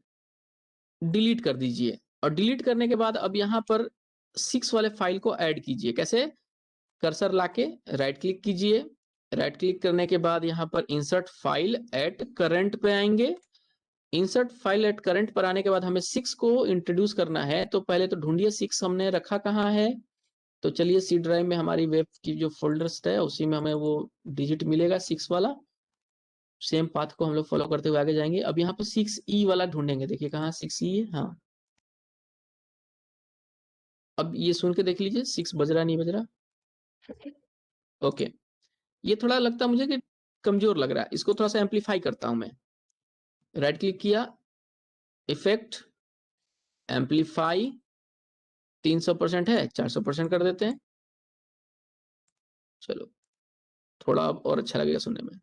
Speaker 1: डिलीट कर दीजिए। और डिलीट करने के बाद अब यहाँ पर 6 वाले फाइल को ऐड कीजिए। कैसे, कर्सर लाके राइट क्लिक कीजिए, राइट क्लिक करने के बाद यहाँ पर इंसर्ट फाइल एट करंट पे आएंगे। इंसर्ट फाइल एट करंट पर आने के बाद हमें 6 को इंट्रोड्यूस करना है, तो पहले तो ढूंढिए 6 हमने रखा कहाँ है। तो चलिए C ड्राइव में हमारी वेब की जो फोल्डर्स है उसी में हमें वो डिजिट मिलेगा 6 वाला। सेम पाथ को हम लोग फॉलो करते हुए आगे जाएंगे। अब यहाँ पर 6E वाला ढूंढेंगे, देखिए कहाँ 6E है, हाँ। अब ये सुन के देख लीजिए 6 बज रहा नहीं बज रहा। ओके, ये थोड़ा लगता है मुझे कि कमजोर लग रहा है, इसको थोड़ा सा एम्पलीफाई करता हूं मैं। राइट क्लिक किया, इफेक्ट, एम्पलीफाई, 300% है, 400% कर देते हैं। चलो थोड़ा और अच्छा लगेगा सुनने में।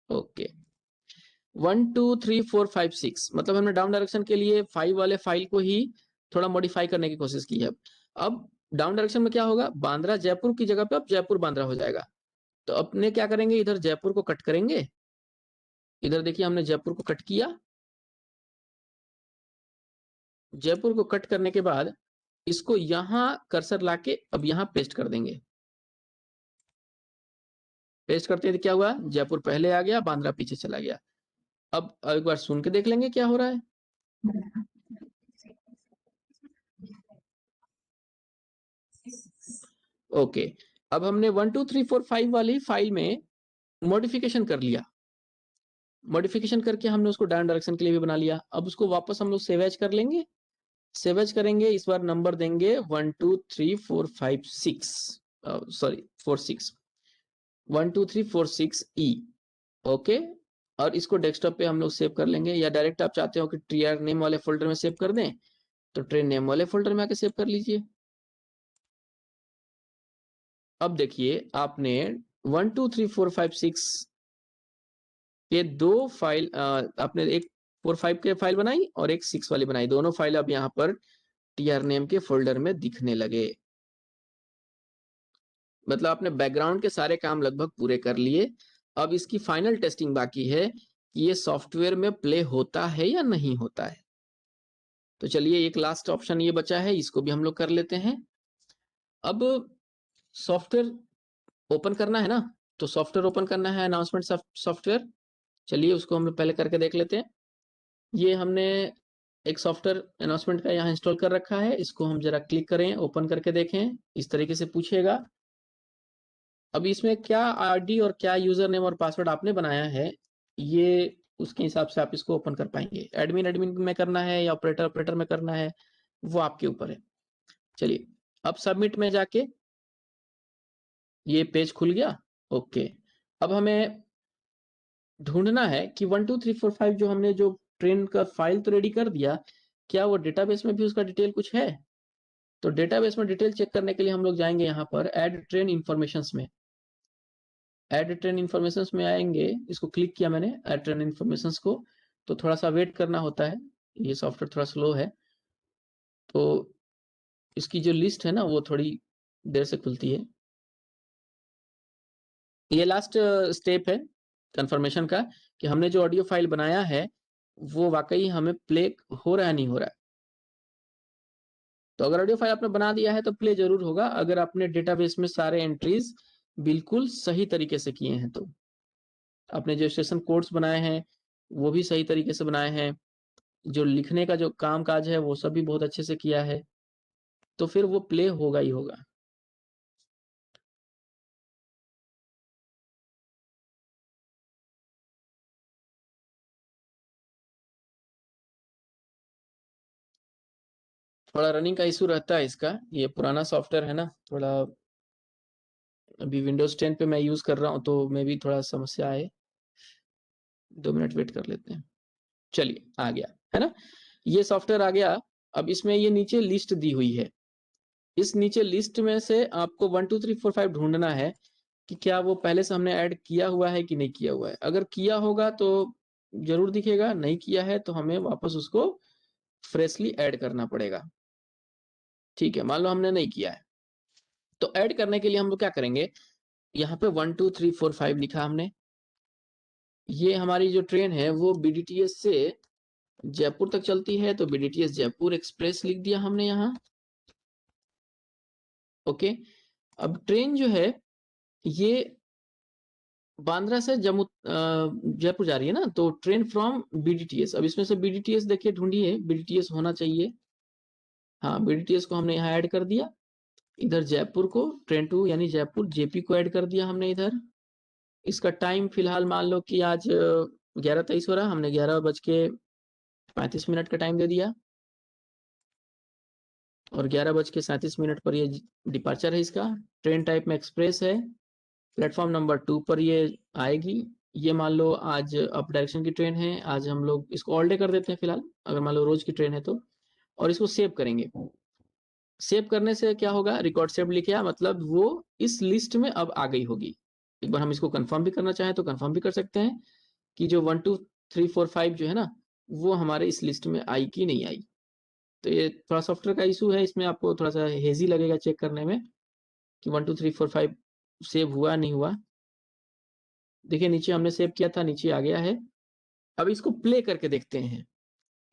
Speaker 1: ओके, 1 2 3 4 5 6 मतलब हमने डाउन डायरेक्शन के लिए 5 वाले फाइल को ही थोड़ा मॉडिफाई करने की कोशिश की है। अब डाउन डायरेक्शन में क्या होगा, बांद्रा जयपुर की जगह पे अब जयपुर बांद्रा हो जाएगा। तो अपने क्या करेंगे, इधर जयपुर को कट करेंगे, इधर देखिए हमने जयपुर को कट किया। जयपुर को कट करने के बाद इसको यहां कर्सर लाके अब यहां पेस्ट कर देंगे। पेस्ट करते हैं तो क्या हुआ, जयपुर पहले आ गया, बांद्रा पीछे चला गया। अब एक बार सुन के देख लेंगे क्या हो रहा है। ओके, अब हमने 1 2 3 4 5 वाली फाइल में मॉडिफिकेशन कर लिया। मॉडिफिकेशन करके हमने उसको डाउन डायरेक्शन के लिए भी बना लिया। अब उसको वापस हम लोग सेव एज कर लेंगे। सेव एज करेंगे, इस बार नंबर देंगे 1 2 3 4 5 6, सॉरी 4 6, 1 2 3 4 6 ई। ओके, और इसको डेस्कटॉप पे हम लोग सेव कर लेंगे, या डायरेक्ट आप चाहते हो कि ट्रियर नेम वाले फोल्डर में सेव कर दें तो ट्रेन नेम वाले फोल्डर में आके सेव कर लीजिए। अब देखिए आपने 1 2 3 4 5 6 ये दो फाइल, आपने एक 4 5 के फाइल बनाई और एक 6 वाली बनाई, दोनों फाइल अब यहाँ पर टीआर नेम के फोल्डर में दिखने लगे। मतलब आपने बैकग्राउंड के सारे काम लगभग पूरे कर लिए। अब इसकी फाइनल टेस्टिंग बाकी है कि ये सॉफ्टवेयर में प्ले होता है या नहीं होता है। तो चलिए एक लास्ट ऑप्शन ये बचा है, इसको भी हम लोग कर लेते हैं। अब सॉफ्टवेयर ओपन करना है ना, तो सॉफ्टवेयर ओपन करना है अनाउंसमेंट सॉफ्टवेयर। चलिए उसको हम लोग पहले करके देख लेते हैं। ये हमने एक सॉफ्टवेयर अनाउंसमेंट का यहाँ इंस्टॉल कर रखा है, इसको हम जरा क्लिक करें, ओपन करके देखें, इस तरीके से पूछेगा। अब इसमें क्या आईडी और क्या यूजर नेम और पासवर्ड आपने बनाया है, ये उसके हिसाब से आप इसको ओपन कर पाएंगे। एडमिन में करना है या ऑपरेटर में करना है, वो आपके ऊपर है। चलिए अब सबमिट में जाके ये पेज खुल गया। ओके, अब हमें ढूंढना है कि 1 2 3 4 5 जो हमने जो ट्रेन का फाइल तो रेडी कर दिया, क्या वो डेटाबेस में भी उसका डिटेल कुछ है। तो डेटाबेस में डिटेल चेक करने के लिए हम लोग जाएंगे यहाँ पर ऐड ट्रेन इन्फॉर्मेशंस में। ऐड ट्रेन इन्फॉर्मेशंस में आएंगे, इसको क्लिक किया मैंने ऐड ट्रेन इन्फॉर्मेशंस को, तो थोड़ा सा वेट करना होता है, ये सॉफ्टवेयर थोड़ा स्लो है, तो इसकी जो लिस्ट है ना वो थोड़ी देर से खुलती है। ये लास्ट स्टेप है कंफर्मेशन का कि हमने जो ऑडियो फाइल बनाया है वो वाकई हमें प्ले हो रहा है नहीं हो रहा है। तो अगर ऑडियो फाइल आपने बना दिया है तो प्ले जरूर होगा, अगर आपने डेटाबेस में सारे एंट्रीज बिल्कुल सही तरीके से किए हैं। तो आपने जो स्टेशन कोड्स बनाए हैं वो भी सही तरीके से बनाए हैं, जो लिखने का जो काम काज है वो सब भी बहुत अच्छे से किया है, तो फिर वो प्ले होगा ही होगा। थोड़ा रनिंग का इशू रहता है इसका, ये पुराना सॉफ्टवेयर है ना, थोड़ा अभी विंडोज 10 पे मैं यूज कर रहा हूँ तो मे भी थोड़ा समस्या आए। 2 मिनट वेट कर लेते हैं। चलिए आ गया है ना, ये सॉफ्टवेयर आ गया। अब इसमें ये नीचे लिस्ट दी हुई है, इस नीचे लिस्ट में से आपको 1 2 3 4 5 ढूंढना है कि क्या वो पहले से हमने ऐड किया हुआ है कि नहीं किया हुआ है। अगर किया होगा तो जरूर दिखेगा, नहीं किया है तो हमें वापस उसको फ्रेशली ऐड करना पड़ेगा। ठीक है, मान लो हमने नहीं किया है, तो ऐड करने के लिए हम लोग क्या करेंगे, यहाँ पे 1 2 3 4 5 लिखा हमने, ये हमारी जो ट्रेन है वो बीडीटीएस से जयपुर तक चलती है, तो बीडीटीएस जयपुर एक्सप्रेस लिख दिया हमने यहाँ। ओके, अब ट्रेन जो है ये बांद्रा से जयपुर जा रही है ना, तो ट्रेन फ्रॉम बीडीटीएस। अब इसमें से बीडीटीएस देखिए ढूंढिए, बीडीटीएस होना चाहिए। हाँ, बीडीटीएस को हमने यहाँ ऐड कर दिया, इधर जयपुर को ट्रेन टू यानी जयपुर जेपी को ऐड कर दिया हमने इधर। इसका टाइम फिलहाल मान लो कि आज 11:23 हो रहा है, हमने 11:35 का टाइम दे दिया, और 11:37 पर ये डिपार्चर है इसका। ट्रेन टाइप में एक्सप्रेस है, प्लेटफॉर्म नंबर 2 पर ये आएगी। ये मान लो आज अप डायरेक्शन की ट्रेन है, आज हम लोग इसको ऑल डे कर देते हैं फिलहाल, अगर मान लो रोज की ट्रेन है तो। और इसको सेव करेंगे, सेव करने से क्या होगा, रिकॉर्ड सेव लिखा, मतलब वो इस लिस्ट में अब आ गई होगी। एक बार हम इसको कंफर्म भी करना चाहें तो कंफर्म भी कर सकते हैं कि जो 1 2 3 4 5 जो है ना वो हमारे इस लिस्ट में आई कि नहीं आई। तो ये थोड़ा सॉफ्टवेयर का इशू है, इसमें आपको थोड़ा सा हेजी लगेगा चेक करने में कि 1 2 3 4 5 सेव हुआ नहीं हुआ। देखिए नीचे हमने सेव किया था, नीचे आ गया है। अब इसको प्ले करके देखते हैं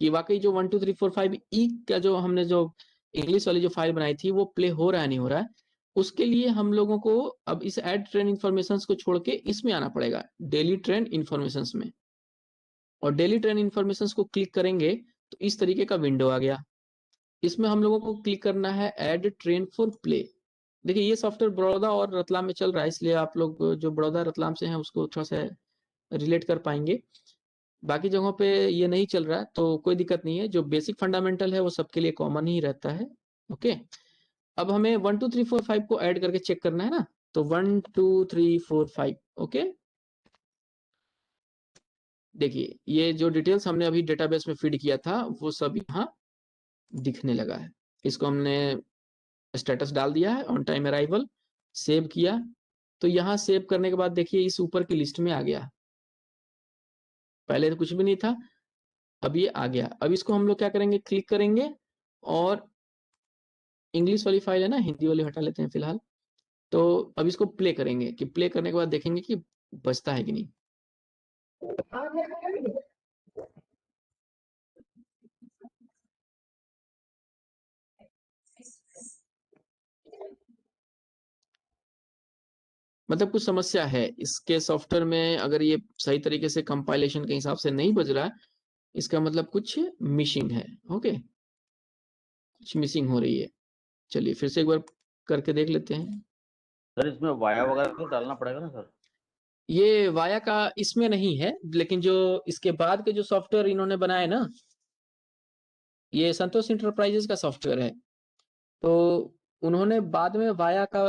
Speaker 1: कि वाकई जो 1 2 3 4 5 ई का जो हमने जो इंग्लिश वाली जो फाइल बनाई थी वो प्ले हो रहा है नहीं हो रहा है। उसके लिए हम लोगों को अब इस ऐड ट्रेन इन्फॉर्मेशन को छोड़ के इसमें आना पड़ेगा, डेली ट्रेन इन्फॉर्मेशन में। और डेली ट्रेन इन्फॉर्मेशन को क्लिक करेंगे तो इस तरीके का विंडो आ गया। इसमें हम लोगों को क्लिक करना है ऐड ट्रेन फॉर प्ले। देखिए ये सॉफ्टवेयर बड़ौदा और रतलाम में चल रहा है, इसलिए आप लोग जो बड़ौदा रतलाम से हैं उसको थोड़ा सा रिलेट कर पाएंगे। बाकी जगहों पे ये नहीं चल रहा है तो कोई दिक्कत नहीं है, जो बेसिक फंडामेंटल है वो सबके लिए कॉमन ही रहता है। ओके, अब हमें 1 2 3 4 5 को ऐड करके चेक करना है ना, तो 1 2 3 4 5। ओके, देखिए ये जो डिटेल्स हमने अभी डेटाबेस में फीड किया था वो सब यहाँ दिखने लगा है। इसको हमने स्टेटस डाल दिया है, ऑन टाइम अराइवल, सेव किया, तो यहाँ सेव करने के बाद देखिए इस ऊपर की लिस्ट में आ गया। पहले तो कुछ भी नहीं था, अब ये आ गया। अब इसको हम लोग क्या करेंगे, क्लिक करेंगे और इंग्लिश वाली फाइल है ना, हिंदी वाली हटा लेते हैं फिलहाल। तो अब इसको प्ले करेंगे, कि प्ले करने के बाद देखेंगे कि बचता है कि नहीं। मतलब कुछ समस्या है इसके सॉफ्टवेयर में, अगर ये सही तरीके से कंपाइलेशन के हिसाब से नहीं बज रहा है, इसका मतलब कुछ मिसिंग है। ओके, कुछ मिसिंग हो रही है। चलिए फिर से एक बार करके देख लेते हैं।
Speaker 4: सर इसमें वाया वगैरह तो डालना पड़ेगा ना सर?
Speaker 1: ये वाया का इसमें नहीं है, लेकिन जो इसके बाद के जो सॉफ्टवेयर इन्होंने बनाए ना, ये संतोष इंटरप्राइजेस का सॉफ्टवेयर है, तो उन्होंने बाद में वाया का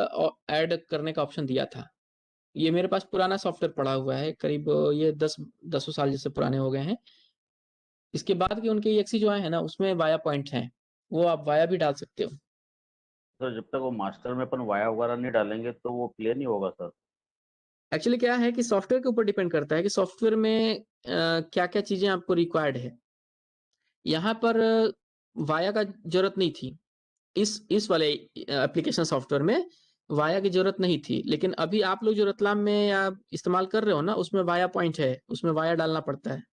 Speaker 1: ऐड करने का ऑप्शन दिया था। ये मेरे पास पुराना सॉफ्टवेयर पड़ा हुआ है, करीब ये 10 साल जैसे पुराने हो गए हैं। इसके बाद के उनके EXE जो आए हैं ना, उसमें वाया पॉइंट्स हैं, वो आप वाया भी डाल सकते हो।
Speaker 4: सर जब तक वो मास्टर में अपन वाया वगैरह नहीं डालेंगे तो वो प्ले नहीं होगा सर?
Speaker 1: एक्चुअली क्या है कि सॉफ्टवेयर के ऊपर डिपेंड करता है कि सॉफ्टवेयर में क्या क्या चीजें आपको रिक्वायर्ड है। यहाँ पर वाया का जरूरत नहीं थी, इस वाले एप्लीकेशन सॉफ्टवेयर में वाया की जरूरत नहीं थी, लेकिन अभी आप लोग जो रतलाम में या इस्तेमाल कर रहे हो ना, उसमें वाया पॉइंट है, उसमें वाया डालना पड़ता है।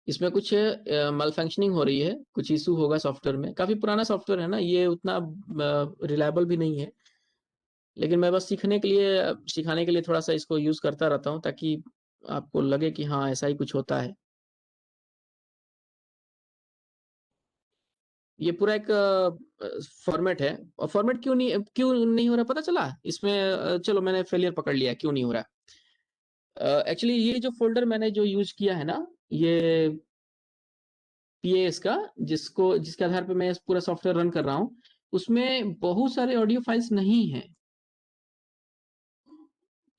Speaker 1: इसमें कुछ मल फंक्शनिंग हो रही है, कुछ इशू होगा सॉफ्टवेयर में। काफी पुराना सॉफ्टवेयर है ना, ये उतना रिलायबल भी नहीं है, लेकिन मैं बस सीखने के लिए, सिखाने के लिए थोड़ा सा इसको यूज करता रहता हूँ, ताकि आपको लगे कि हाँ ऐसा ही कुछ होता है। ये पूरा एक फॉर्मेट है, और फॉर्मेट क्यों नहीं हो रहा पता चला इसमें। चलो मैंने फेलियर पकड़ लिया क्यों नहीं हो रहा। एक्चुअली ये जो फोल्डर मैंने जो यूज किया है ना, ये PAS का, जिसके आधार पे मैं इस पूरा सॉफ्टवेयर रन कर रहा हूँ, उसमें बहुत सारे ऑडियो फाइल्स नहीं है।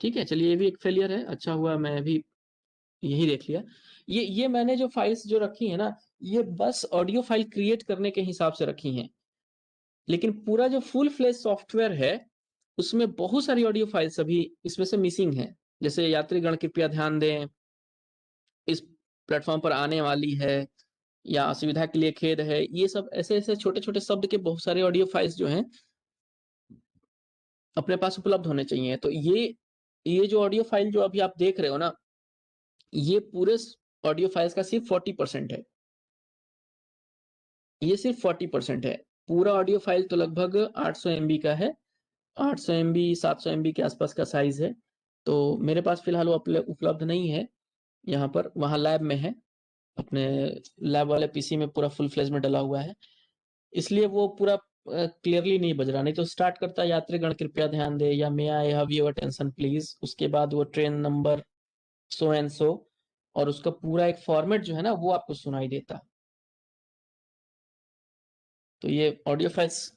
Speaker 1: ठीक है, चलिए ये भी एक फेलियर है, अच्छा हुआ मैं भी यही देख लिया। ये मैंने जो फाइल्स जो रखी है ना, ये बस ऑडियो फाइल क्रिएट करने के हिसाब से रखी हैं, लेकिन पूरा जो फुल फ्लेज सॉफ्टवेयर है उसमें बहुत सारी ऑडियो फाइल्स अभी इसमें से मिसिंग है। जैसे यात्रीगण कृपया ध्यान दें, इस प्लेटफॉर्म पर आने वाली है, या असुविधा के लिए खेद है, ये सब ऐसे ऐसे छोटे छोटे शब्द के बहुत सारे ऑडियो फाइल्स जो हैं अपने पास उपलब्ध होने चाहिए। तो ये जो ऑडियो फाइल जो अभी आप देख रहे हो ना, ये पूरे ऑडियो फाइल्स का सिर्फ 40% है। ये सिर्फ 40% है। पूरा ऑडियो फाइल तो लगभग 800 MB का है, 800 MB 700 MB के आसपास का साइज है। तो मेरे पास फिलहाल वो उपलब्ध नहीं है यहाँ पर, वहाँ लैब में है, अपने लैब वाले PC में पूरा फुल फ्लेज में डला हुआ है, इसलिए वो पूरा क्लियरली नहीं बज रहा। नहीं तो स्टार्ट करता यात्रीगण कृपया ध्यान दे, या may I have your attention please, उसके बाद वो train number so and so, और उसका पूरा एक फॉर्मेट जो है ना वो आपको सुनाई देता। तो ये ऑडियो फाइल्स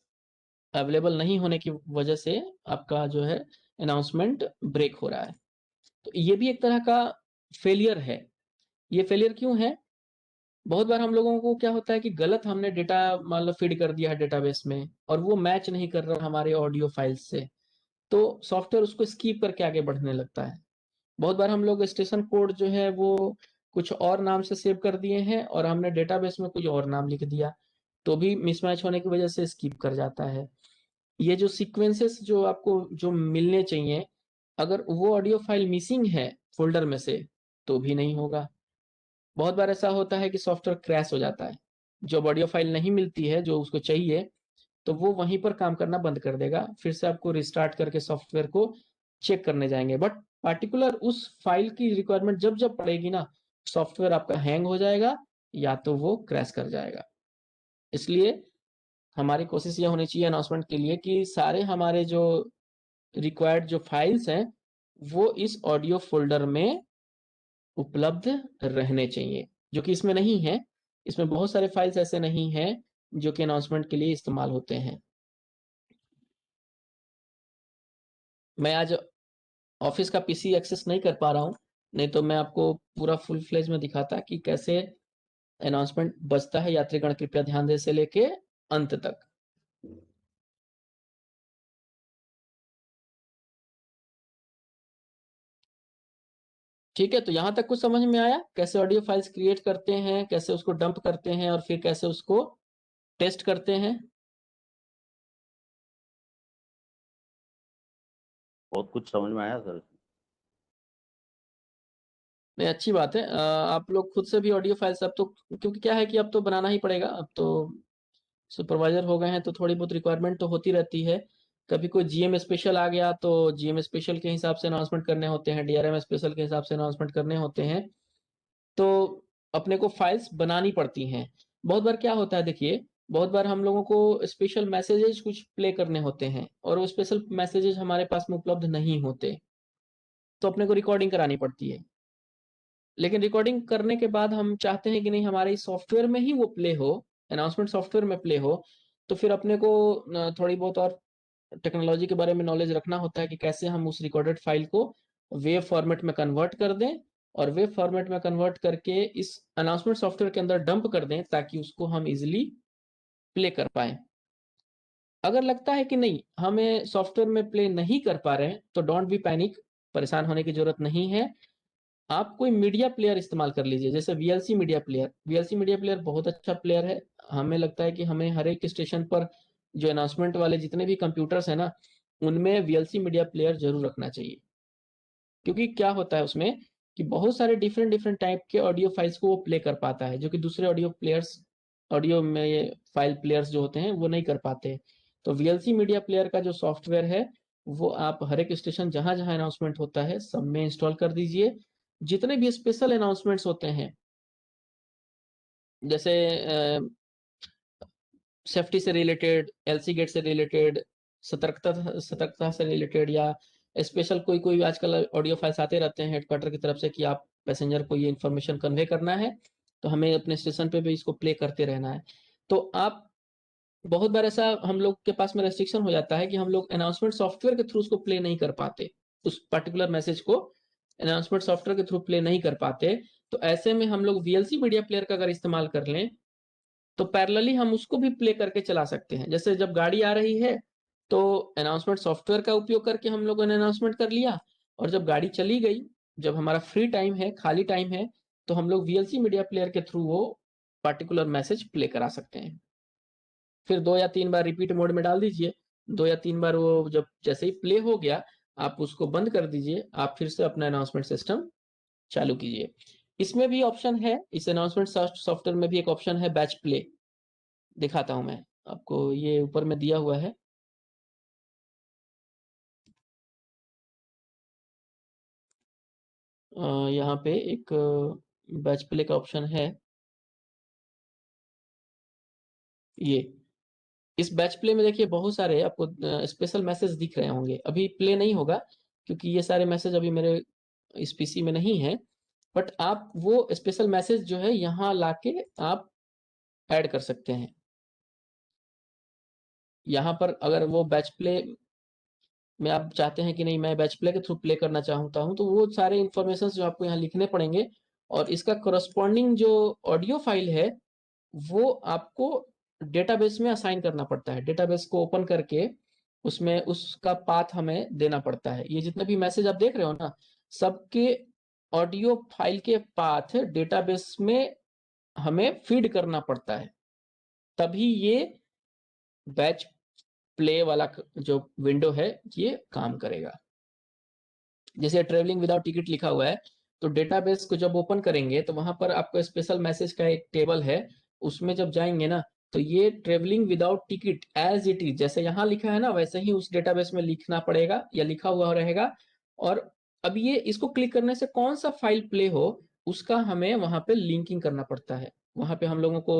Speaker 1: अवेलेबल नहीं होने की वजह से आपका जो है अनाउंसमेंट ब्रेक हो रहा है। तो ये भी एक तरह का फेलियर है। ये फेलियर क्यों है, बहुत बार हम लोगों को क्या होता है कि गलत हमने डेटा मान लो फीड कर दिया है डेटाबेस में, और वो मैच नहीं कर रहा हमारे ऑडियो फाइल्स से, तो सॉफ्टवेयर उसको स्कीप करके आगे बढ़ने लगता है। बहुत बार हम लोग स्टेशन कोड जो है वो कुछ और नाम से सेव कर दिए हैं, और हमने डेटाबेस में कुछ और नाम लिख दिया, तो भी मिसमैच होने की वजह से स्किप कर जाता है। ये जो सीक्वेंसेस जो आपको जो मिलने चाहिए, अगर वो ऑडियो फाइल मिसिंग है फोल्डर में से, तो भी नहीं होगा। बहुत बार ऐसा होता है कि सॉफ्टवेयर क्रैश हो जाता है, जब ऑडियो फाइल नहीं मिलती है जो उसको चाहिए, तो वो वहीं पर काम करना बंद कर देगा, फिर से आपको रिस्टार्ट करके सॉफ्टवेयर को चेक करने जाएंगे, बट पार्टिकुलर उस फाइल की रिक्वायरमेंट जब जब पड़ेगी ना, सॉफ्टवेयर आपका हैंग हो जाएगा या तो वो क्रैश कर जाएगा। इसलिए हमारी कोशिश ये होनी चाहिए अनाउंसमेंट के लिए कि सारे हमारे जो रिक्वायर्ड जो फाइल्स हैं वो इस ऑडियो फोल्डर में उपलब्ध रहने चाहिए, जो कि इसमें नहीं है। इसमें बहुत सारे फाइल्स ऐसे नहीं हैं जो कि अनाउंसमेंट के लिए इस्तेमाल होते हैं। मैं आज ऑफिस का पीसी एक्सेस नहीं कर पा रहा हूँ, नहीं तो मैं आपको पूरा फुल फ्लेज में दिखाता कि कैसे अनाउंसमेंट बजता है यात्रीगण कृपया ध्यान दें से लेके अंत तक। ठीक है, तो यहाँ तक कुछ समझ में आया कैसे ऑडियो फाइल्स क्रिएट करते हैं, कैसे उसको डंप करते हैं और फिर कैसे उसको टेस्ट करते हैं।
Speaker 4: बहुत कुछ समझ में आया सर।
Speaker 1: नहीं, अच्छी बात है। आप लोग खुद से भी ऑडियो फाइल्स अब तो, क्योंकि क्या है कि अब तो बनाना ही पड़ेगा, अब तो सुपरवाइजर हो गए हैं तो थोड़ी बहुत रिक्वायरमेंट तो होती रहती है। कभी कोई जीएम स्पेशल आ गया तो जीएम स्पेशल के हिसाब से अनाउंसमेंट करने होते हैं, डीआरएम स्पेशल के हिसाब से अनाउंसमेंट करने होते हैं, तो अपने को फाइल्स बनानी पड़ती हैं। बहुत बार क्या होता है देखिए, बहुत बार हम लोगों को स्पेशल मैसेजेस कुछ प्ले करने होते हैं और वो स्पेशल मैसेजेस हमारे पास में उपलब्ध नहीं होते, तो अपने को रिकॉर्डिंग करानी पड़ती है। लेकिन रिकॉर्डिंग करने के बाद हम चाहते हैं कि नहीं हमारे इस सॉफ्टवेयर में ही वो प्ले हो, अनाउंसमेंट सॉफ्टवेयर में प्ले हो, तो फिर अपने को थोड़ी बहुत और टेक्नोलॉजी के बारे में नॉलेज रखना होता है कि कैसे हम उस रिकॉर्डेड फाइल को वेव फॉर्मेट में कन्वर्ट कर दें और वेव फॉर्मेट में कन्वर्ट करके इस अनाउंसमेंट सॉफ्टवेयर के अंदर डंप कर दें ताकि उसको हम इजिली प्ले कर पाए। अगर लगता है कि नहीं हमें सॉफ्टवेयर में प्ले नहीं कर पा रहे हैं तो डोंट बी पैनिक, परेशान होने की जरूरत नहीं है। आप कोई मीडिया प्लेयर इस्तेमाल कर लीजिए, जैसे VLC media player. VLC media player बहुत अच्छा प्लेयर है। हमें लगता है कि हमें हर एक स्टेशन पर जो अनाउंसमेंट वाले जितने भी कंप्यूटर्स हैं ना, उनमें वीएलसी मीडिया प्लेयर जरूर रखना चाहिए। क्योंकि क्या होता है उसमें कि बहुत सारे डिफरेंट डिफरेंट टाइप के ऑडियो फाइल्स को वो प्ले कर पाता है, जो कि दूसरे ऑडियो में ये फाइल प्लेयर्स जो होते हैं वो नहीं कर पाते। तो वीएलसी मीडिया प्लेयर का जो सॉफ्टवेयर है वो आप हर एक स्टेशन जहां जहां अनाउंसमेंट होता है सब में इंस्टॉल कर दीजिए। जितने भी स्पेशल अनाउंसमेंट्स होते हैं, जैसे सेफ्टी से रिलेटेड, एलसी गेट से रिलेटेड, सतर्कता से रिलेटेड, या स्पेशल कोई कोई आजकल ऑडियो फाइल्स आते रहते हैं हेडक्वार्टर की तरफ से कि आप पैसेंजर को ये इन्फॉर्मेशन कन्वे करना है तो हमें अपने स्टेशन पे भी इसको प्ले करते रहना है। तो आप, बहुत बार ऐसा हम लोग के पास में रेस्ट्रिक्शन हो जाता है कि हम लोग अनाउंसमेंट सॉफ्टवेयर के थ्रू उसको प्ले नहीं कर पाते, उस पर्टिकुलर मैसेज को अनाउंसमेंट सॉफ्टवेयर के थ्रू प्ले नहीं कर पाते। तो ऐसे में हम लोग वीएलसी मीडिया प्लेयर का अगर इस्तेमाल कर लें तो पैरेलली हम उसको भी प्ले करके चला सकते हैं। जैसे जब गाड़ी आ रही है तो अनाउंसमेंट सॉफ्टवेयर का उपयोग करके हम लोगों ने अनाउंसमेंट कर लिया, और जब गाड़ी चली गई, जब हमारा फ्री टाइम है, खाली टाइम है, तो हम लोग वीएलसी मीडिया प्लेयर के थ्रू वो पर्टिकुलर मैसेज प्ले करा सकते हैं। फिर 2 या 3 बार रिपीट मोड में डाल दीजिए, 2 या 3 बार वो जब जैसे ही प्ले हो गया आप उसको बंद कर दीजिए, आप फिर से अपना अनाउंसमेंट सिस्टम चालू कीजिए। इसमें भी ऑप्शन है, इस अनाउंसमेंट सॉफ्टवेयर में भी एक ऑप्शन है बैच प्ले, दिखाता हूं मैं आपको, ये ऊपर में दिया हुआ है। यहाँ पे एक बैच प्ले का ऑप्शन है, ये इस बैच प्ले में देखिए बहुत सारे आपको स्पेशल मैसेज दिख रहे होंगे। अभी प्ले नहीं होगा क्योंकि ये सारे मैसेज अभी मेरे इस पीसी में नहीं है, बट आप वो स्पेशल मैसेज जो है यहाँ लाके आप ऐड कर सकते हैं। यहाँ पर अगर वो बैच प्ले में आप चाहते हैं कि नहीं मैं बैच प्ले के थ्रू प्ले करना चाहता हूँ, तो वो सारे इंफॉर्मेशन जो आपको यहाँ लिखने पड़ेंगे और इसका करस्पॉन्डिंग जो ऑडियो फाइल है वो आपको डेटाबेस में असाइन करना पड़ता है। डेटाबेस को ओपन करके उसमें उसका पाथ हमें देना पड़ता है। ये जितने भी मैसेज आप देख रहे हो ना, सबके ऑडियो फाइल के पाथ डेटाबेस में हमें फीड करना पड़ता है, तभी ये बैच प्ले वाला जो विंडो है ये काम करेगा। जैसे ट्रेवलिंग विदाउट टिकट लिखा हुआ है, तो डेटाबेस को जब ओपन करेंगे तो वहां पर आपको स्पेशल मैसेज का एक टेबल है, उसमें जब जाएंगे ना तो ये travelling without ticket as it is जैसे यहाँ लिखा है ना वैसे ही उस डेटाबेस में लिखना पड़ेगा या लिखा हुआ रहेगा। और अब ये इसको क्लिक करने से कौन सा फाइल प्ले हो उसका हमें वहां पे लिंकिंग करना पड़ता है। वहां पे हम लोगों को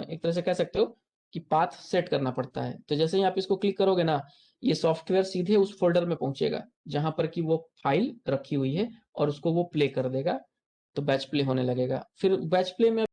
Speaker 1: एक तरह से कह सकते हो कि पाथ सेट करना पड़ता है। तो जैसे ही आप इसको क्लिक करोगे ना, ये सॉफ्टवेयर सीधे उस फ़ोल्डर में पहुँचेगा, जहाँ पर कि वो फ़ाइल रखी हुई है और उसको वो प्ले कर देगा, तो बैच प्ले होने लगेगा। फिर बैच प्ले में